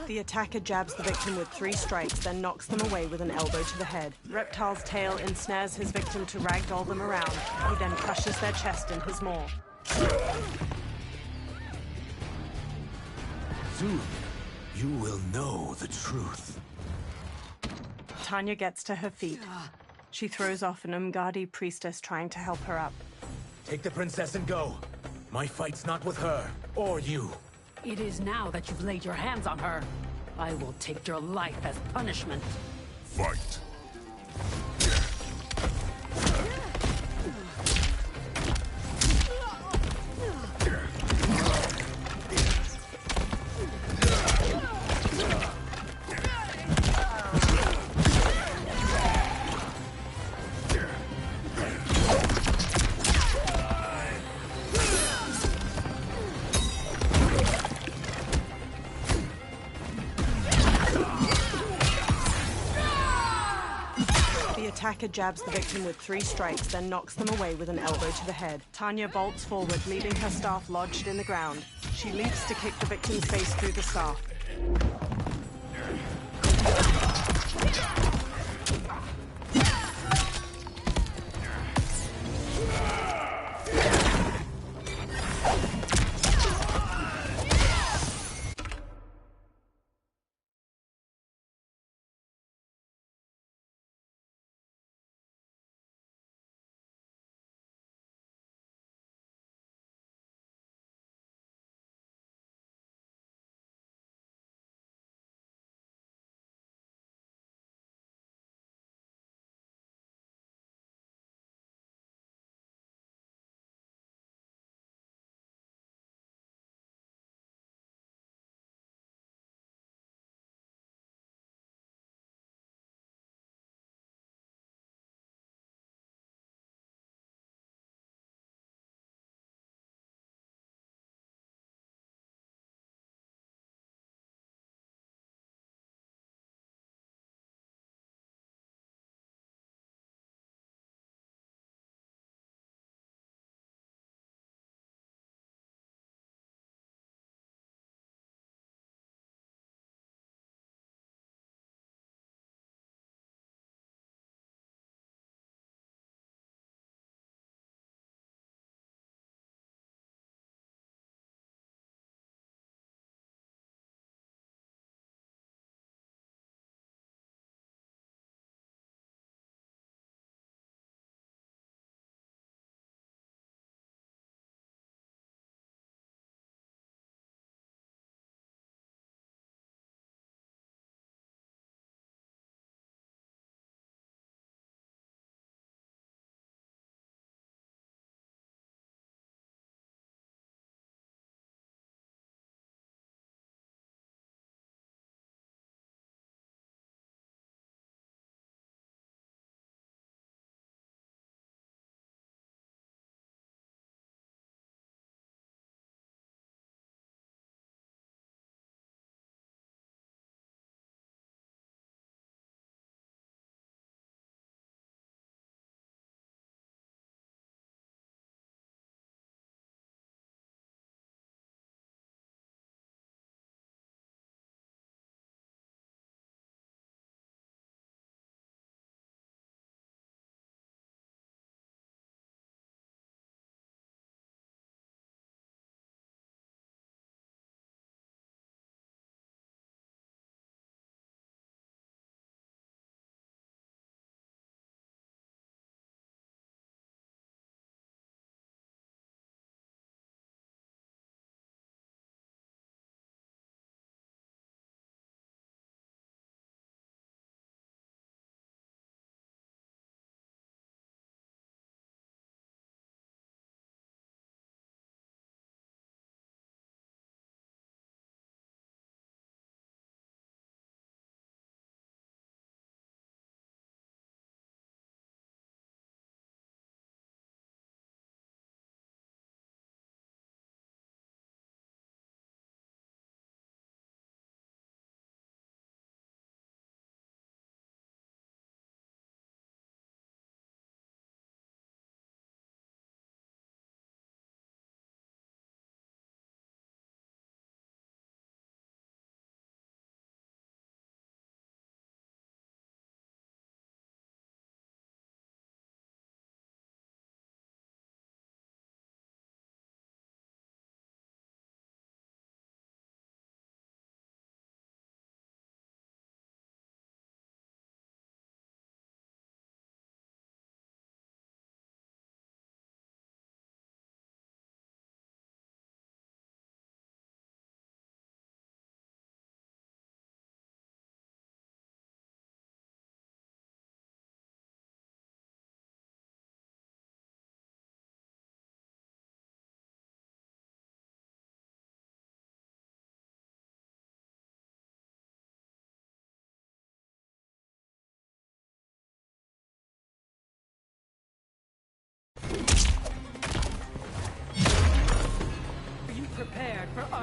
The attacker jabs the victim with 3 strikes, then knocks them away with an elbow to the head. Reptile's tail ensnares his victim to ragdoll them around. He then crushes their chest in his maw. Soon, you will know the truth. Tanya gets to her feet. She throws off an Umgadi priestess trying to help her up. Take the princess and go. My fight's not with her, or you. It is now that you've laid your hands on her. I will take your life as punishment. Fight! The attacker jabs the victim with 3 strikes, then knocks them away with an elbow to the head. Tanya bolts forward, leaving her staff lodged in the ground. She leaps to kick the victim's face through the staff.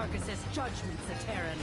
carcass's judgments a Terran.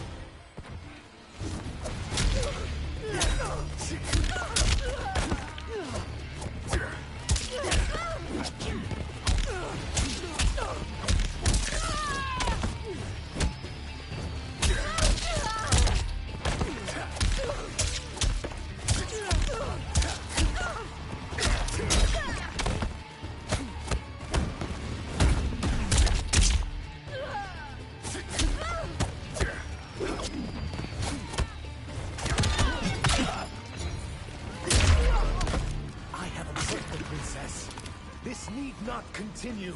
This need not continue.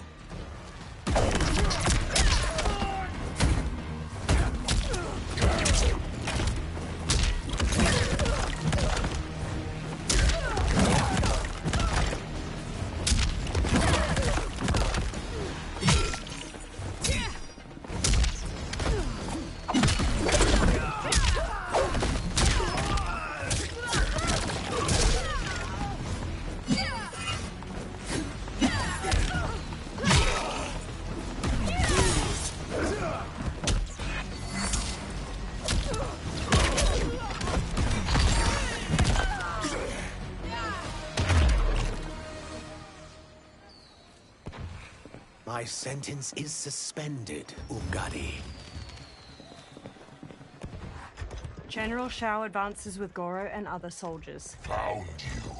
My sentence is suspended, Ungadi. General Shao advances with Goro and other soldiers. Found you.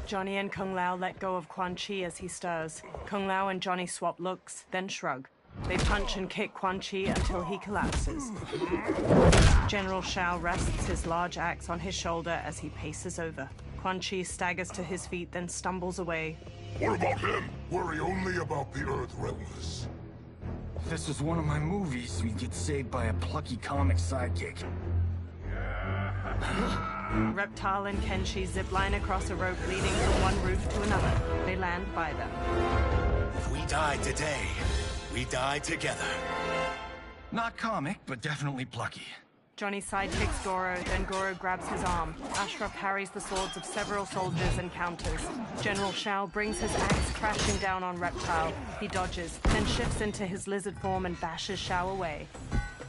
Johnny and Kung Lao let go of Quan Chi as he stirs. Kung Lao and Johnny swap looks, then shrug. They punch and kick Quan Chi until he collapses. General Shao rests his large axe on his shoulder as he paces over. Quan Chi staggers to his feet, then stumbles away. What about him? Worry only about the Earth Realmers. If this was one of my movies, we'd get saved by a plucky comic sidekick. Reptile and Kenshi zipline across a rope leading from one roof to another. They land by them. If we die today, we die together. Not comic, but definitely plucky. Johnny sidekicks Goro, then Goro grabs his arm. Ashra parries the swords of several soldiers and counters. General Shao brings his axe crashing down on Reptile. He dodges, then shifts into his lizard form and bashes Shao away.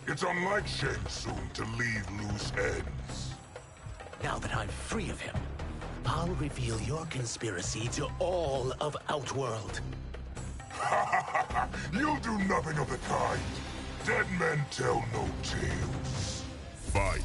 It's unlike Shang Tsung to leave loose ends. Now that I'm free of him, I'll reveal your conspiracy to all of Outworld. You'll do nothing of the kind. Dead men tell no tales. Fight.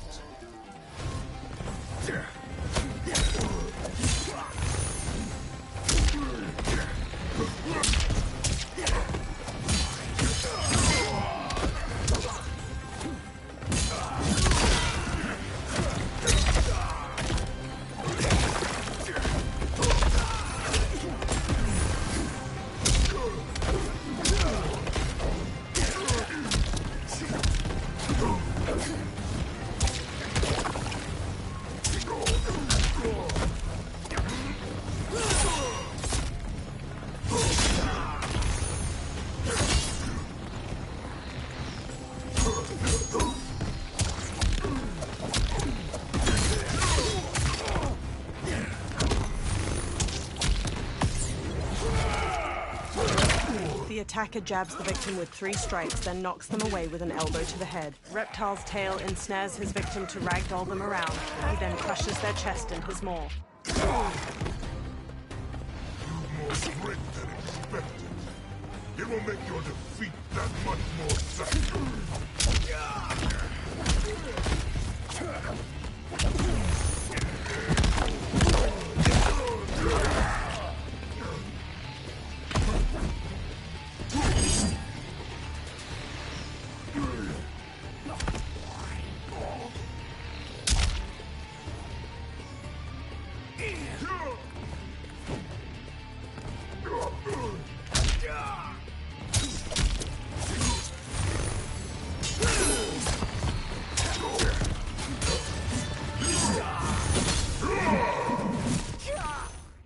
The attacker jabs the victim with 3 strikes, then knocks them away with an elbow to the head. Reptile's tail ensnares his victim to ragdoll them around. He then crushes their chest in his maw. You've more strength than expected. It will make your defeat that much more satisfying.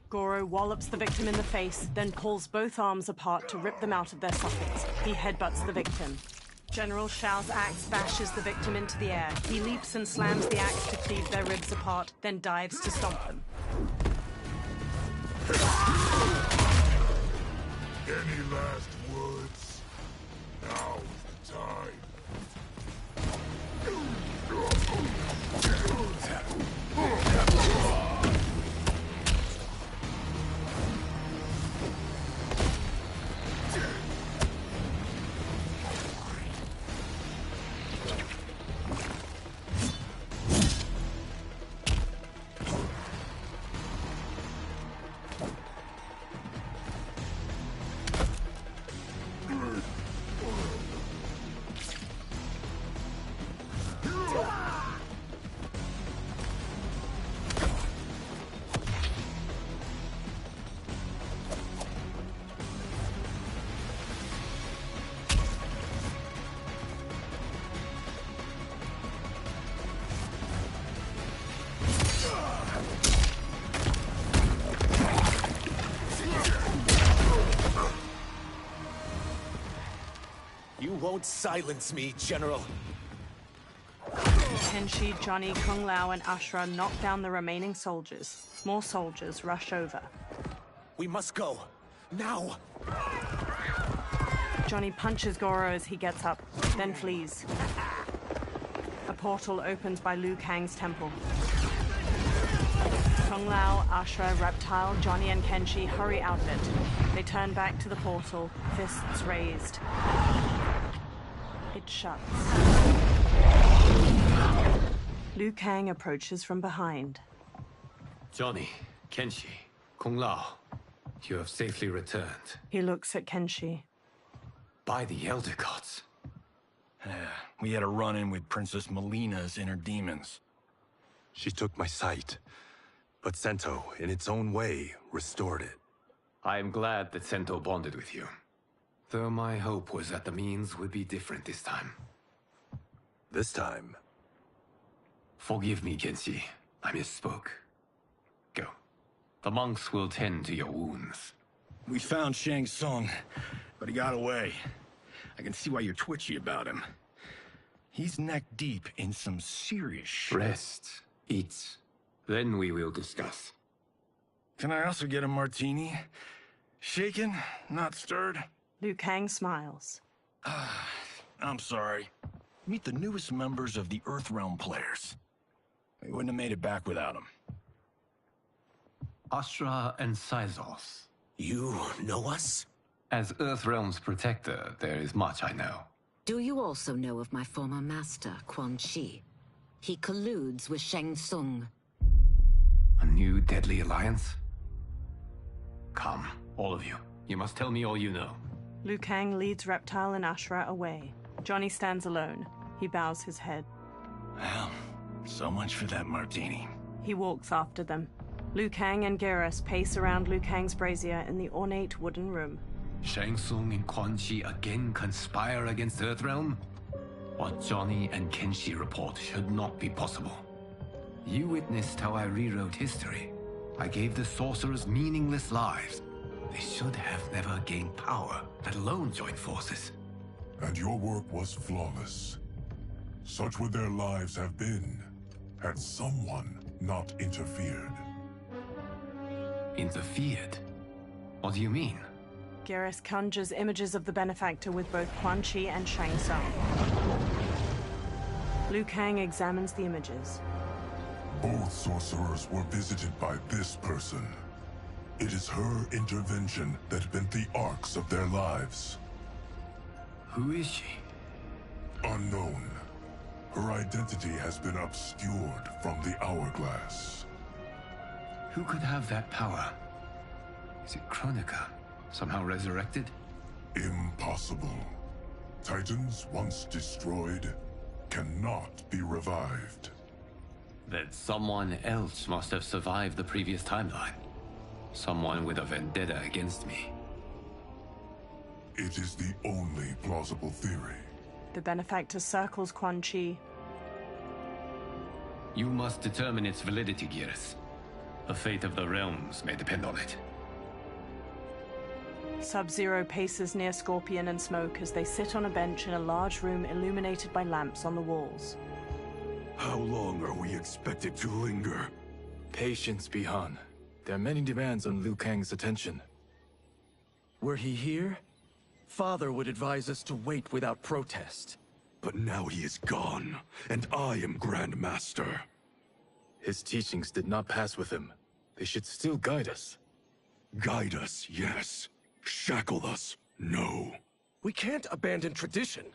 Goro wallops the victim in the face, then pulls both arms apart to rip them out of their sockets. He headbutts the victim. General Shao's axe bashes the victim into the air. He leaps and slams the axe to cleave their ribs apart, then dives to stomp them. Any last words? Now's the time. Don't silence me, General. Kenshi, Johnny, Kung Lao, and Ashura knock down the remaining soldiers. More soldiers rush over. We must go. Now! Johnny punches Goro as he gets up, then flees. A portal opens by Liu Kang's temple. Kung Lao, Ashura, Reptile, Johnny, and Kenshi hurry out of it. They turn back to the portal, fists raised. It shuts. Liu Kang approaches from behind. Johnny, Kenshi, Kung Lao, you have safely returned. He looks at Kenshi. By the Elder Gods. We had a run-in with Princess Melina's inner demons. She took my sight, but Sento, in its own way, restored it. I am glad that Sento bonded with you. Though my hope was that the means would be different this time. This time? Forgive me, Kenshi. I misspoke. Go. The monks will tend to your wounds. We found Shang Tsung, but he got away. I can see why you're twitchy about him. He's neck-deep in some serious shit. Rest. Eat. Then we will discuss. Can I also get a martini? Shaken, not stirred? Liu Kang smiles. I'm sorry. Meet the newest members of the Earthrealm players. We wouldn't have made it back without them. Astra and Syzoth. You know us? As Earthrealm's protector, there is much I know. Do you also know of my former master, Quan Chi? He colludes with Shang Tsung. A new deadly alliance? Come, all of you. You must tell me all you know. Liu Kang leads Reptile and Ashura away. Johnny stands alone. He bows his head. Well, so much for that martini. He walks after them. Liu Kang and Geras pace around Liu Kang's brazier in the ornate wooden room. Shang Tsung and Quan Chi again conspire against Earthrealm? What Johnny and Kenshi report should not be possible. You witnessed how I rewrote history. I gave the sorcerers meaningless lives. They should have never gained power, let alone joined forces. And your work was flawless. Such would their lives have been, had someone not interfered. Interfered? What do you mean? Geras conjures images of the benefactor with both Quan Chi and Shang Tsung. Liu Kang examines the images. Both sorcerers were visited by this person. It is her intervention that bent the arcs of their lives. Who is she? Unknown. Her identity has been obscured from the hourglass. Who could have that power? Is it Kronika? Somehow resurrected? Impossible. Titans once destroyed cannot be revived. Then someone else must have survived the previous timeline. Someone with a vendetta against me. It is the only plausible theory. The benefactor circles Quan Chi. You must determine its validity, Geras. The fate of the realms may depend on it. Sub-Zero paces near Scorpion and Smoke as they sit on a bench in a large room illuminated by lamps on the walls. How long are we expected to linger? Patience, Bihan. There are many demands on Liu Kang's attention. Were he here, Father would advise us to wait without protest. But now he is gone, and I am Grand Master. His teachings did not pass with him. They should still guide us. Guide us, yes. Shackle us, no. We can't abandon tradition.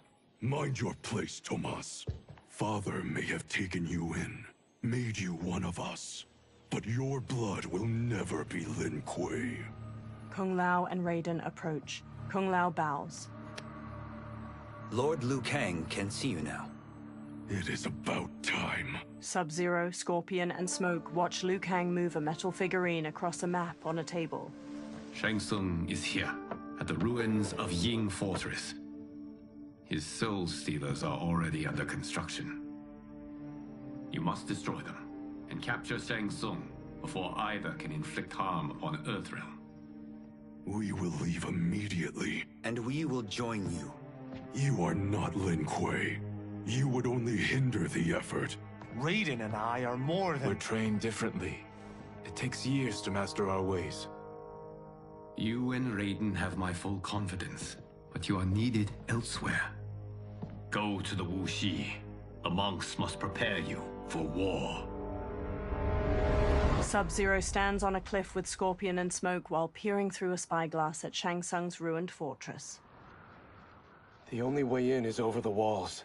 Mind your place, Tomas. Father may have taken you in, made you one of us. But your blood will never be Lin Kuei. Kung Lao and Raiden approach. Kung Lao bows. Lord Liu Kang can see you now. It is about time. Sub-Zero, Scorpion, and Smoke watch Liu Kang move a metal figurine across a map on a table. Shang Tsung is here, at the ruins of Ying Fortress. His soul stealers are already under construction. You must destroy them, and capture Shang Tsung before either can inflict harm upon Earthrealm. We will leave immediately. And we will join you. You are not Lin Kuei. You would only hinder the effort. Raiden and I are more than... We're trained differently. It takes years to master our ways. You and Raiden have my full confidence, but you are needed elsewhere. Go to the Wuxi. The monks must prepare you for war. Sub-Zero stands on a cliff with Scorpion and Smoke while peering through a spyglass at Shang Tsung's ruined fortress. The only way in is over the walls.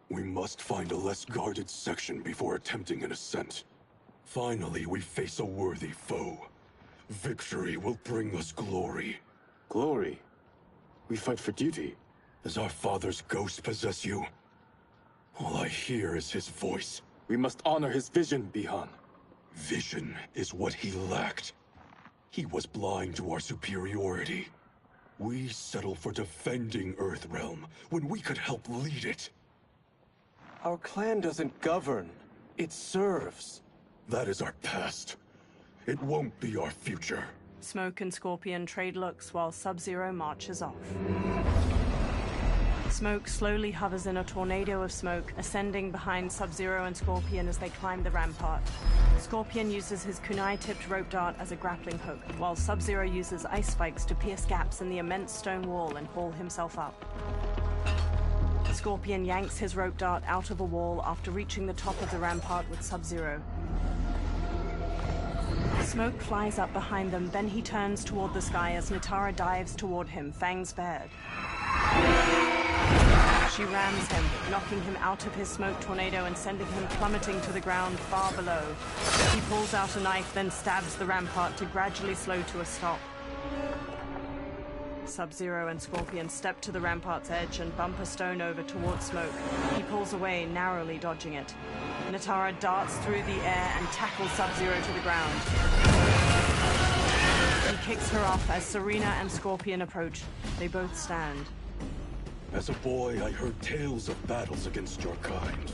We must find a less guarded section before attempting an ascent. Finally, we face a worthy foe. Victory will bring us glory. Glory? We fight for duty. Does our father's ghost possess you? All I hear is his voice. We must honor his vision, Bihan. Vision is what he lacked. He was blind to our superiority. We settle for defending Earthrealm when we could help lead it. Our clan doesn't govern. It serves. That is our past. It won't be our future. Smoke and Scorpion trade looks while Sub-Zero marches off. Smoke slowly hovers in a tornado of smoke, ascending behind Sub-Zero and Scorpion as they climb the rampart. Scorpion uses his kunai-tipped rope dart as a grappling hook, while Sub-Zero uses ice spikes to pierce gaps in the immense stone wall and haul himself up. Scorpion yanks his rope dart out of a wall after reaching the top of the rampart with Sub-Zero. Smoke flies up behind them, then he turns toward the sky as Nitara dives toward him, fangs bared. She rams him, knocking him out of his smoke tornado and sending him plummeting to the ground far below. He pulls out a knife, then stabs the rampart to gradually slow to a stop. Sub-Zero and Scorpion step to the rampart's edge and bump a stone over towards Smoke. He pulls away, narrowly dodging it. Nitara darts through the air and tackles Sub-Zero to the ground. He kicks her off as Serena and Scorpion approach. They both stand. As a boy, I heard tales of battles against your kind.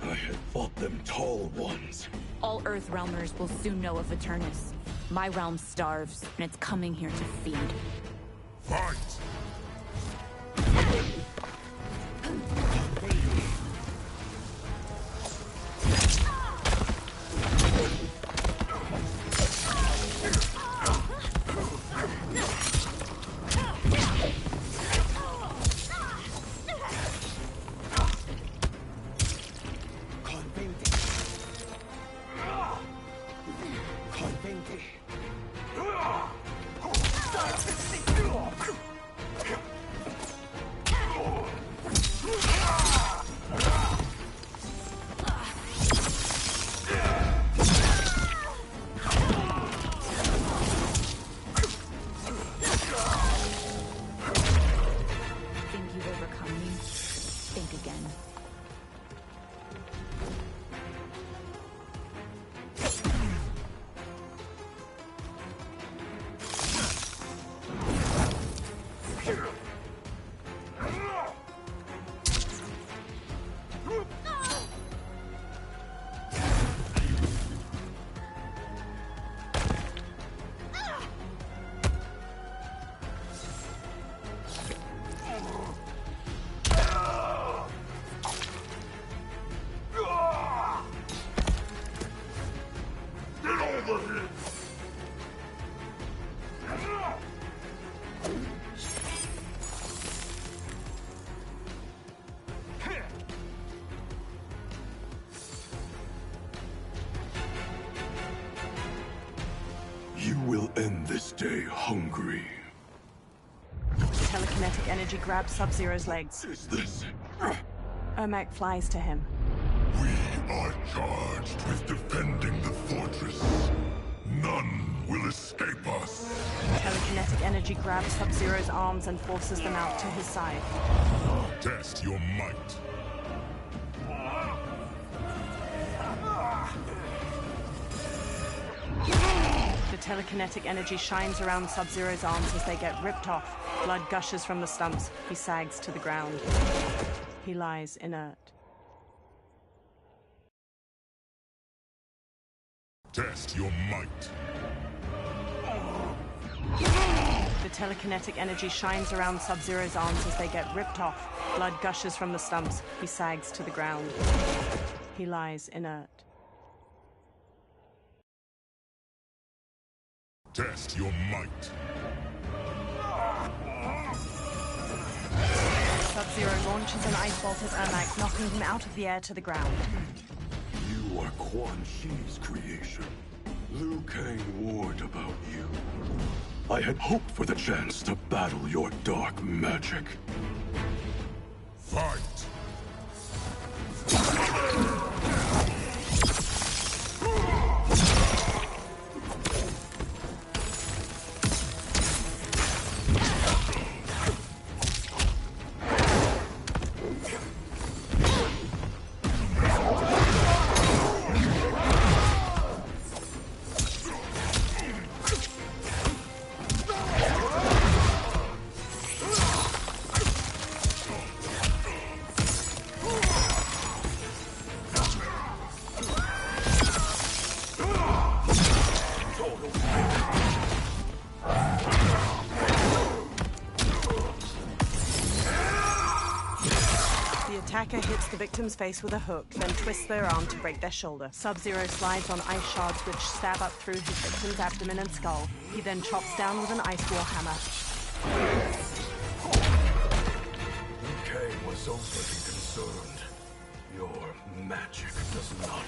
I had fought them tall ones. All Earthrealmers will soon know of Eternus. My realm starves, and it's coming here to feed. Fight! You will end this day hungry. Telekinetic energy grabs Sub-Zero's legs. Is this? Ermac flies to him. We are charged with defending the fortress. None will escape us. Telekinetic energy grabs Sub-Zero's arms and forces them out to his side. Test your might. The telekinetic energy shines around Sub-Zero's arms as they get ripped off. Blood gushes from the stumps. He sags to the ground. He lies inert. Test your might. The telekinetic energy shines around Sub-Zero's arms as they get ripped off. Blood gushes from the stumps. He sags to the ground. He lies inert. Test your might. Sub-Zero launches an ice bolt at Ermac, knocking him out of the air to the ground. You are Quan Chi's creation. Liu Kang warned about you. I had hoped for the chance to battle your dark magic. Fight! Attacker hits the victim's face with a hook, then twists their arm to break their shoulder. Sub-Zero slides on ice shards which stab up through his victim's abdomen and skull. He then chops down with an ice warhammer. Liu Kang was overly concerned. Your magic does not...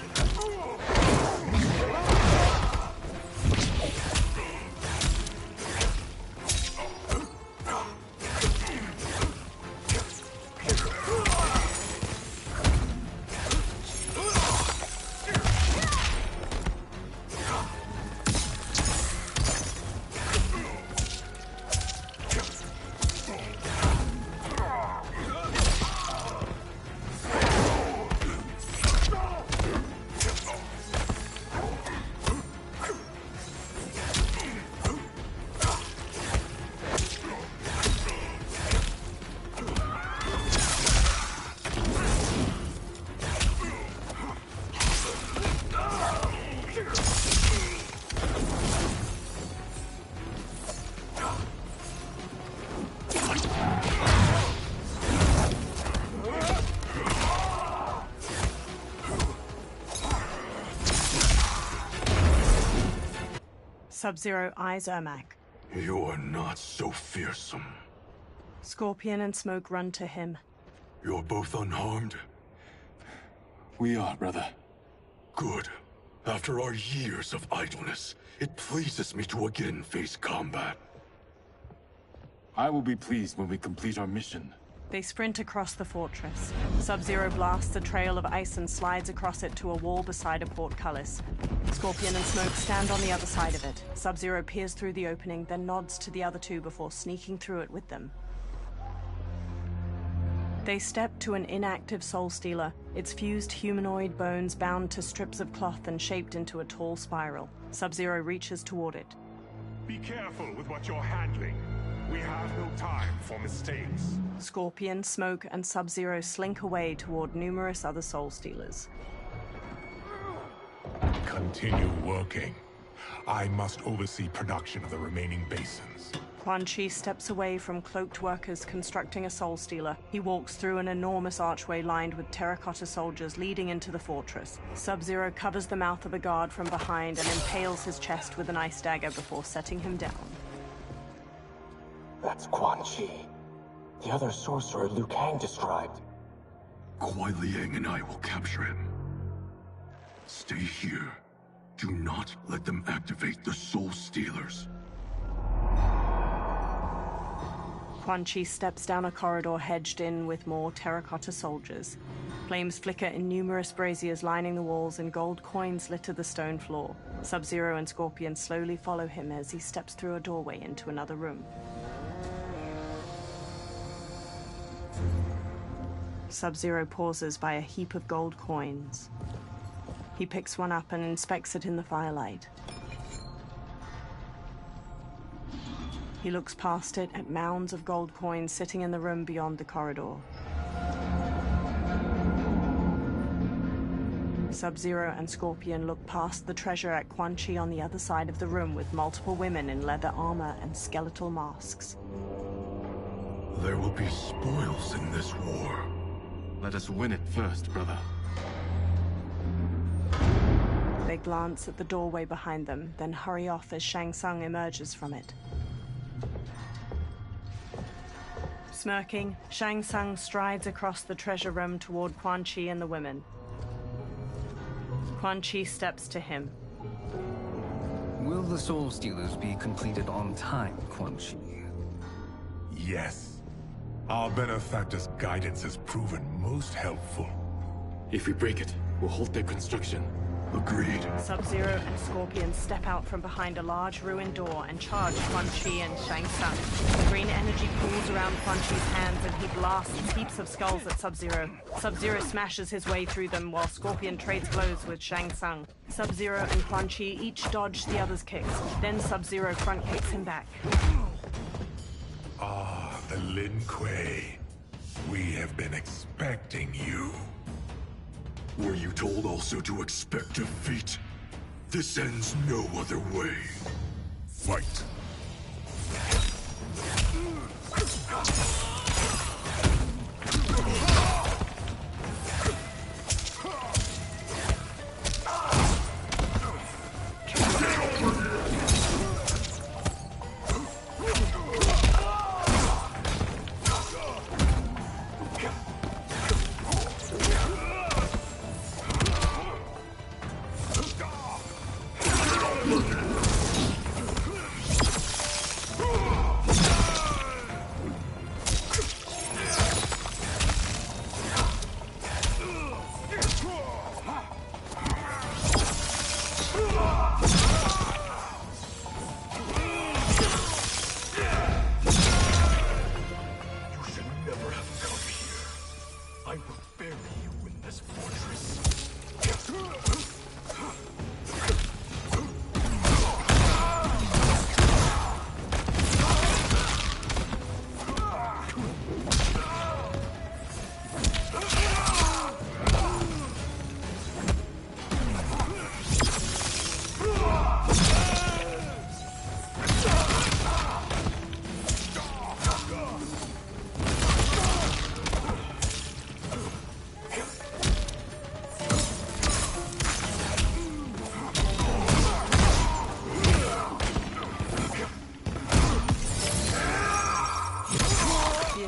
Sub-Zero eyes Ermac. You are not so fearsome. Scorpion and Smoke run to him. You're both unharmed? We are, brother. Good. After our years of idleness, it pleases me to again face combat. I will be pleased when we complete our mission. They sprint across the fortress. Sub-Zero blasts a trail of ice and slides across it to a wall beside a portcullis. Scorpion and Smoke stand on the other side of it. Sub-Zero peers through the opening, then nods to the other two before sneaking through it with them. They step to an inactive Soul Stealer, its fused humanoid bones bound to strips of cloth and shaped into a tall spiral. Sub-Zero reaches toward it. Be careful with what you're handling. We have no time for mistakes. Scorpion, Smoke, and Sub-Zero slink away toward numerous other Soul Stealers. Continue working. I must oversee production of the remaining basins. Quan Chi steps away from cloaked workers constructing a Soul Stealer. He walks through an enormous archway lined with terracotta soldiers leading into the fortress. Sub-Zero covers the mouth of a guard from behind and impales his chest with an ice dagger before setting him down. That's Quan Chi. The other sorcerer Liu Kang described. Kuai Liang and I will capture him. Stay here. Do not let them activate the Soul Stealers. Quan Chi steps down a corridor hedged in with more terracotta soldiers. Flames flicker in numerous braziers lining the walls and gold coins litter the stone floor. Sub-Zero and Scorpion slowly follow him as he steps through a doorway into another room. Sub-Zero pauses by a heap of gold coins. He picks one up and inspects it in the firelight. He looks past it at mounds of gold coins sitting in the room beyond the corridor. Sub-Zero and Scorpion look past the treasure at Quan Chi on the other side of the room with multiple women in leather armor and skeletal masks. There will be spoils in this war. Let us win it first, brother. They glance at the doorway behind them, then hurry off as Shang Tsung emerges from it. Smirking, Shang Tsung strides across the treasure room toward Quan Chi and the women. Quan Chi steps to him. Will the Soul Stealers be completed on time, Quan Chi? Yes. Our benefactor's guidance has proven most helpful. If we break it, we'll halt their construction. Agreed. Sub-Zero and Scorpion step out from behind a large ruined door and charge Quan Chi and Shang Tsung. Green energy pools around Quan Chi's hands and he blasts heaps of skulls at Sub-Zero. Sub-Zero smashes his way through them while Scorpion trades blows with Shang Tsung. Sub-Zero and Quan Chi each dodge the other's kicks. Then Sub-Zero front kicks him back. Ah, the Lin Kuei. We have been expecting you. Were you told also to expect defeat? This ends no other way. Fight.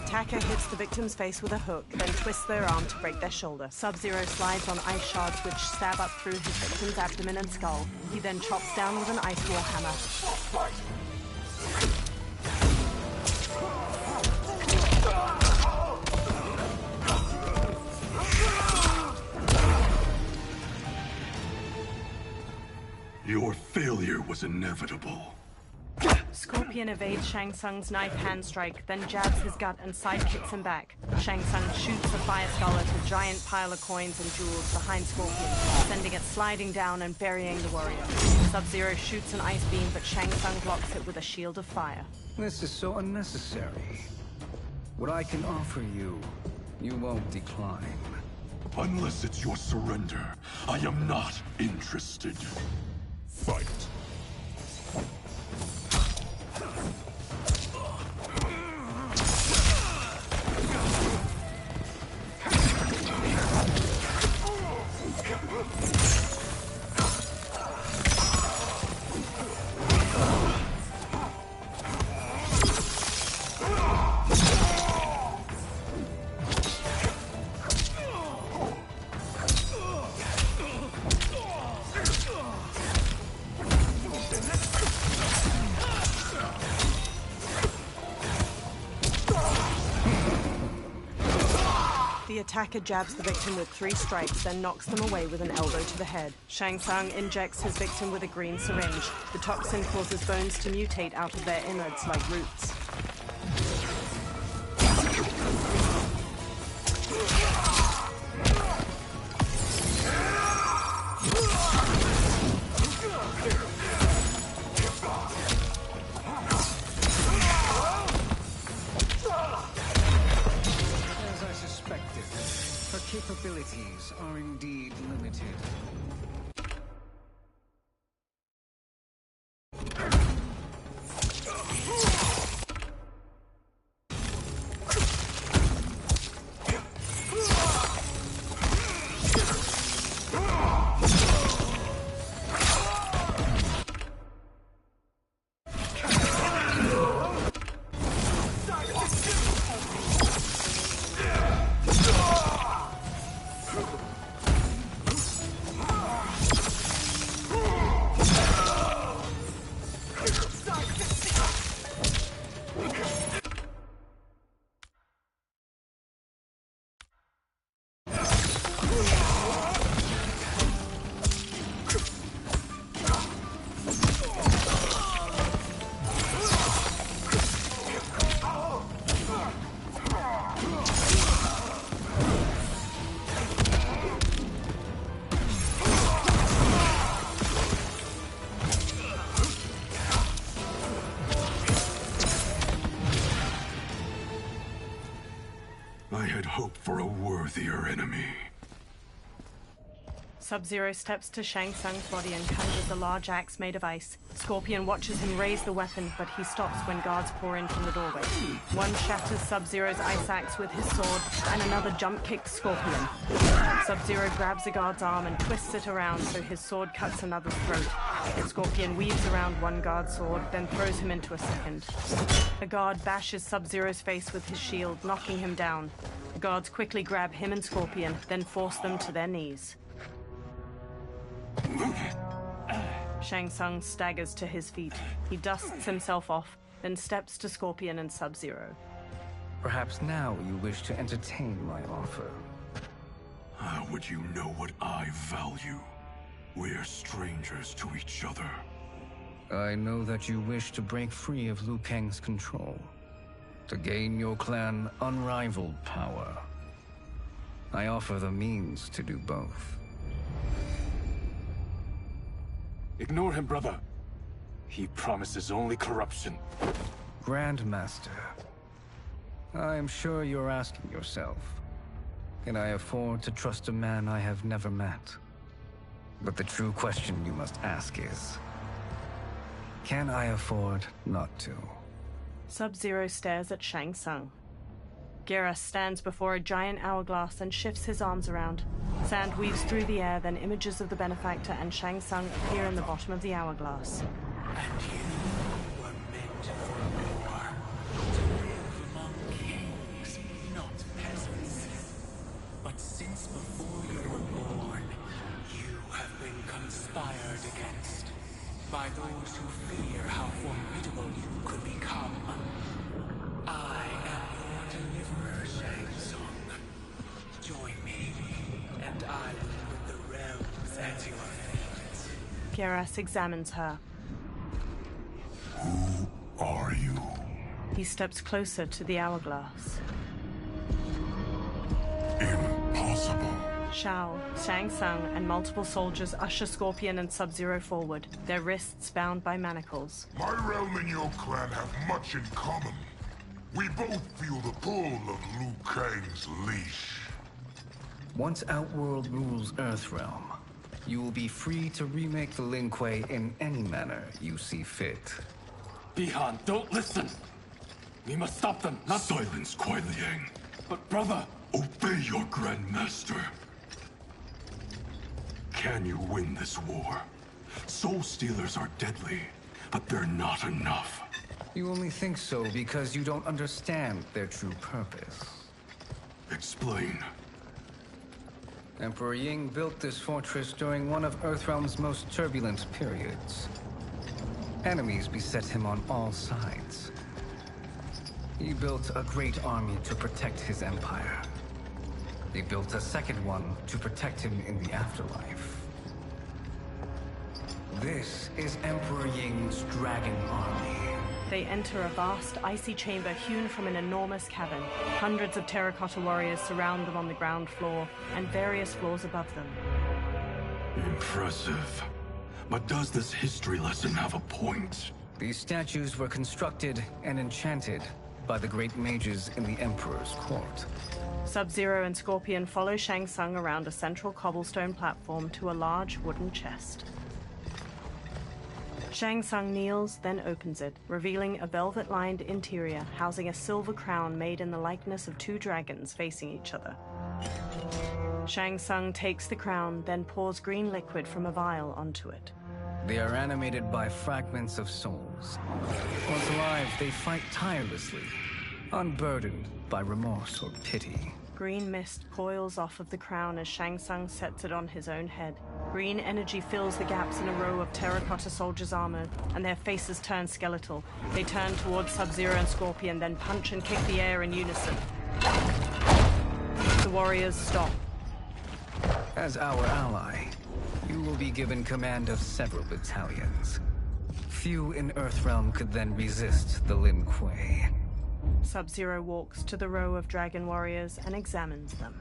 Attacker hits the victim's face with a hook, then twists their arm to break their shoulder. Sub-Zero slides on ice shards which stab up through his victim's abdomen and skull. He then chops down with an ice wall hammer. Your failure was inevitable. Scorpion evades Shang Tsung's knife hand strike, then jabs his gut and sidekicks him back. Shang Tsung shoots a fire skull at a giant pile of coins and jewels behind Scorpion, sending it sliding down and burying the warrior. Sub-Zero shoots an ice beam, but Shang Tsung blocks it with a shield of fire. This is so unnecessary. What I can offer you, you won't decline. Unless it's your surrender, I am not interested. Fight. The attacker jabs the victim with 3 strikes, then knocks them away with an elbow to the head. Shang Tsung injects his victim with a green syringe. The toxin causes bones to mutate out of their innards like roots. As I suspected, her capabilities are indeed limited. worthier enemy. Sub-Zero steps to Shang Tsung's body and conjures a large axe made of ice. Scorpion watches him raise the weapon, but he stops when guards pour in from the doorway. One shatters Sub-Zero's ice axe with his sword, and another jump kicks Scorpion. Sub-Zero grabs a guard's arm and twists it around so his sword cuts another's throat. Scorpion weaves around one guard's sword, then throws him into a second. A guard bashes Sub-Zero's face with his shield, knocking him down. The guards quickly grab him and Scorpion, then force them to their knees. Shang Tsung staggers to his feet. He dusts himself off, then steps to Scorpion and Sub-Zero. Perhaps now you wish to entertain my offer. How would you know what I value? We're strangers to each other. I know that you wish to break free of Liu Kang's control, to gain your clan unrivaled power. I offer the means to do both. Ignore him, brother. He promises only corruption. Grandmaster, I am sure you're asking yourself, can I afford to trust a man I have never met? But the true question you must ask is, can I afford not to? Sub-Zero stares at Shang Tsung. Geras stands before a giant hourglass and shifts his arms around. Sand weaves through the air, then images of the benefactor and Shang Tsung appear in the bottom of the hourglass. And you were meant for war, to live among kings, not peasants. But since before you were born, you have been conspired against by those who fear how formidable you could become. I am your deliverer, Shang Tsung. Join me, and I will put the realms at your feet. Geras examines her. Who are you? He steps closer to the hourglass. Impossible. Shao, Shang Tsung, and multiple soldiers usher Scorpion and Sub-Zero forward, their wrists bound by manacles. My realm and your clan have much in common. We both feel the pull of Liu Kang's leash. Once Outworld rules Earthrealm, you will be free to remake the Lin Kuei in any manner you see fit. Bihan, don't listen! We must stop them, not— Silence, Kuai Liang. But brother! Obey your Grandmaster. Can you win this war? Soul Stealers are deadly, but they're not enough. You only think so because you don't understand their true purpose. Explain. Emperor Ying built this fortress during one of Earthrealm's most turbulent periods. Enemies beset him on all sides. He built a great army to protect his empire. He built a second one to protect him in the afterlife. This is Emperor Ying's Dragon Army. They enter a vast, icy chamber hewn from an enormous cavern. Hundreds of terracotta warriors surround them on the ground floor, and various floors above them. Impressive. But does this history lesson have a point? These statues were constructed and enchanted by the great mages in the Emperor's court. Sub-Zero and Scorpion follow Shang Tsung around a central cobblestone platform to a large wooden chest. Shang Tsung kneels, then opens it, revealing a velvet-lined interior housing a silver crown made in the likeness of two dragons facing each other. Shang Tsung takes the crown, then pours green liquid from a vial onto it. They are animated by fragments of souls. Once alive, they fight tirelessly, unburdened by remorse or pity. Green mist coils off of the crown as Shang Tsung sets it on his own head. Green energy fills the gaps in a row of terracotta soldiers' armor, and their faces turn skeletal. They turn towards Sub-Zero and Scorpion, then punch and kick the air in unison. The warriors stop. As our ally, you will be given command of several battalions. Few in Earthrealm could then resist the Lin Kuei. Sub-Zero walks to the row of dragon warriors and examines them.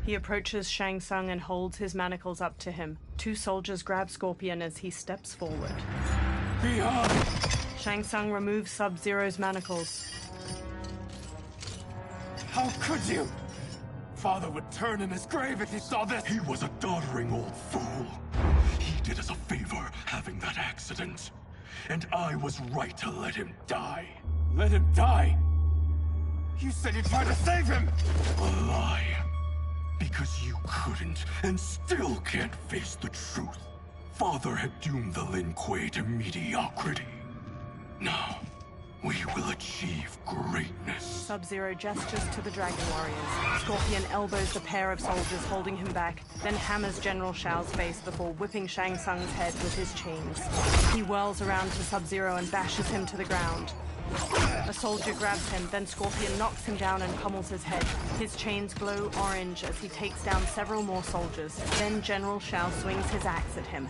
He approaches Shang Tsung and holds his manacles up to him. Two soldiers grab Scorpion as he steps forward. Bihan! Shang Tsung removes Sub-Zero's manacles. How could you? Father would turn in his grave if he saw this! He was a doddering old fool. He did us a favor having that accident. And I was right to let him die. Let him die? You said you tried to save him! A lie. Because you couldn't, and still can't face the truth. Father had doomed the Lin Kuei to mediocrity. Now, we will achieve greatness. Sub-Zero gestures to the Dragon Warriors. Scorpion elbows the pair of soldiers holding him back, then hammers General Shao's face before whipping Shang Tsung's head with his chains. He whirls around to Sub-Zero and bashes him to the ground. A soldier grabs him, then Scorpion knocks him down and pummels his head. His chains glow orange as he takes down several more soldiers. Then General Shao swings his axe at him.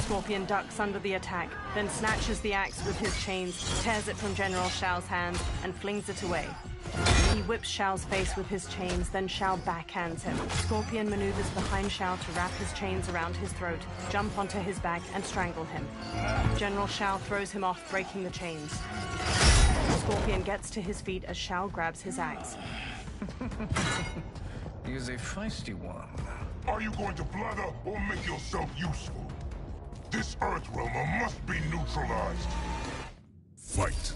Scorpion ducks under the attack, then snatches the axe with his chains, tears it from General Shao's hands, and flings it away. He whips Shao's face with his chains, then Shao backhands him. Scorpion maneuvers behind Shao to wrap his chains around his throat, jump onto his back, and strangle him. General Shao throws him off, breaking the chains. Scorpion gets to his feet as Shao grabs his axe. He is a feisty one. Are you going to blather or make yourself useful? This Earthrealmer must be neutralized. Fight.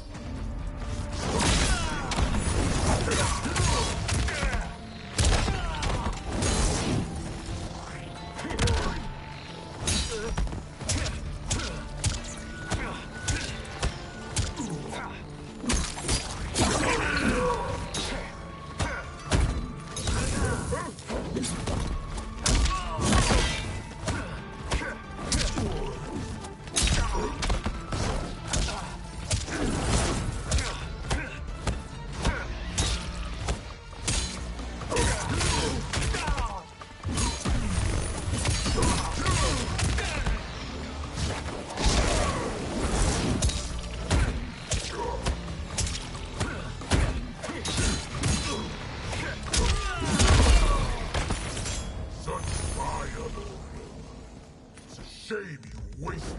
Shame you wasted.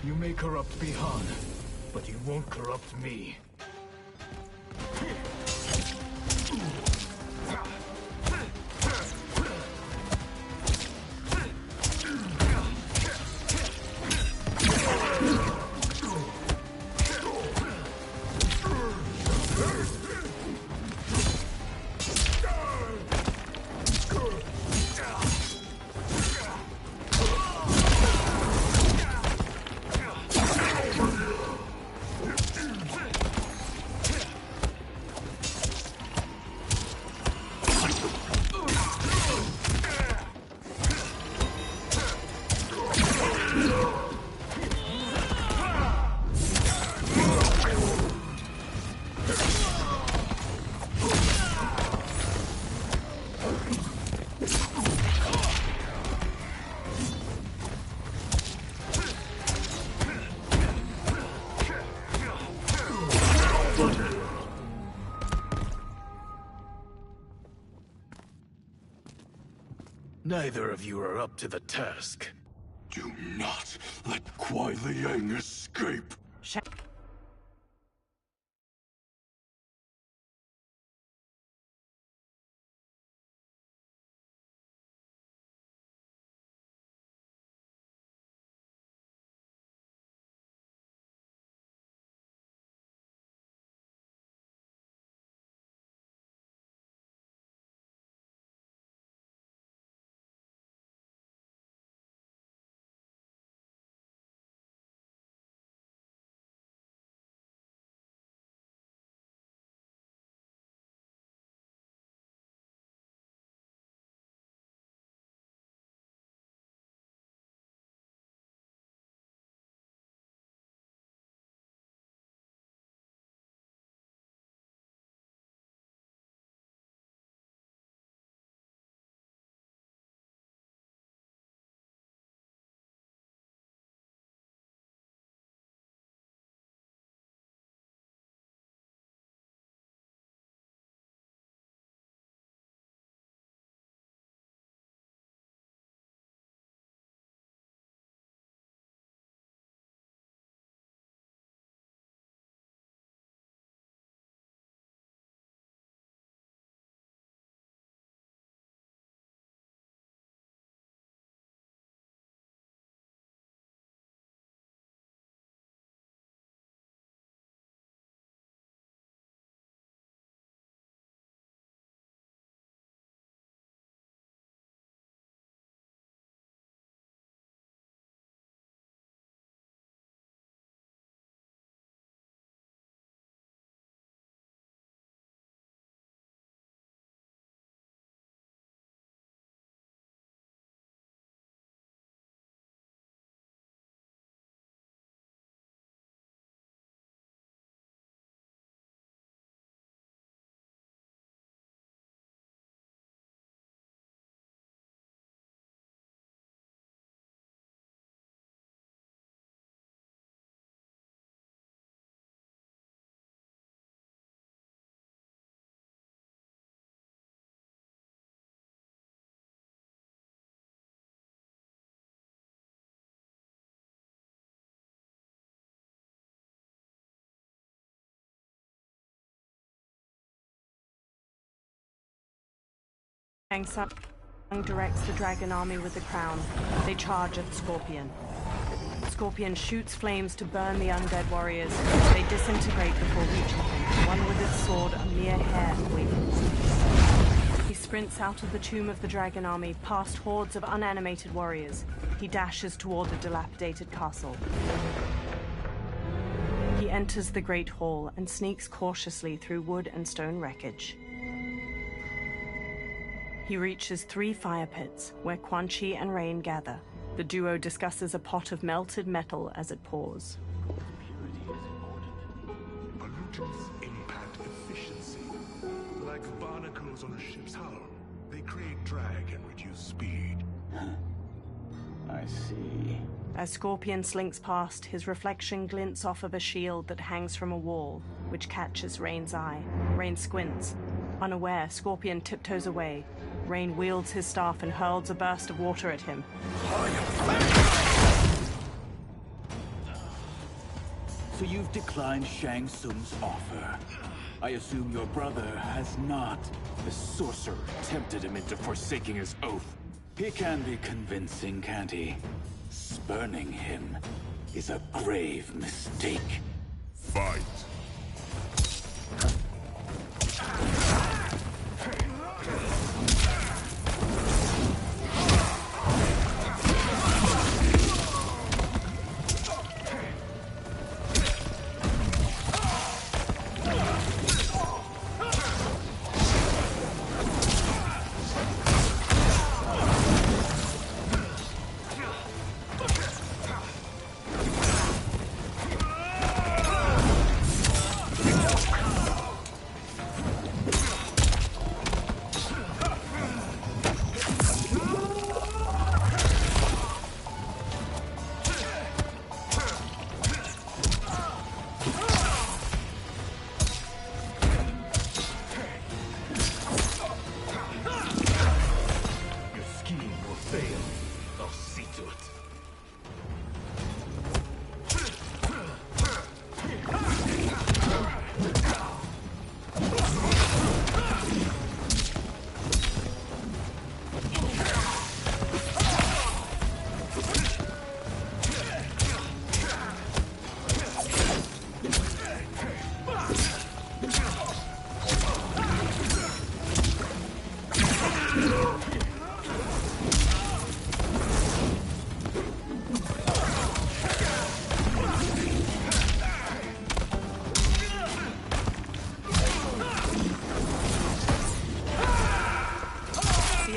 You may corrupt Bihan, but you won't corrupt me. Neither of you are up to the task. Do not let Kuai Liang escape. Shang Tsung directs the dragon army with the crown. They charge at Scorpion. Scorpion shoots flames to burn the undead warriors. They disintegrate before reaching him, one with its sword a mere hair away from his face. He sprints out of the tomb of the dragon army, past hordes of unanimated warriors. He dashes toward the dilapidated castle. He enters the Great Hall and sneaks cautiously through wood and stone wreckage. He reaches 3 fire pits, where Quan Chi and Rain gather. The duo discusses a pot of melted metal as it pours. Pollutants impact efficiency. Like barnacles on a ship's hull. They create drag and reduce speed. I see. As Scorpion slinks past, his reflection glints off of a shield that hangs from a wall, which catches Rain's eye. Rain squints. Unaware, Scorpion tiptoes away. Rain wields his staff and hurls a burst of water at him. So you've declined Shang Tsung's offer. I assume your brother has not. The sorcerer tempted him into forsaking his oath. He can be convincing, can't he? Spurning him is a grave mistake. Fight.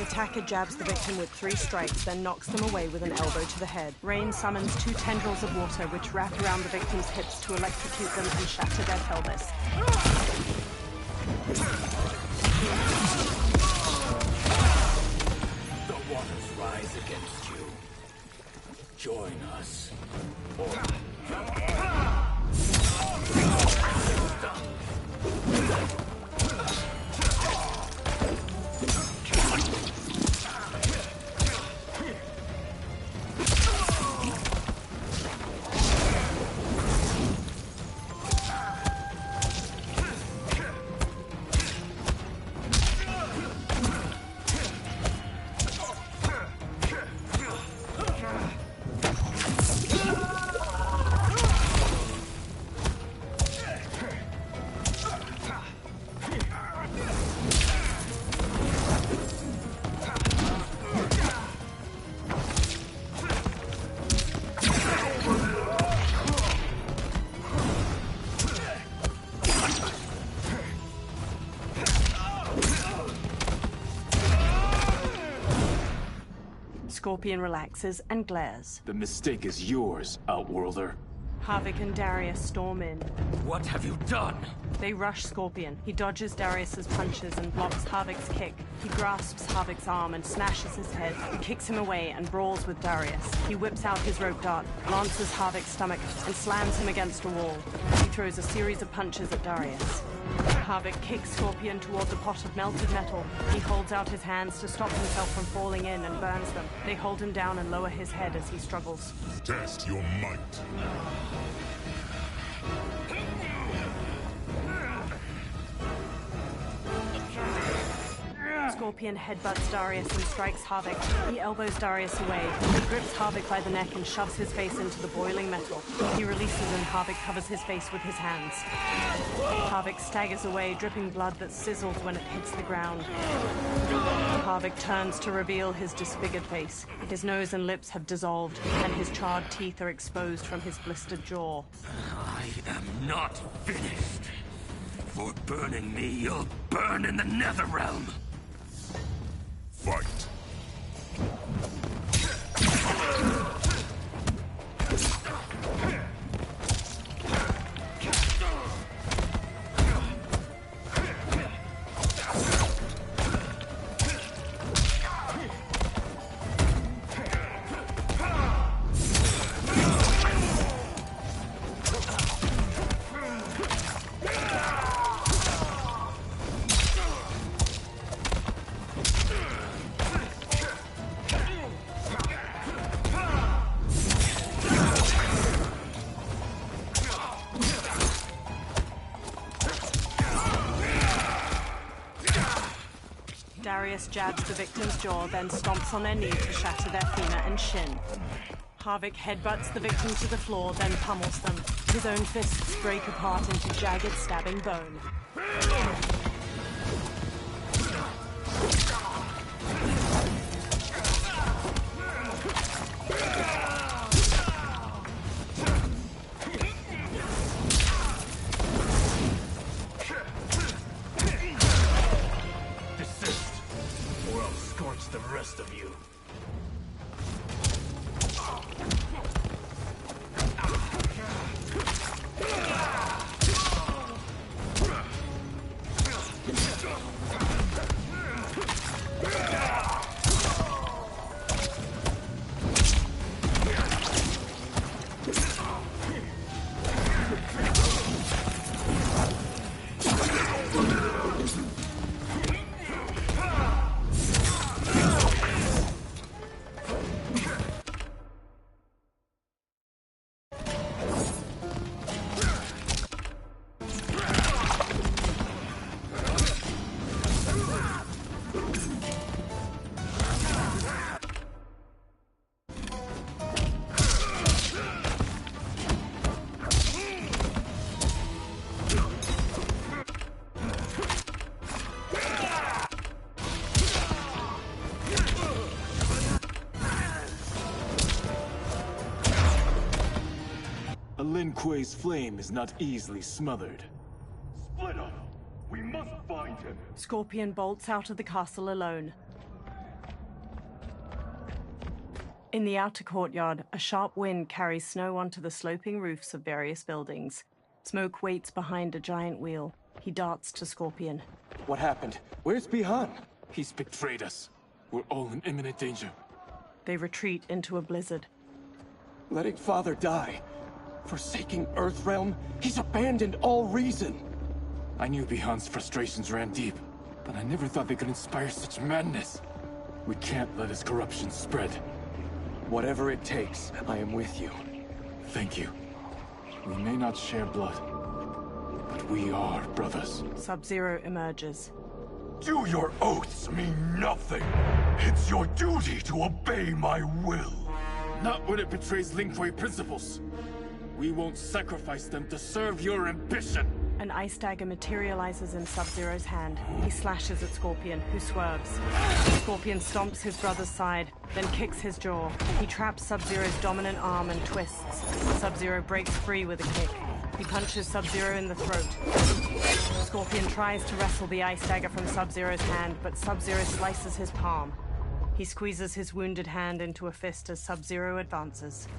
Attacker jabs the victim with 3 strikes, then knocks them away with an elbow to the head. Rain summons 2 tendrils of water, which wrap around the victim's hips to electrocute them and shatter their pelvis. The waters rise against you. Join us. Scorpion relaxes and glares. The mistake is yours, Outworlder. Havik and Darius storm in. What have you done? They rush Scorpion. He dodges Darius's punches and blocks Havik's kick. He grasps Havik's arm and smashes his head. He kicks him away and brawls with Darius. He whips out his rope dart, lances Havik's stomach, and slams him against a wall. He throws a series of punches at Darius. Havik kicks Scorpion toward the pot of melted metal. He holds out his hands to stop himself from falling in and burns them. They hold him down and lower his head as he struggles. Test your might. Scorpion headbutts Darius and strikes Havik. He elbows Darius away. He grips Havik by the neck and shoves his face into the boiling metal. He releases and Havik covers his face with his hands. Havik staggers away, dripping blood that sizzles when it hits the ground. Havik turns to reveal his disfigured face. His nose and lips have dissolved, and his charred teeth are exposed from his blistered jaw. I am not finished. For burning me, you'll burn in the Netherrealm. Fight. Darius jabs the victim's jaw, then stomps on their knee to shatter their femur and shin. Havik headbutts the victim to the floor, then pummels them. His own fists break apart into jagged, stabbing bone. The rest of you. Lin Kuei's flame is not easily smothered. Split up! We must find him! Scorpion bolts out of the castle alone. In the outer courtyard, a sharp wind carries snow onto the sloping roofs of various buildings. Smoke waits behind a giant wheel. He darts to Scorpion. What happened? Where's Bihan? He's betrayed us. We're all in imminent danger. They retreat into a blizzard. Letting Father die. Forsaking Earthrealm, he's abandoned all reason. I knew Bihan's frustrations ran deep, but I never thought they could inspire such madness. We can't let his corruption spread. Whatever it takes, I am with you. Thank you. We may not share blood, but we are brothers. Sub-Zero emerges. Do your oaths mean nothing? It's your duty to obey my will. Not when it betrays Lin Kuei principles. We won't sacrifice them to serve your ambition! An ice dagger materializes in Sub-Zero's hand. He slashes at Scorpion, who swerves. Scorpion stomps his brother's side, then kicks his jaw. He traps Sub-Zero's dominant arm and twists. Sub-Zero breaks free with a kick. He punches Sub-Zero in the throat. Scorpion tries to wrestle the ice dagger from Sub-Zero's hand, but Sub-Zero slices his palm. He squeezes his wounded hand into a fist as Sub-Zero advances.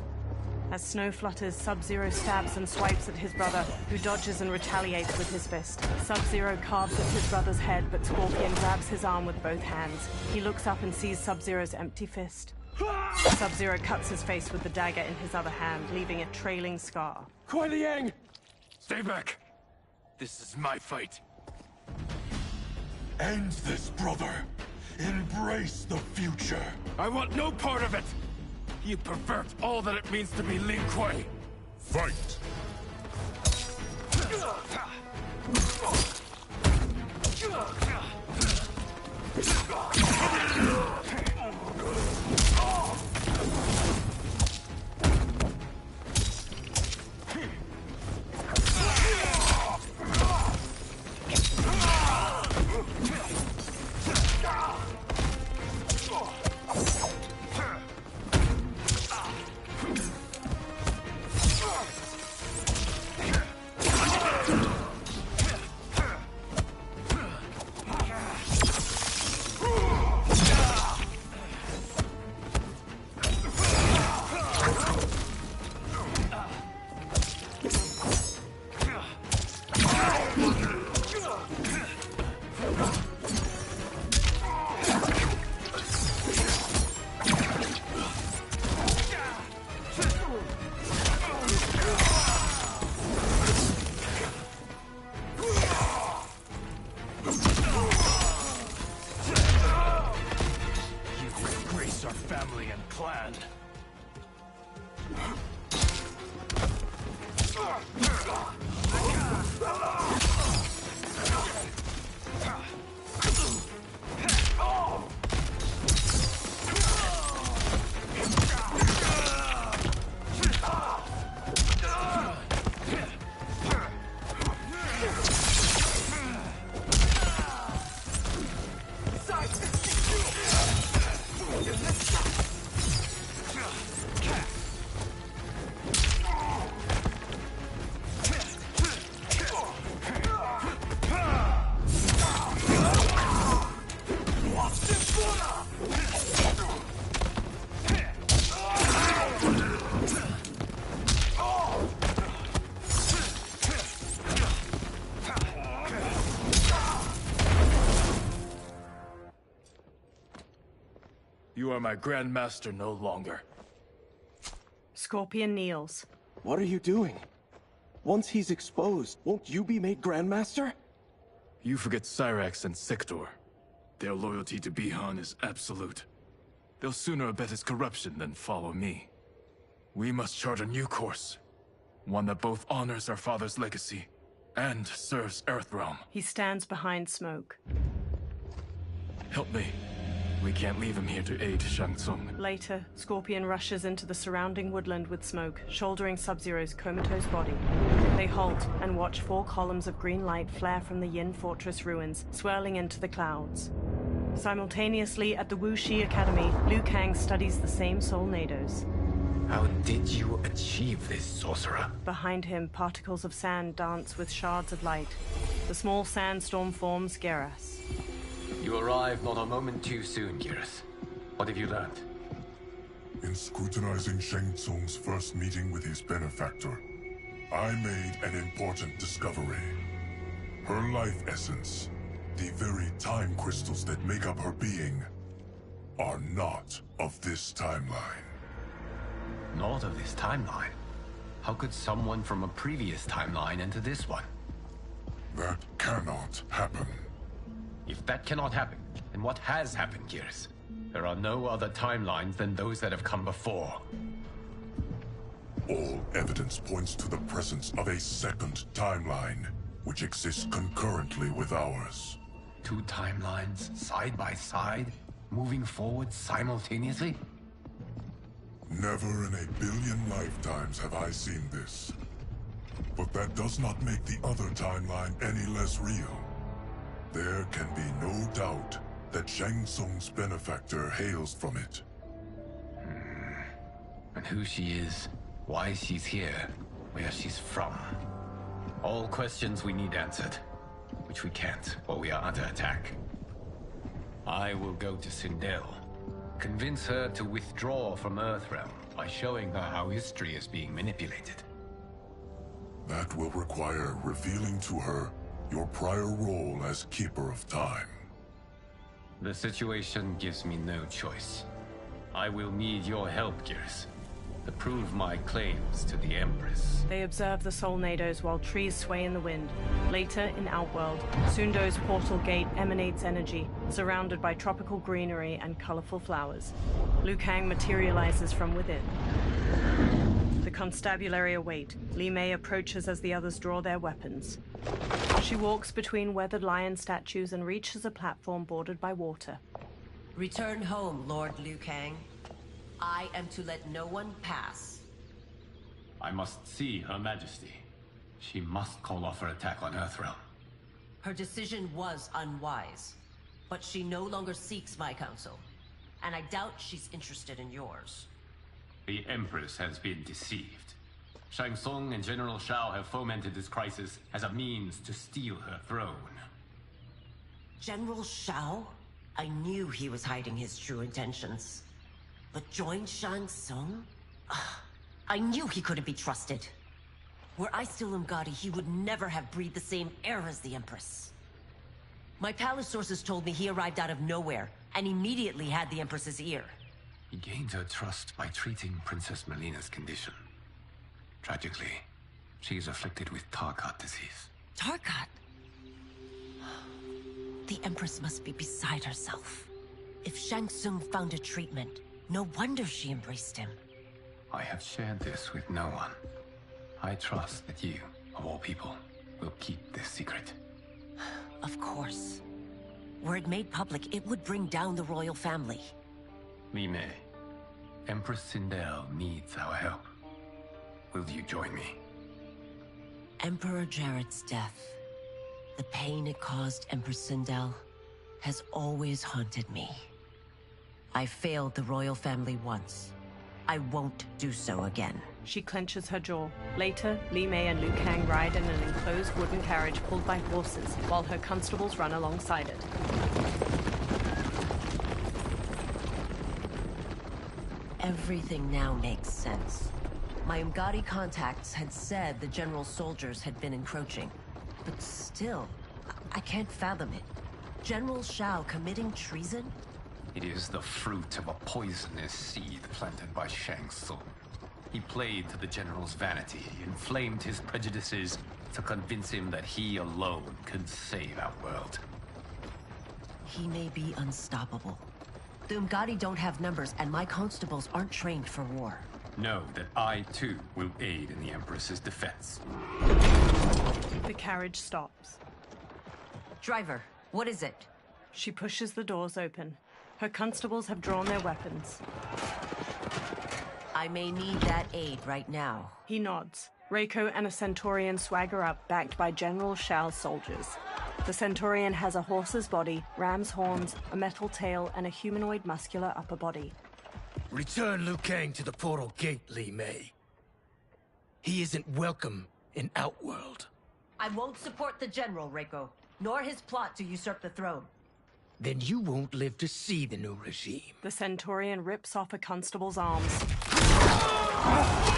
As snow flutters, Sub-Zero stabs and swipes at his brother, who dodges and retaliates with his fist. Sub-Zero carves at his brother's head, but Scorpion grabs his arm with both hands. He looks up and sees Sub-Zero's empty fist. Sub-Zero cuts his face with the dagger in his other hand, leaving a trailing scar. Kuei Liang! Stay back! This is my fight. End this, brother. Embrace the future. I want no part of it! You pervert all that it means to be Lin Kuei! Fight! You are my Grand Master no longer. Scorpion kneels. What are you doing? Once he's exposed, won't you be made Grandmaster? You forget Cyrax and Sector. Their loyalty to Bihan is absolute. They'll sooner abet his corruption than follow me. We must chart a new course. One that both honors our father's legacy and serves Earthrealm. He stands behind Smoke. Help me. We can't leave him here to aid Shang Tsung. Later, Scorpion rushes into the surrounding woodland with Smoke, shouldering Sub-Zero's comatose body. They halt and watch 4 columns of green light flare from the Yin Fortress ruins, swirling into the clouds. Simultaneously, at the Wuxi Academy, Liu Kang studies the same Soulnados. How did you achieve this, sorcerer? Behind him, particles of sand dance with shards of light. The small sandstorm forms Geras. You arrived not a moment too soon, Geras. What have you learned? In scrutinizing Shang Tsung's first meeting with his benefactor, I made an important discovery. Her life essence, the very time crystals that make up her being, are not of this timeline. Not of this timeline? How could someone from a previous timeline enter this one? That cannot happen. If that cannot happen, then what has happened, Geras? There are no other timelines than those that have come before. All evidence points to the presence of a second timeline, which exists concurrently with ours. 2 timelines, side by side, moving forward simultaneously? Never in a billion lifetimes have I seen this. But that does not make the other timeline any less real. There can be no doubt that Shang Tsung's benefactor hails from it. And who she is, why she's here, where she's from. All questions we need answered, which we can't while we are under attack. I will go to Sindel, convince her to withdraw from Earthrealm by showing her how history is being manipulated. That will require revealing to her your prior role as Keeper of Time. The situation gives me no choice. I will need your help, Geras, to prove my claims to the Empress. They observe the Soulnados while trees sway in the wind. Later, in Outworld, Sundo's portal gate emanates energy, surrounded by tropical greenery and colorful flowers. Liu Kang materializes from within. The constabulary await. Li Mei approaches as the others draw their weapons. She walks between weathered lion statues and reaches a platform bordered by water. Return home, Lord Liu Kang. I am to let no one pass. I must see Her Majesty. She must call off her attack on Earthrealm. Her decision was unwise, but she no longer seeks my counsel, and I doubt she's interested in yours. The Empress has been deceived. Shang Tsung and General Shao have fomented this crisis as a means to steal her throne. General Shao? I knew he was hiding his true intentions. But join Shang Tsung? I knew he couldn't be trusted. Were I still Umgadi, he would never have breathed the same air as the Empress. My palace sources told me he arrived out of nowhere, and immediately had the Empress's ear. He gained her trust by treating Princess Melina's condition. Tragically, she is afflicted with Tarkat disease. Tarkat? The Empress must be beside herself. If Shang Tsung found a treatment, no wonder she embraced him. I have shared this with no one. I trust that you, of all people, will keep this secret. Of course. Were it made public, it would bring down the royal family. Li Mei, Empress Sindel needs our help. Will you join me? Emperor Jarrett's death, the pain it caused Empress Sindel, has always haunted me. I failed the royal family once. I won't do so again. She clenches her jaw. Later, Li Mei and Liu Kang ride in an enclosed wooden carriage pulled by horses, while her constables run alongside it. Everything now makes sense. My Umgadi contacts had said the general soldiers had been encroaching. But still, I can't fathom it. General Shao committing treason? It is the fruit of a poisonous seed planted by Shang Tsung. He played to the general's vanity, inflamed his prejudices to convince him that he alone could save our world. He may be unstoppable. The Umgadi don't have numbers, and my constables aren't trained for war. Know that I, too, will aid in the Empress's defense. The carriage stops. Driver, what is it? She pushes the doors open. Her constables have drawn their weapons. I may need that aid right now. He nods. Reiko and a Centaurian swagger up, backed by General Shao's soldiers. The Centaurian has a horse's body, ram's horns, a metal tail, and a humanoid muscular upper body. Return Liu Kang to the portal gate, Li Mei. He isn't welcome in Outworld. I won't support the General, Reiko, nor his plot to usurp the throne. Then you won't live to see the new regime. The Centaurian rips off a constable's arms.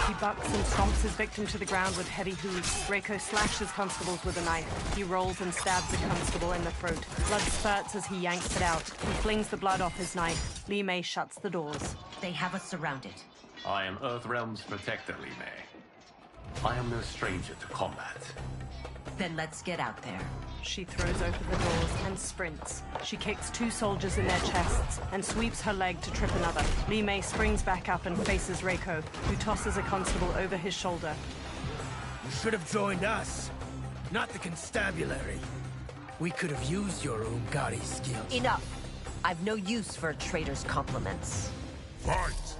He bucks and stomps his victim to the ground with heavy hooves. Reiko slashes constables with a knife. He rolls and stabs a constable in the throat. Blood spurts as he yanks it out. He flings the blood off his knife. Li Mei shuts the doors. They have us surrounded. I am Earthrealm's protector, Li Mei. I am no stranger to combat. Then let's get out there. She throws open the doors and sprints. She kicks two soldiers in their chests and sweeps her leg to trip another. Li Mei springs back up and faces Reiko, who tosses a constable over his shoulder. You should have joined us, not the constabulary. We could have used your Umgadi skills. Enough! I've no use for a traitor's compliments. Fight!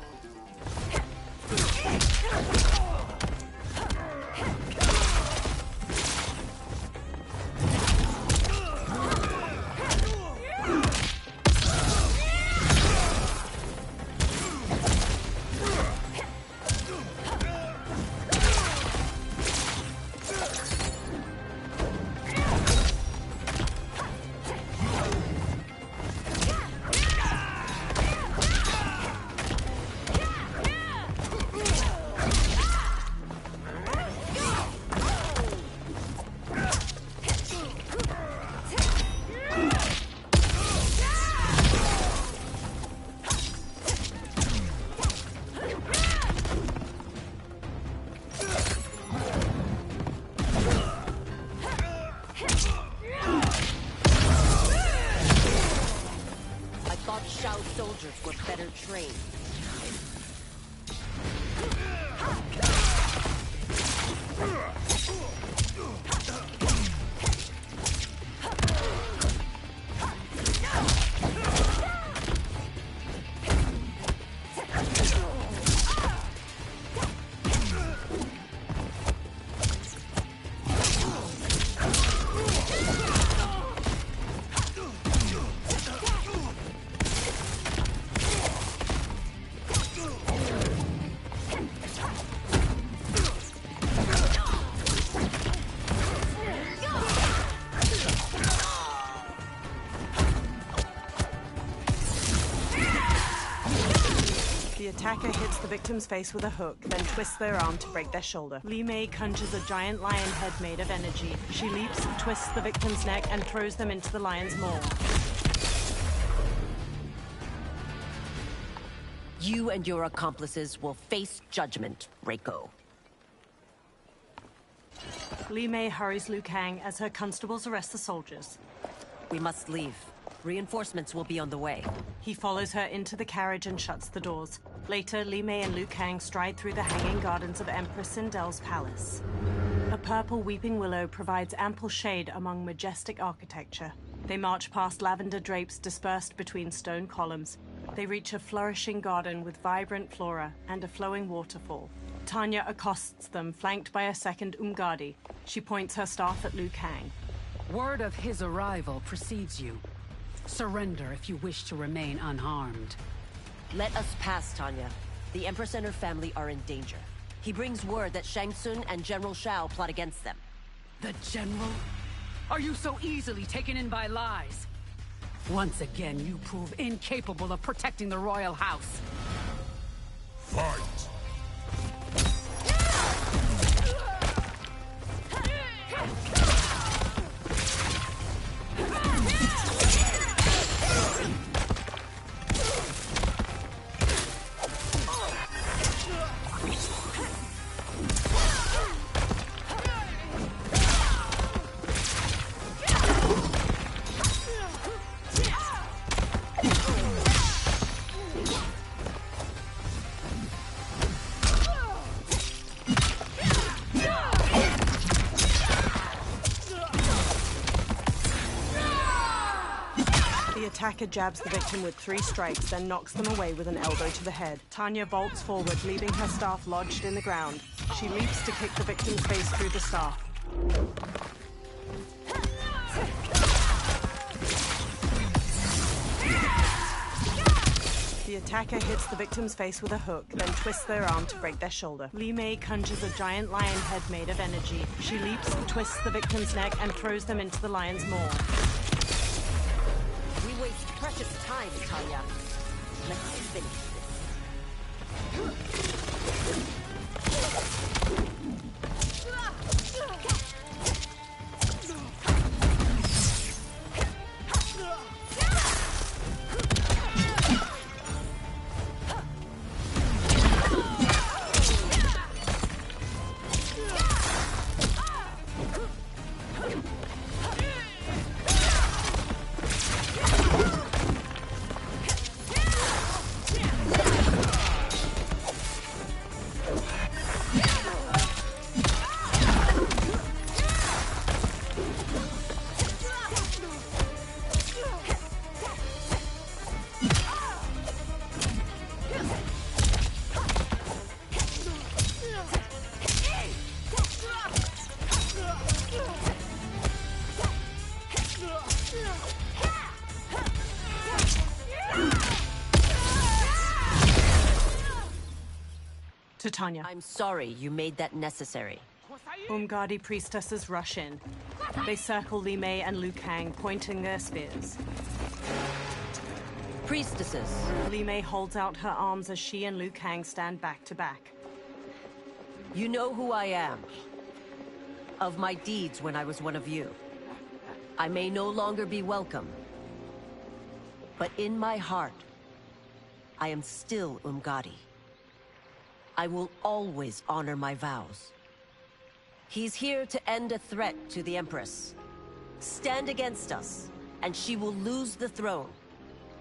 The attacker hits the victim's face with a hook, then twists their arm to break their shoulder. Li Mei conjures a giant lion head made of energy. She leaps, twists the victim's neck, and throws them into the lion's maw. You and your accomplices will face judgment, Reiko. Li Mei hurries Liu Kang as her constables arrest the soldiers. We must leave. Reinforcements will be on the way. He follows her into the carriage and shuts the doors. Later, Li Mei and Liu Kang stride through the hanging gardens of Empress Sindel's palace. A purple weeping willow provides ample shade among majestic architecture. They march past lavender drapes dispersed between stone columns. They reach a flourishing garden with vibrant flora and a flowing waterfall. Tanya accosts them, flanked by a second Umgadi. She points her staff at Liu Kang. Word of his arrival precedes you. Surrender if you wish to remain unharmed. Let us pass, Tanya. The Empress and her family are in danger. He brings word that Shang Tsung and General Shao plot against them. The General? Are you so easily taken in by lies? Once again, you prove incapable of protecting the royal house. Fight! The attacker jabs the victim with 3 strikes, then knocks them away with an elbow to the head. Tanya bolts forward, leaving her staff lodged in the ground. She leaps to kick the victim's face through the staff. The attacker hits the victim's face with a hook, then twists their arm to break their shoulder. Li Mei conjures a giant lion head made of energy. She leaps, twists the victim's neck, and throws them into the lion's maw. We waste precious time, Tanya. Let's finish To Tanya. I'm sorry you made that necessary. Umgadi priestesses rush in. They circle Li Mei and Liu Kang, pointing their spears. Priestesses. Li Mei holds out her arms as she and Liu Kang stand back to back. You know who I am. Of my deeds when I was one of you. I may no longer be welcome. But in my heart, I am still Umgadi. I will always honor my vows. He's here to end a threat to the Empress. Stand against us, and she will lose the throne.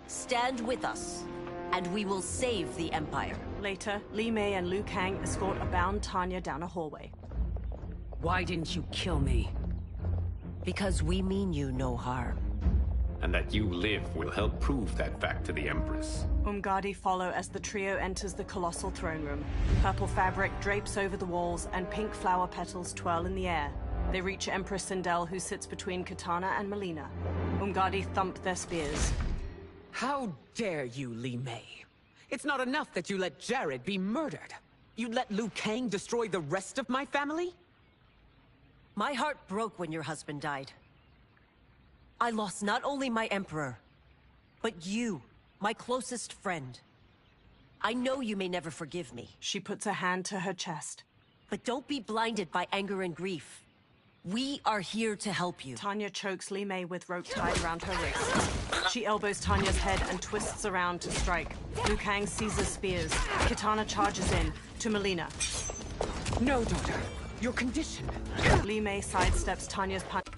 Stand with us, and we will save the Empire. Later, Li Mei and Liu Kang escort a bound Tanya down a hallway. Why didn't you kill me? Because we mean you no harm. And that you live will help prove that fact to the Empress. Umgadi follow as the trio enters the colossal throne room. Purple fabric drapes over the walls, and pink flower petals twirl in the air. They reach Empress Sindel, who sits between Kitana and Melina. Umgadi thump their spears. How dare you, Li Mei? It's not enough that you let Jared be murdered. You'd let Liu Kang destroy the rest of my family? My heart broke when your husband died. I lost not only my Emperor, but you, my closest friend. I know you may never forgive me. She puts a hand to her chest. But don't be blinded by anger and grief. We are here to help you. Tanya chokes Li Mei with rope tied around her wrist. She elbows Tanya's head and twists around to strike. Liu Kang seizes spears. Kitana charges in, to Melina. No, daughter. Your condition. Li Mei sidesteps Tanya's punch.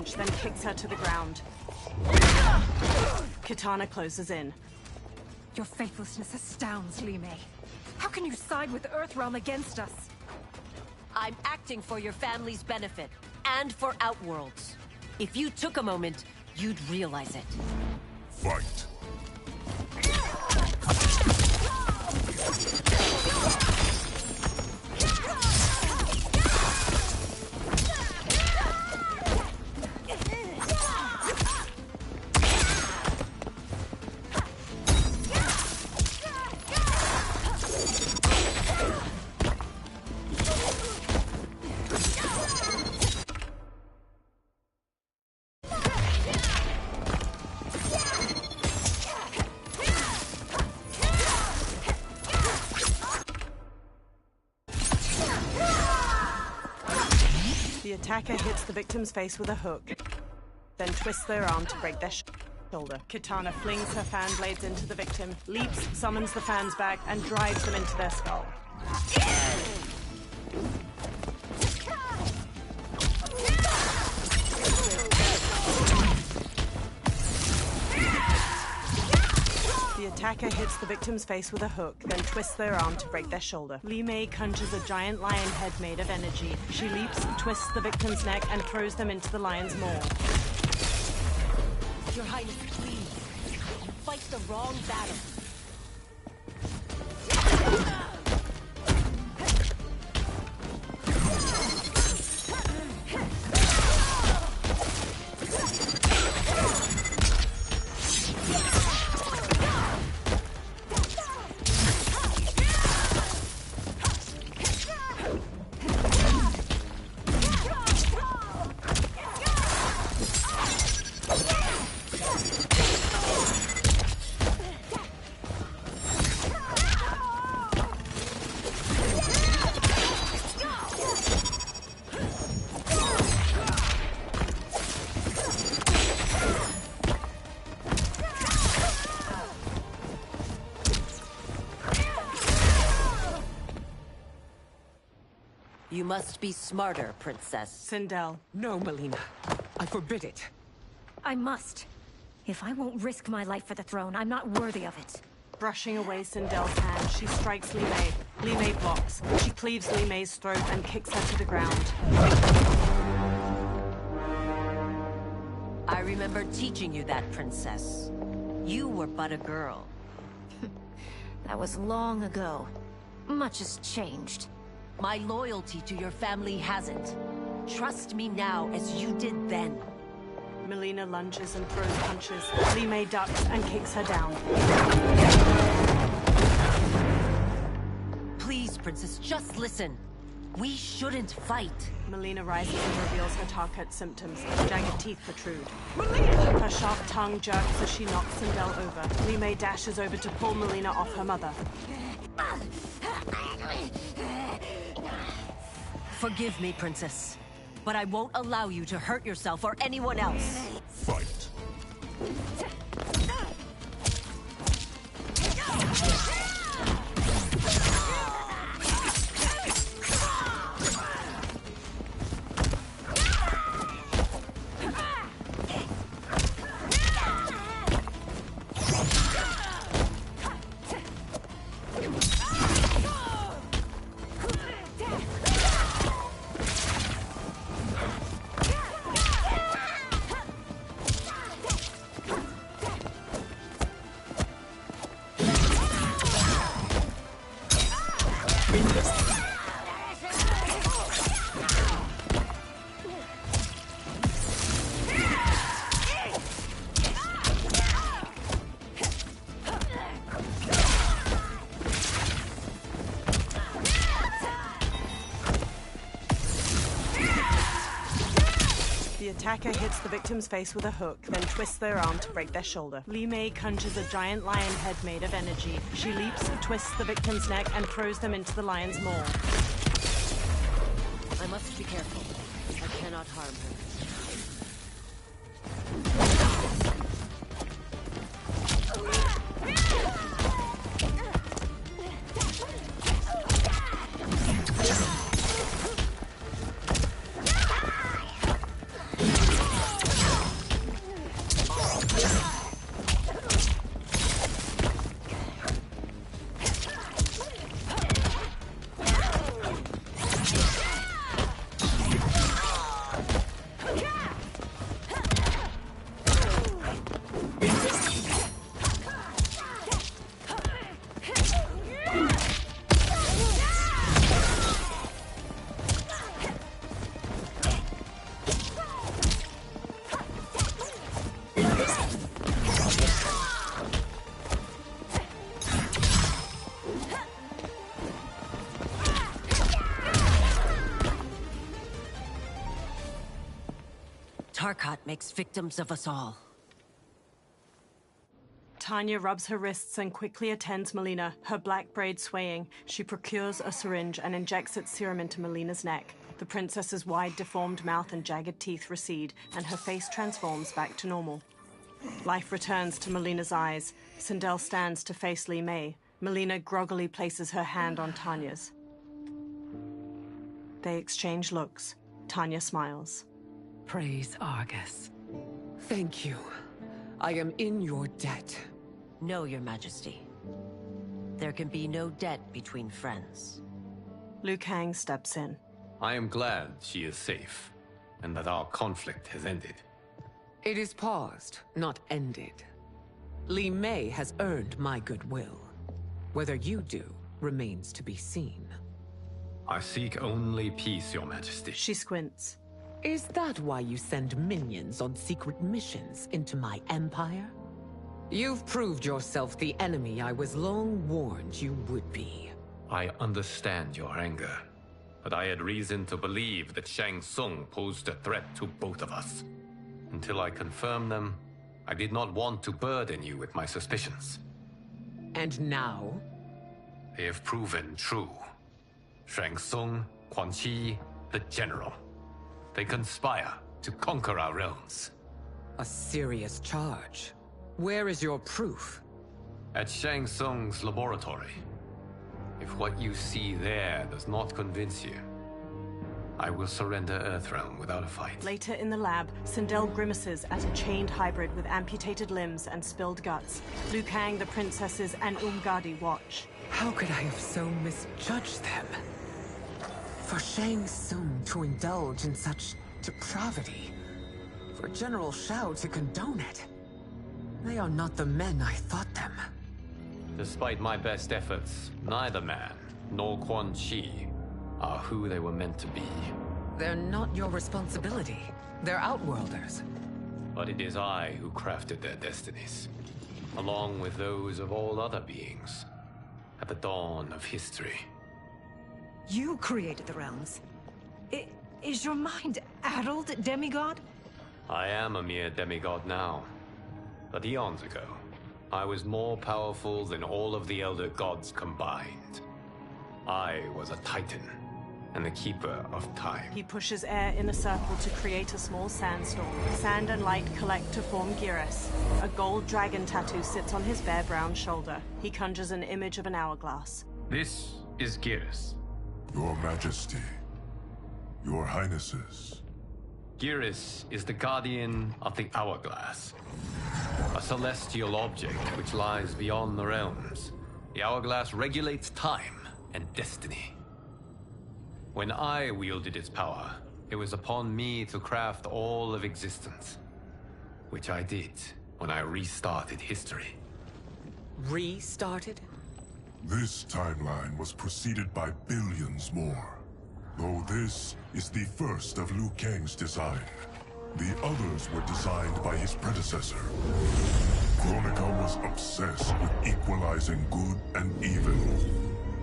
punch, then kicks her to the ground. Kitana closes in. Your faithlessness astounds, Li Mei. How can you side with Earthrealm against us? I'm acting for your family's benefit, and for Outworld's. If you took a moment, you'd realize it. Fight. The attacker hits the victim's face with a hook, then twists their arm to break their shoulder. Kitana flings her fan blades into the victim, leaps, summons the fans back, and drives them into their skull. The attacker hits the victim's face with a hook, then twists their arm to break their shoulder. Li Mei conjures a giant lion head made of energy. She leaps, twists the victim's neck, and throws them into the lion's maw. Your Highness, please. You fight the wrong battle. You must be smarter, Princess. Sindel. No, Melina. I forbid it. I must. If I won't risk my life for the throne, I'm not worthy of it. Brushing away Sindel's hand, she strikes Li Mei. Li Mei blocks. She cleaves Li Mei's throat and kicks her to the ground. I remember teaching you that, Princess. You were but a girl. That was long ago. Much has changed. My loyalty to your family hasn't. Trust me now as you did then. Melina lunges and throws punches. Li Mei ducks and kicks her down. Please, Princess, just listen. We shouldn't fight. Melina rises and reveals her Tarkat symptoms. Jagged teeth protrude. Melina! Her sharp tongue jerks as she knocks Sindel over. Li Mei dashes over to pull Melina off her mother. Forgive me, Princess, but I won't allow you to hurt yourself or anyone else. Fight. The attacker hits the victim's face with a hook, then twists their arm to break their shoulder. Li Mei conjures a giant lion head made of energy. She leaps, twists the victim's neck, and throws them into the lion's maw. I must be careful. I cannot harm her. Marakat makes victims of us all. Tanya rubs her wrists and quickly attends Melina, her black braid swaying. She procures a syringe and injects its serum into Melina's neck. The princess's wide, deformed mouth and jagged teeth recede, and her face transforms back to normal. Life returns to Melina's eyes. Sindel stands to face Li Mei. Melina groggily places her hand on Tanya's. They exchange looks. Tanya smiles. Praise Argus. Thank you. I am in your debt. No, Your Majesty. There can be no debt between friends. Liu Kang steps in. I am glad she is safe, and that our conflict has ended. It is paused, not ended. Li Mei has earned my goodwill. Whether you do remains to be seen. I seek only peace, Your Majesty. She squints. Is that why you send minions on secret missions into my empire? You've proved yourself the enemy I was long warned you would be. I understand your anger, but I had reason to believe that Shang Tsung posed a threat to both of us. Until I confirmed them, I did not want to burden you with my suspicions. And now? They have proven true. Shang Tsung, Quan Chi, the General. They conspire to conquer our realms. A serious charge. Where is your proof? At Shang Tsung's laboratory. If what you see there does not convince you, I will surrender Earthrealm without a fight. Later in the lab, Sindel grimaces at a chained hybrid with amputated limbs and spilled guts. Liu Kang, the princesses, and Umgadi watch. How could I have so misjudged them? For Shang Tsung to indulge in such depravity. For General Shao to condone it. They are not the men I thought them. Despite my best efforts, neither man nor Quan Chi are who they were meant to be. They're not your responsibility. They're Outworlders. But it is I who crafted their destinies, along with those of all other beings, at the dawn of history. You created the realms. Is your mind addled, demigod? I am a mere demigod now. But eons ago, I was more powerful than all of the Elder Gods combined. I was a Titan, and the Keeper of Time. He pushes air in a circle to create a small sandstorm. Sand and light collect to form Geras. A gold dragon tattoo sits on his bare brown shoulder. He conjures an image of an hourglass. This is Geras. Your Majesty, Your Highnesses. Geras is the guardian of the Hourglass. A celestial object which lies beyond the realms. The Hourglass regulates time and destiny. When I wielded its power, it was upon me to craft all of existence. Which I did when I restarted history. Restarted? This timeline was preceded by billions more. Though this is the first of Liu Kang's design. The others were designed by his predecessor. Kronika was obsessed with equalizing good and evil.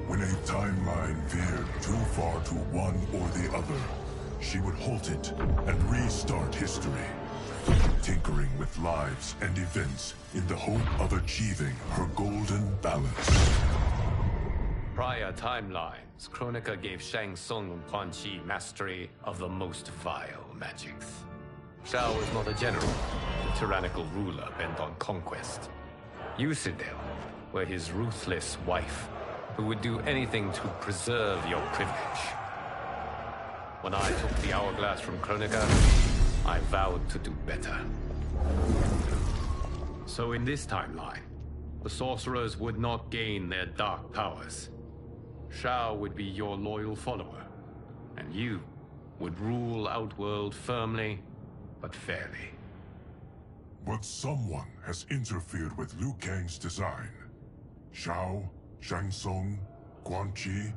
When a timeline veered too far to one or the other, she would halt it and restart history, tinkering with lives and events in the hope of achieving her golden balance. Prior timelines, Kronika gave Shang Tsung and Quan Chi mastery of the most vile magics. Shao was not a general, a tyrannical ruler bent on conquest. You, Sindel, were his ruthless wife, who would do anything to preserve your privilege. When I took the hourglass from Kronika, I vowed to do better. So in this timeline, the sorcerers would not gain their dark powers. Shao would be your loyal follower, and you would rule Outworld firmly, but fairly. But someone has interfered with Liu Kang's design. Shao, Shang Tsung, Quan Chi,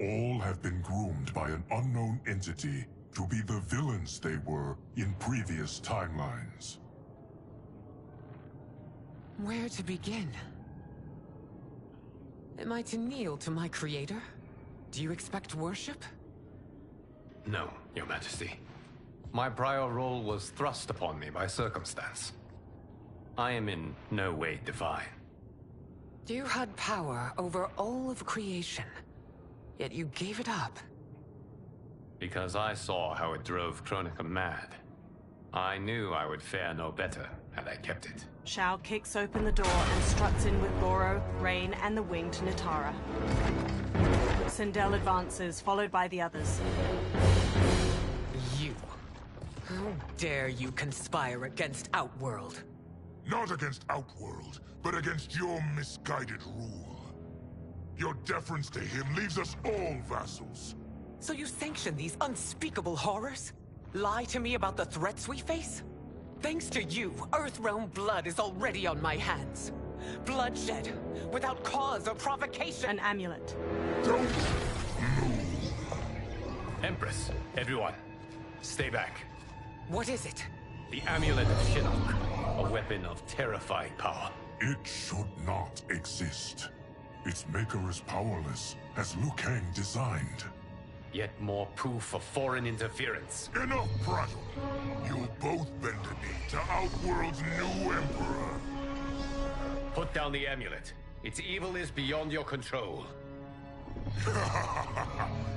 all have been groomed by an unknown entity to be the villains they were in previous timelines. Where to begin? Am I to kneel to my creator? Do you expect worship? No, Your Majesty. My prior role was thrust upon me by circumstance. I am in no way divine. You had power over all of creation, yet you gave it up. Because I saw how it drove Kronika mad. I knew I would fare no better had I kept it. Shao kicks open the door and struts in with Goro, Rain, and the winged Nitara. Sindel advances, followed by the others. You. How dare you conspire against Outworld? Not against Outworld, but against your misguided rule. Your deference to him leaves us all vassals. So you sanction these unspeakable horrors? Lie to me about the threats we face? Thanks to you, Earthrealm blood is already on my hands. Bloodshed, without cause or provocation. An amulet. Don't move. Empress, everyone, stay back. What is it? The Amulet of Shinnok, a weapon of terrifying power. It should not exist. Its maker is powerless, as Liu Kang designed. Yet more proof of foreign interference. Enough prattle. You'll both bend a knee to Outworld's new emperor. Put down the amulet. Its evil is beyond your control.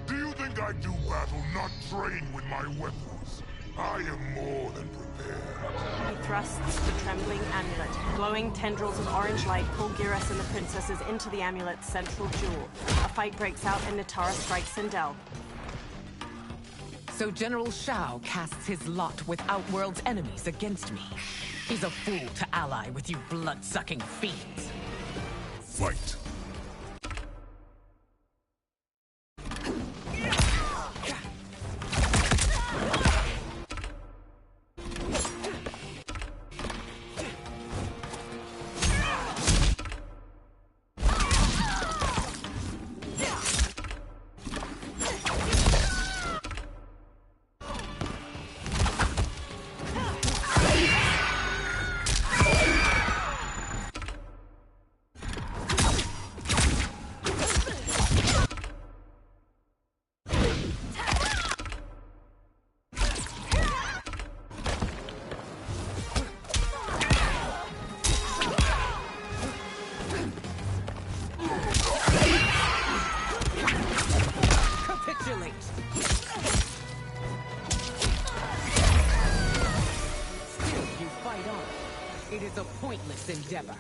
Do you think I do battle not trained with my weapons? I am more than prepared. He thrusts the trembling amulet. Glowing tendrils of orange light pull Geras and the princesses into the amulet's central jewel. A fight breaks out and Nitara strikes Sindel. So General Shao casts his lot with Outworld's enemies against me. He's a fool to ally with you blood-sucking fiends. Fight. Endeavor.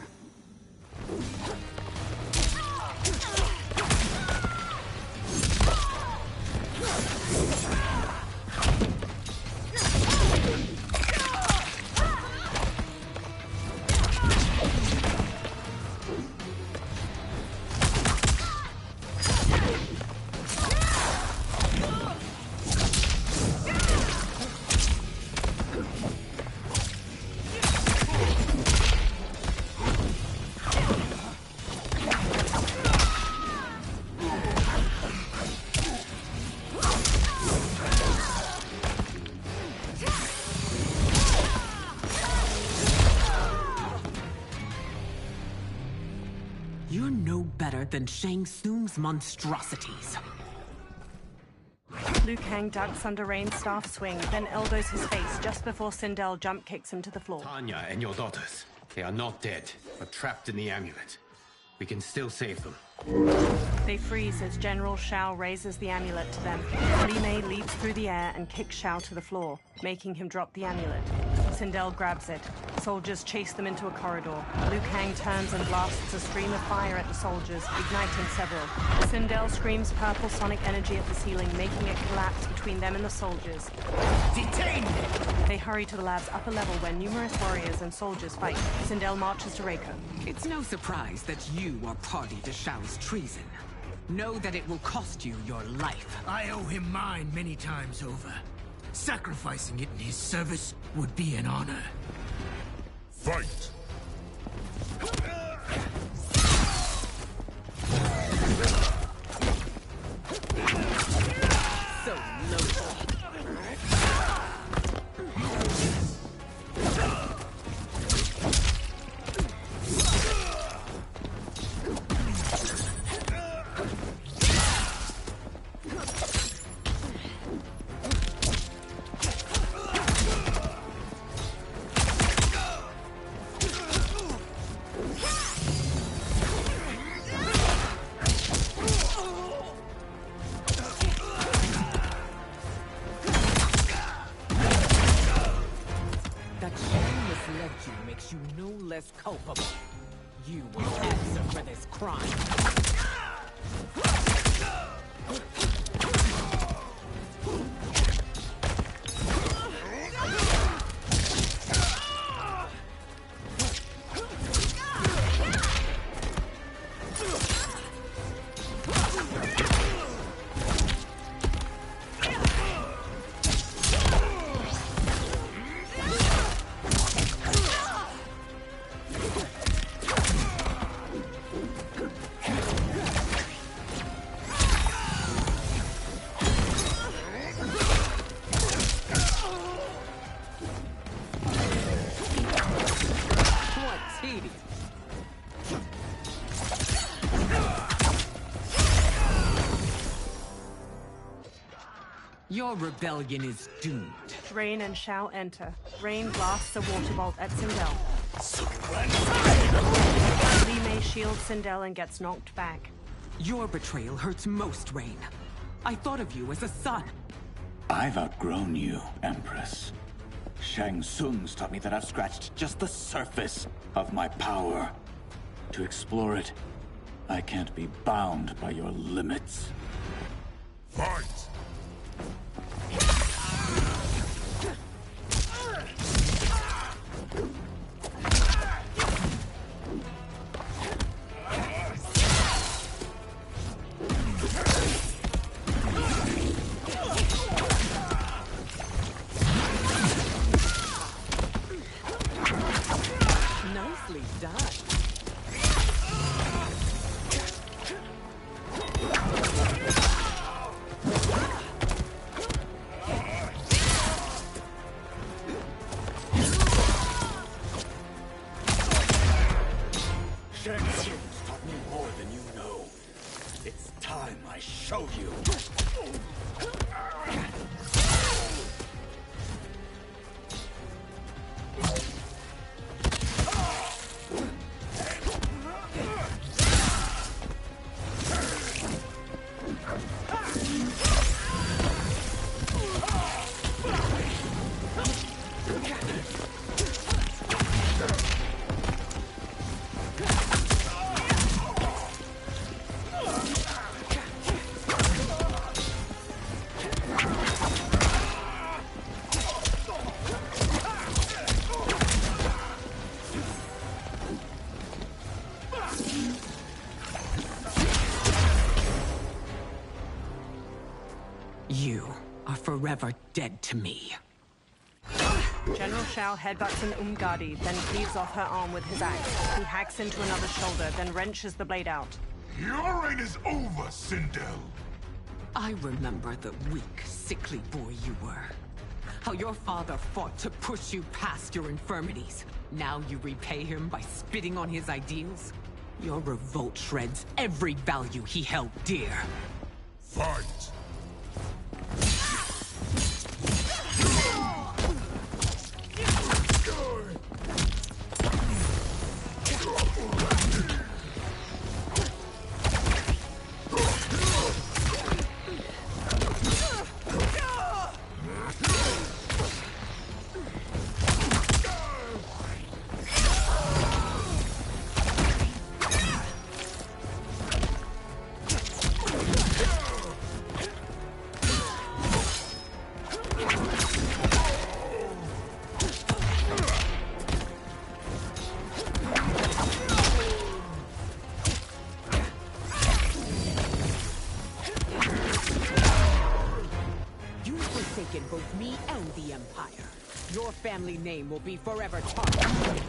You're no better than Shang Tsung's monstrosities. Liu Kang ducks under Rain's staff swing, then elbows his face just before Sindel jump kicks him to the floor. Tanya and your daughters, they are not dead, but trapped in the amulet. We can still save them. They freeze as General Shao raises the amulet to them. Li Mei leaps through the air and kicks Shao to the floor, making him drop the amulet. Sindel grabs it. Soldiers chase them into a corridor. Liu Kang turns and blasts a stream of fire at the soldiers, igniting several. Sindel screams purple sonic energy at the ceiling, making it collapse between them and the soldiers. Detain! They hurry to the lab's upper level where numerous warriors and soldiers fight. Sindel marches to Reiko. It's no surprise that you are party to Shao's treason. Know that it will cost you your life. I owe him mine many times over. Sacrificing it in his service would be an honor. Fight! So low. Having misled you makes you no less culpable. You will answer for this crime. Your rebellion is doomed. Rain and Shao enter. Rain blasts a water bolt at Sindel. Li Mei shields Sindel and gets knocked back. Your betrayal hurts most, Rain. I thought of you as a son. I've outgrown you, Empress. Shang Tsung's taught me that I've scratched just the surface of my power. To explore it, I can't be bound by your limits. Fight! Nicely done. Shang Tsung's taught me more than you know. It's time I show you. You are forever dead to me. General Shao headbutts an Umgadi, then cleaves off her arm with his axe. He hacks into another shoulder, then wrenches the blade out. Your reign is over, Sindel. I remember the weak, sickly boy you were. How your father fought to push you past your infirmities. Now you repay him by spitting on his ideals? Your revolt shreds every value he held dear. Fight! Both me and the Empire. Your family name will be forever tarnished.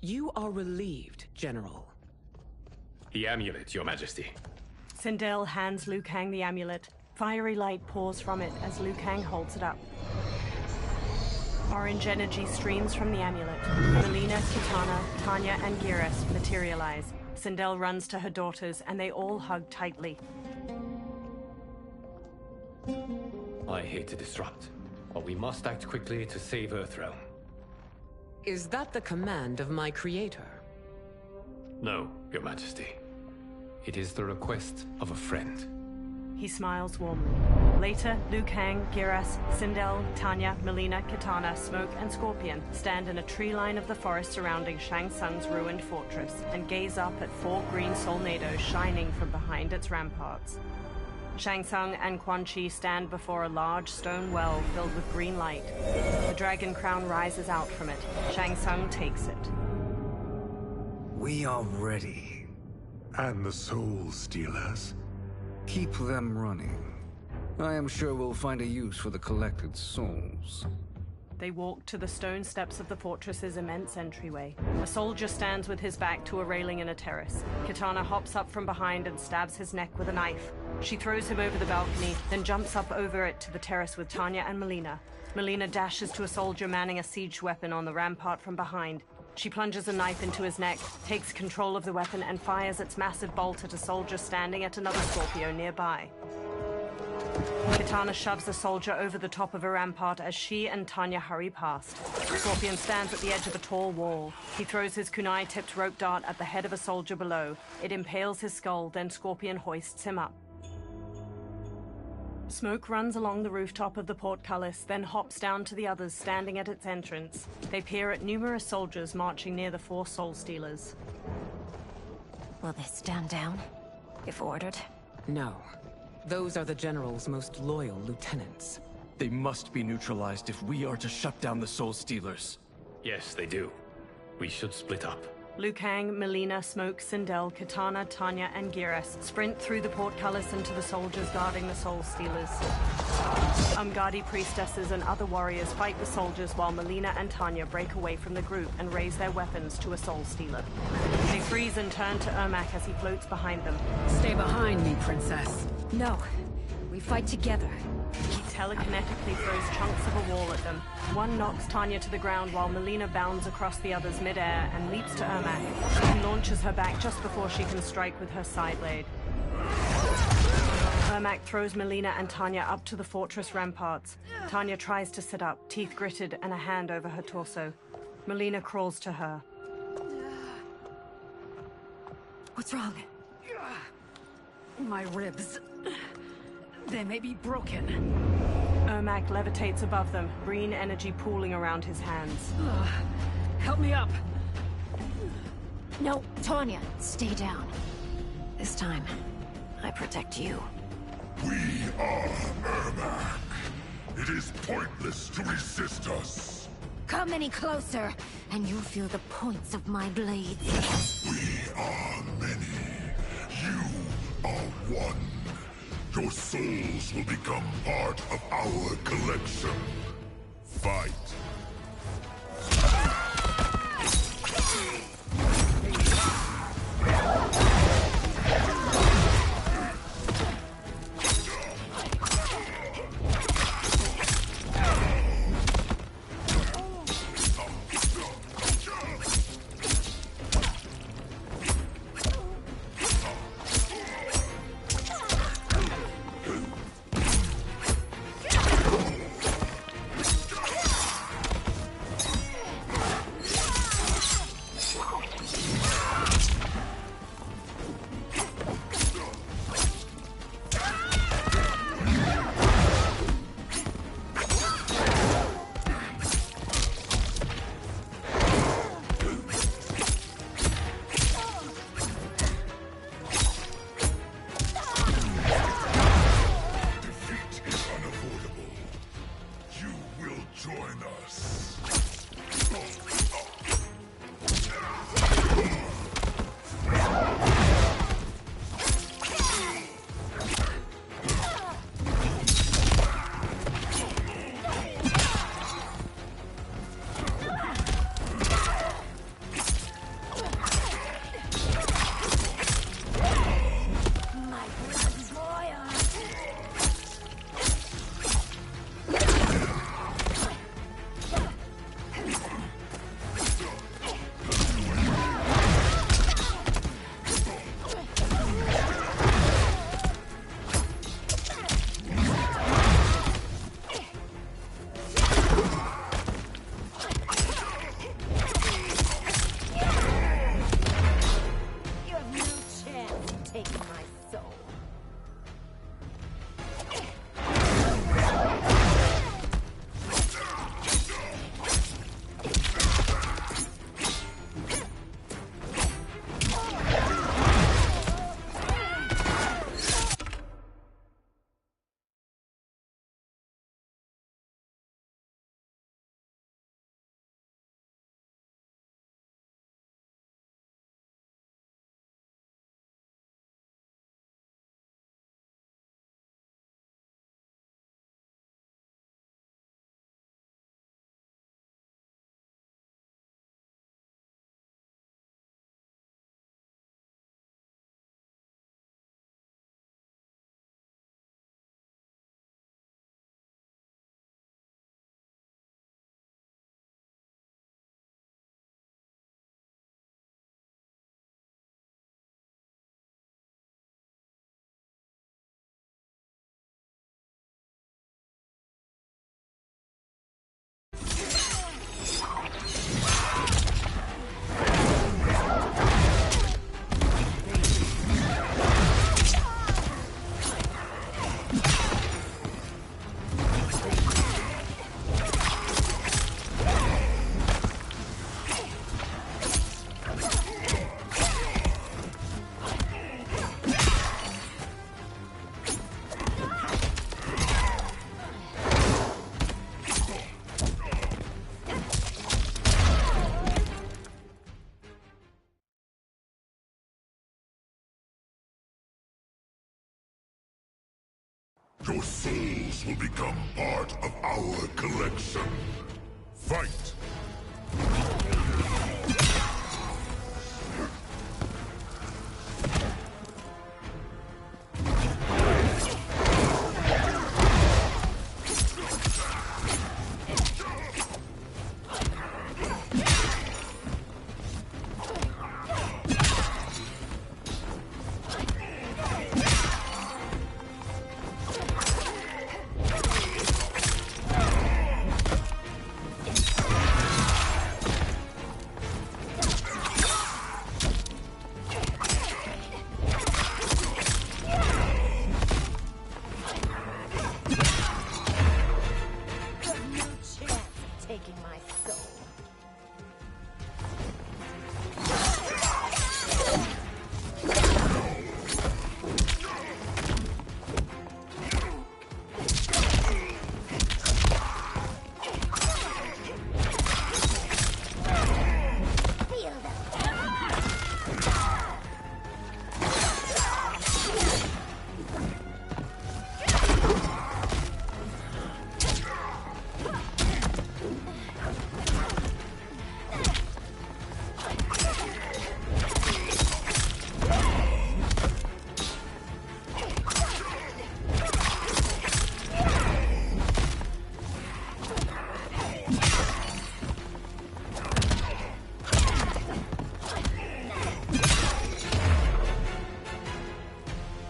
You are relieved General. The amulet, Your Majesty. Sindel hands Liu Kang the amulet. Fiery light pours from it as Liu Kang holds it up. Orange energy streams from the amulet. Melina, Kitana, Tanya, and Geras materialize. Sindel runs to her daughters, and they all hug tightly. I hate to disrupt, but we must act quickly to save Earthrealm. Is that the command of my creator? No, Your Majesty. It is the request of a friend. He smiles warmly. Later, Liu Kang, Geras, Sindel, Tanya, Melina, Kitana, Smoke, and Scorpion stand in a tree line of the forest surrounding Shang Tsung's ruined fortress and gaze up at 4 green solnados shining from behind its ramparts. Shang Tsung and Quan Chi stand before a large stone well filled with green light. The dragon crown rises out from it. Shang Tsung takes it. We are ready. And the Soul Stealers? Keep them running. I am sure we'll find a use for the collected souls. They walk to the stone steps of the fortress's immense entryway. A soldier stands with his back to a railing in a terrace. Kitana hops up from behind and stabs his neck with a knife. She throws him over the balcony, then jumps up over it to the terrace with Tanya and Melina. Melina dashes to a soldier manning a siege weapon on the rampart from behind. She plunges a knife into his neck, takes control of the weapon, and fires its massive bolt at a soldier standing at another Scorpio nearby. Kitana shoves a soldier over the top of a rampart as she and Tanya hurry past. Scorpion stands at the edge of a tall wall. He throws his kunai-tipped rope dart at the head of a soldier below. It impales his skull, then Scorpion hoists him up. Smoke runs along the rooftop of the portcullis, then hops down to the others standing at its entrance. They peer at numerous soldiers marching near the 4 Soul Stealers. Will they stand down, if ordered? No. Those are the General's most loyal lieutenants. They must be neutralized if we are to shut down the Soul Stealers. Yes, they do. We should split up. Liu Kang, Melina, Smoke, Sindel, Kitana, Tanya, and Geras sprint through the portcullis into the soldiers guarding the Soul Stealers. Umgadi priestesses and other warriors fight the soldiers while Melina and Tanya break away from the group and raise their weapons to a Soul Stealer. They freeze and turn to Ermac as he floats behind them. Stay behind me, Princess. No. We fight together. He telekinetically throws chunks of a wall at them. One knocks Tanya to the ground while Melina bounds across the others midair and leaps to Ermac. He launches her back just before she can strike with her side blade. Ermac throws Melina and Tanya up to the fortress ramparts. Tanya tries to sit up, teeth gritted and a hand over her torso. Melina crawls to her. What's wrong? My ribs. They may be broken. Ermac levitates above them, green energy pooling around his hands. Help me up! No, Tanya, stay down. This time, I protect you. We are Ermac. It is pointless to resist us. Come any closer, and you'll feel the points of my blades. We are many. You are one. Your souls will become part of our collection. Fight. Your souls will become part of our collection. Fight!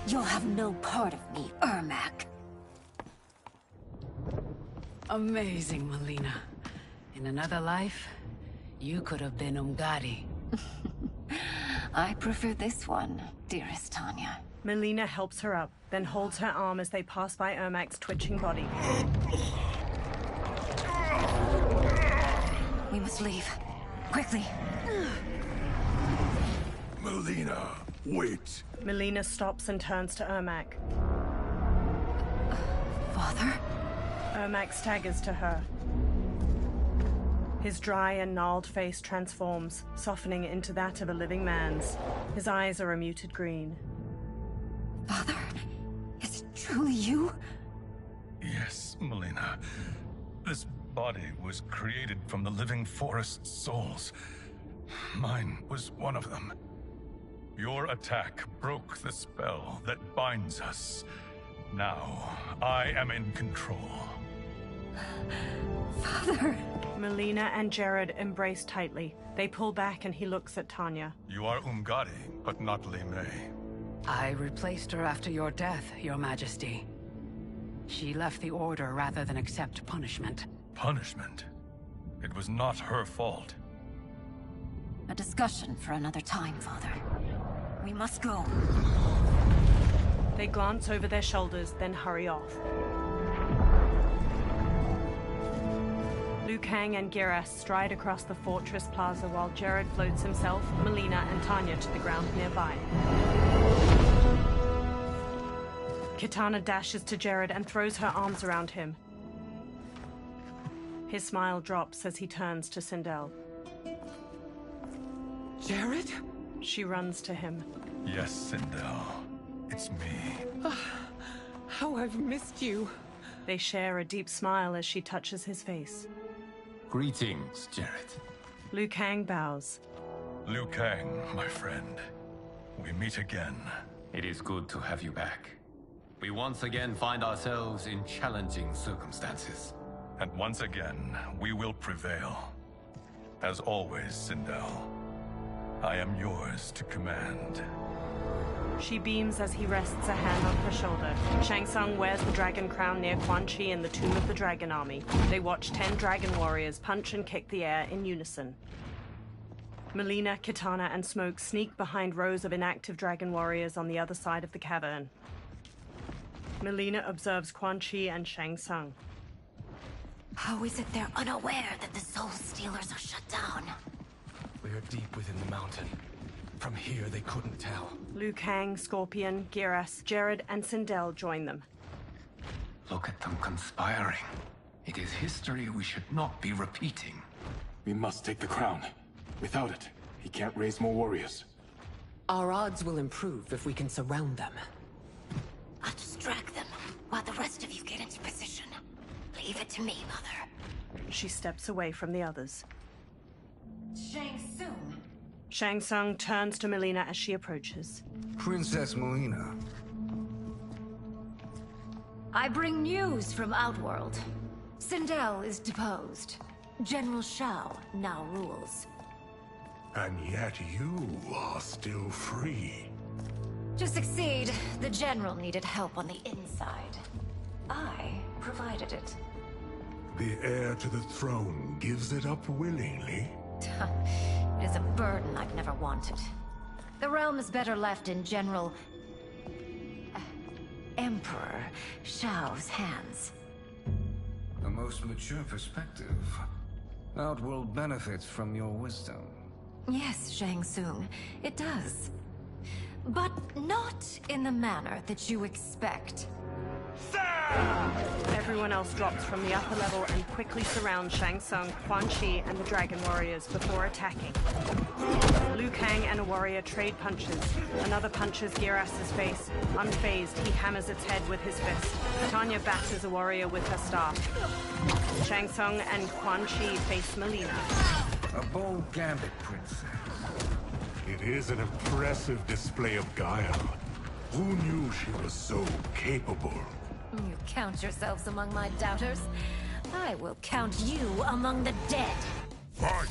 You'll have no part of me, Ermac. Amazing, Melina. In another life, you could have been Umgadi. I prefer this one, dearest Tanya. Melina helps her up, then holds her arm as they pass by Ermac's twitching body. We must leave. Quickly. Melina, wait. Melina stops and turns to Ermac. Father? Ermac staggers to her. His dry and gnarled face transforms, softening into that of a living man's. His eyes are a muted green. Father? Is it truly you? Yes, Melina. This body was created from the living forest's souls. Mine was one of them. Your attack broke the spell that binds us. Now, I am in control. Father! Melina and Jared embrace tightly. They pull back and he looks at Tanya. You are Umgadi, but not Li Mei. I replaced her after your death, Your Majesty. She left the Order rather than accept punishment. Punishment? It was not her fault. A discussion for another time, Father. We must go. They glance over their shoulders, then hurry off. Liu Kang and Geras stride across the fortress plaza while Jared floats himself, Melina, and Tanya to the ground nearby. Kitana dashes to Jared and throws her arms around him. His smile drops as he turns to Sindel. Jared? She runs to him. Yes, Sindel. It's me. How I've missed you. They share a deep smile as she touches his face. Greetings, Jared. Liu Kang bows. Liu Kang, my friend. We meet again. It is good to have you back. We once again find ourselves in challenging circumstances. And once again, we will prevail. As always, Sindel, I am yours to command. She beams as he rests a hand on her shoulder. Shang Tsung wears the dragon crown near Quan Chi in the Tomb of the Dragon Army. They watch 10 dragon warriors punch and kick the air in unison. Melina, Kitana, and Smoke sneak behind rows of inactive dragon warriors on the other side of the cavern. Melina observes Quan Chi and Shang Tsung. How is it they're unaware that the Soul Stealers are shut down? We are deep within the mountain. From here, they couldn't tell. Liu Kang, Scorpion, Geras, Jared, and Sindel join them. Look at them conspiring. It is history we should not be repeating. We must take the crown. Without it, he can't raise more warriors. Our odds will improve if we can surround them. I'll distract them while the rest Leave it to me, Mother. She steps away from the others. Shang Tsung. Shang Tsung turns to Melina as she approaches. Princess Melina. I bring news from Outworld. Sindel is deposed. General Shao now rules. And yet you are still free. To succeed, the General needed help on the inside. I provided it. The heir to the throne gives it up willingly. It is a burden I've never wanted. The realm is better left in General... Emperor Shao's hands. A most mature perspective. Outworld benefits from your wisdom. Yes, Shang Tsung, it does. But not in the manner that you expect. Everyone else drops from the upper level and quickly surrounds Shang Tsung, Quan Chi, and the Dragon Warriors before attacking. Liu Kang and a warrior trade punches. Another punches Giras's face. Unfazed, he hammers its head with his fist. Tanya batters a warrior with her staff. Shang Tsung and Quan Chi face Melina. A bold gambit, Princess. It is an impressive display of guile. Who knew she was so capable? You count yourselves among my doubters. I will count you among the dead. Fight!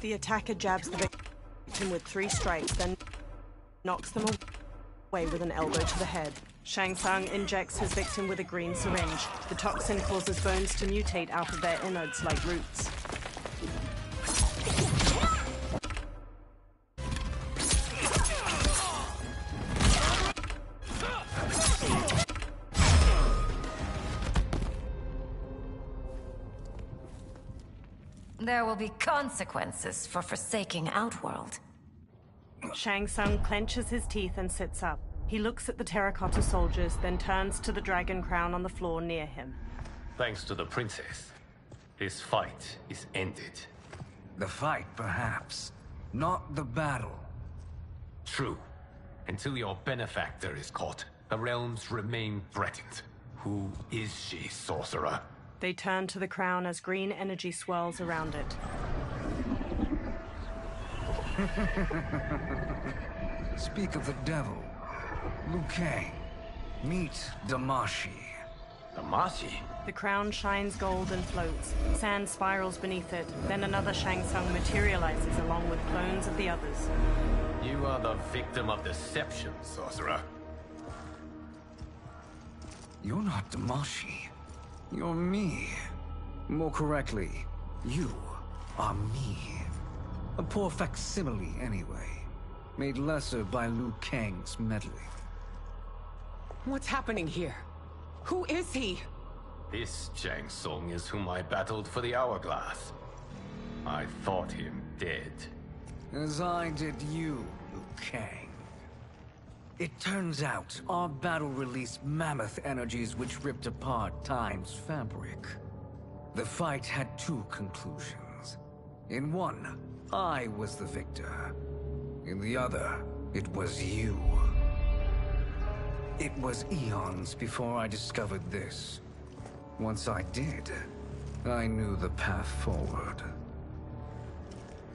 The attacker jabs the victim with 3 strikes, then knocks them away with an elbow to the head. Shang Tsung injects his victim with a green syringe. The toxin causes bones to mutate out of their innards like roots. There will be consequences for forsaking Outworld. Shang Tsung clenches his teeth and sits up. He looks at the terracotta soldiers, then turns to the dragon crown on the floor near him. Thanks to the princess, this fight is ended. The fight, perhaps. Not the battle. True. Until your benefactor is caught, the realms remain threatened. Who is she, sorcerer? They turn to the crown as green energy swirls around it. Speak of the devil. Liu Kang. Meet Damashi. Damashi? The crown shines gold and floats. Sand spirals beneath it. Then another Shang Tsung materializes along with clones of the others. You are the victim of deception, sorcerer. You're not Damashi. You're me. More correctly, you are me. A poor facsimile, anyway. Made lesser by Liu Kang's meddling. What's happening here? Who is he? This Shang Tsung is whom I battled for the Hourglass. I thought him dead. As I did you, Liu Kang. It turns out our battle released mammoth energies which ripped apart time's fabric. The fight had two conclusions. In one, I was the victor. In the other, it was you. It was eons before I discovered this. Once I did, I knew the path forward.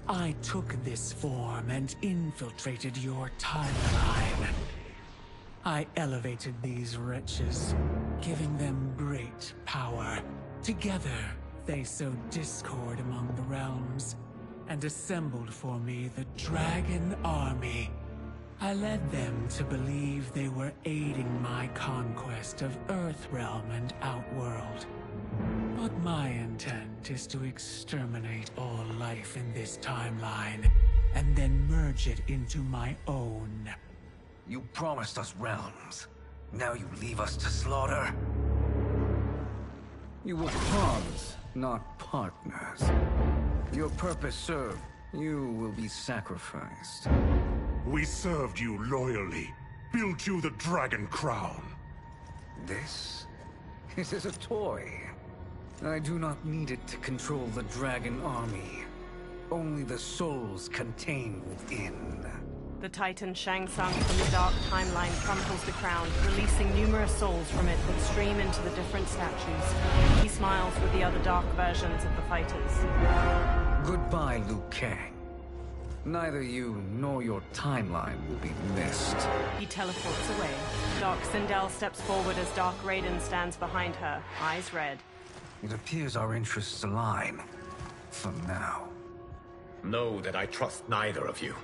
I took this form and infiltrated your timeline. I elevated these wretches, giving them great power. Together, they sowed discord among the realms, and assembled for me the Dragon Army. I led them to believe they were aiding my conquest of Earthrealm and Outworld. But my intent is to exterminate all life in this timeline, and then merge it into my own. You promised us realms. Now you leave us to slaughter? You were pawns, not partners. Your purpose served. You will be sacrificed. We served you loyally. Built you the Dragon Crown. This is a toy. I do not need it to control the Dragon Army. Only the souls contained within. The Titan Shang Tsung from the Dark Timeline crumples the crown, releasing numerous souls from it that stream into the different statues. He smiles with the other dark versions of the fighters. Goodbye, Liu Kang. Neither you nor your timeline will be missed. He teleports away. Dark Sindel steps forward as Dark Raiden stands behind her, eyes red. It appears our interests align. For now. Know that I trust neither of you.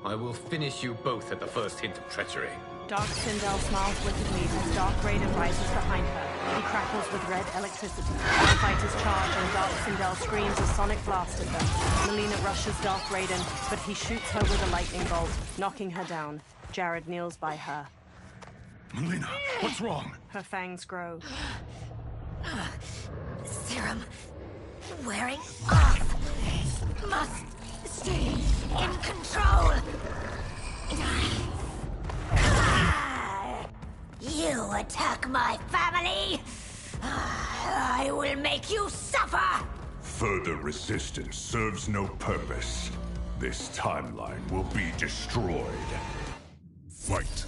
I will finish you both at the first hint of treachery. Dark Sindel smiles wickedly as Dark Raiden rises behind her. He crackles with red electricity. The fighters charge and Dark Sindel screams a sonic blast at them. Melina rushes Dark Raiden, but he shoots her with a lightning bolt, knocking her down. Jared kneels by her. Melina, what's wrong? Her fangs grow. Serum wearing off. Must stay in control. You attack my family, I will make you suffer! Further resistance serves no purpose. This timeline will be destroyed. Fight!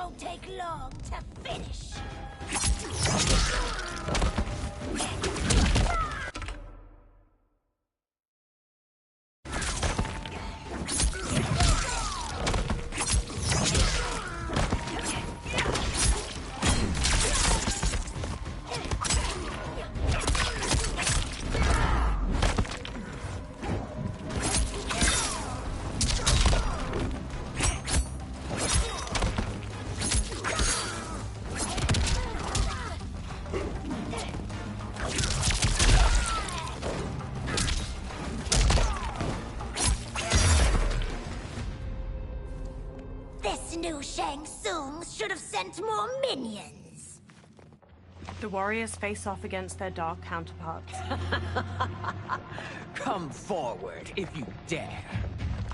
won't take long to finish. New Shang Tsung should have sent more minions. The warriors face off against their dark counterparts. Come forward if you dare.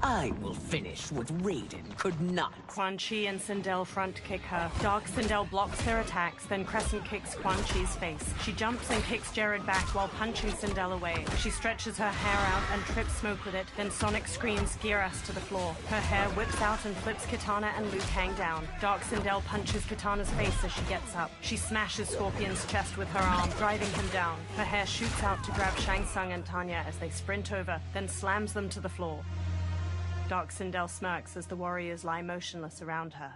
I will finish what Raiden could not. Quan Chi and Sindel front kick her. Dark Sindel blocks their attacks, then crescent kicks Quan Chi's face. She jumps and kicks Jared back while punching Sindel away. She stretches her hair out and trips Smoke with it, then Sonic screams gear us to the floor. Her hair whips out and flips Kitana and Liu Kang down. Dark Sindel punches Kitana's face as she gets up. She smashes Scorpion's chest with her arm, driving him down. Her hair shoots out to grab Shang Tsung and Tanya as they sprint over, then slams them to the floor. Dark Sindel smirks as the warriors lie motionless around her.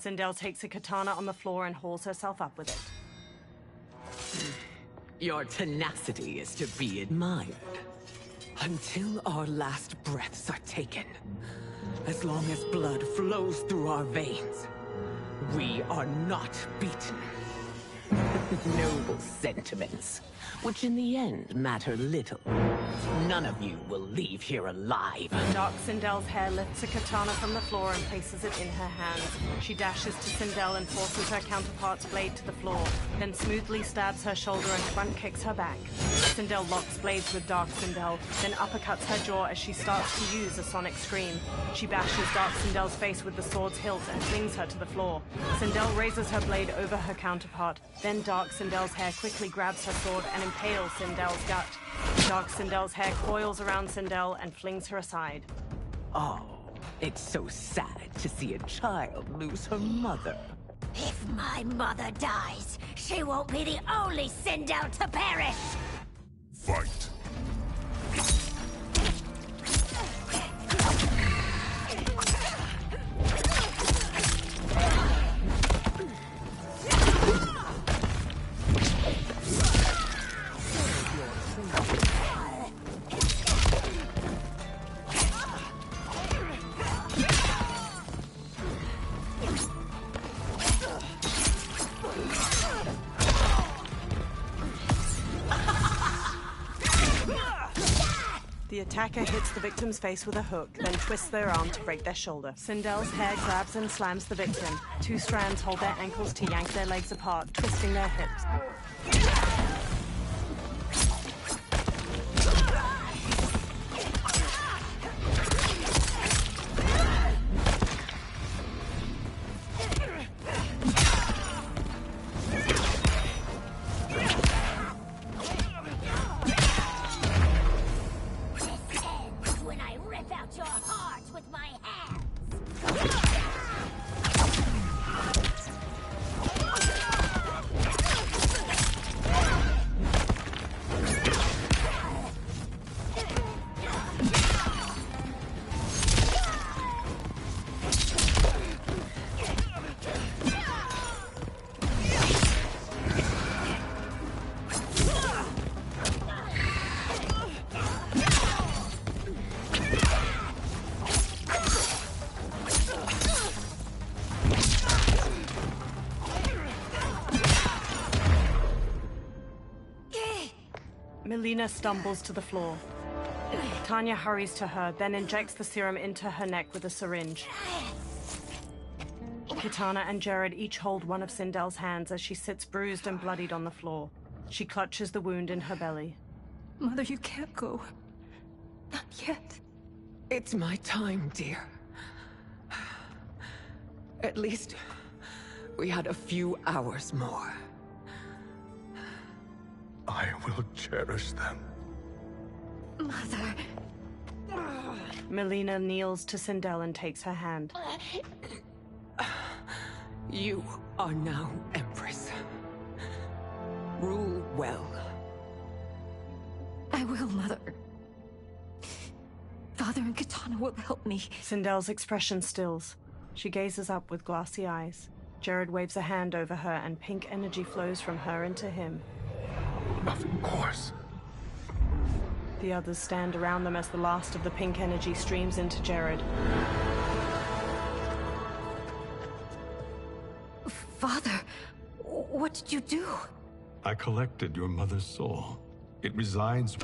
Sindel takes a katana on the floor and hauls herself up with it. Your tenacity is to be admired. Until our last breaths are taken, as long as blood flows through our veins, we are not beaten. Noble sentiments, which in the end matter little. None of you will leave here alive. Dark Sindel's hair lifts a katana from the floor and places it in her hands. She dashes to Sindel and forces her counterpart's blade to the floor, then smoothly stabs her shoulder and front kicks her back. Sindel locks blades with Dark Sindel, then uppercuts her jaw as she starts to use a sonic scream. She bashes Dark Sindel's face with the sword's hilt and flings her to the floor. Sindel raises her blade over her counterpart, then Dark Sindel's hair quickly grabs her sword and impales Sindel's gut. Dark Sindel's hair coils around Sindel and flings her aside. Oh, it's so sad to see a child lose her mother. If my mother dies, she won't be the only Sindel to perish! Fight! The attacker hits the victim's face with a hook, then twists their arm to break their shoulder. Sindel's hair grabs and slams the victim. Two strands hold their ankles to yank their legs apart, twisting their hips. Melina stumbles to the floor. Tanya hurries to her, then injects the serum into her neck with a syringe. Kitana and Jared each hold one of Sindel's hands as she sits bruised and bloodied on the floor. She clutches the wound in her belly. Mother, you can't go. Not yet. It's my time, dear. At least we had a few hours more. I will cherish them. Mother... Melina kneels to Sindel and takes her hand. You are now Empress. Rule well. I will, Mother. Father and Katana will help me. Sindel's expression stills. She gazes up with glassy eyes. Jared waves a hand over her and pink energy flows from her into him. Of course. The others stand around them as the last of the pink energy streams into Jared. Father, what did you do? I collected your mother's soul. It resides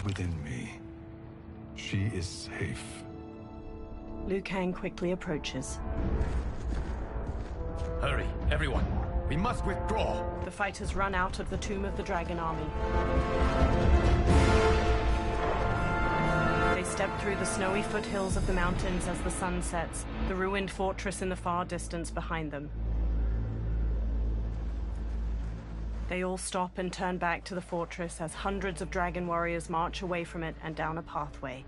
within me. She is safe. Liu Kang quickly approaches. Hurry, everyone. We must withdraw. The fighters run out of the Tomb of the Dragon Army. They step through the snowy foothills of the mountains as the sun sets, the ruined fortress in the far distance behind them. They all stop and turn back to the fortress as hundreds of dragon warriors march away from it and down a pathway.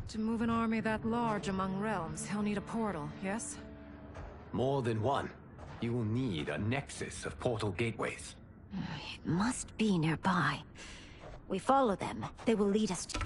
To move an army that large among realms, he'll need a portal, yes? More than one. You will need a nexus of portal gateways. It must be nearby. We follow them. They will lead us to...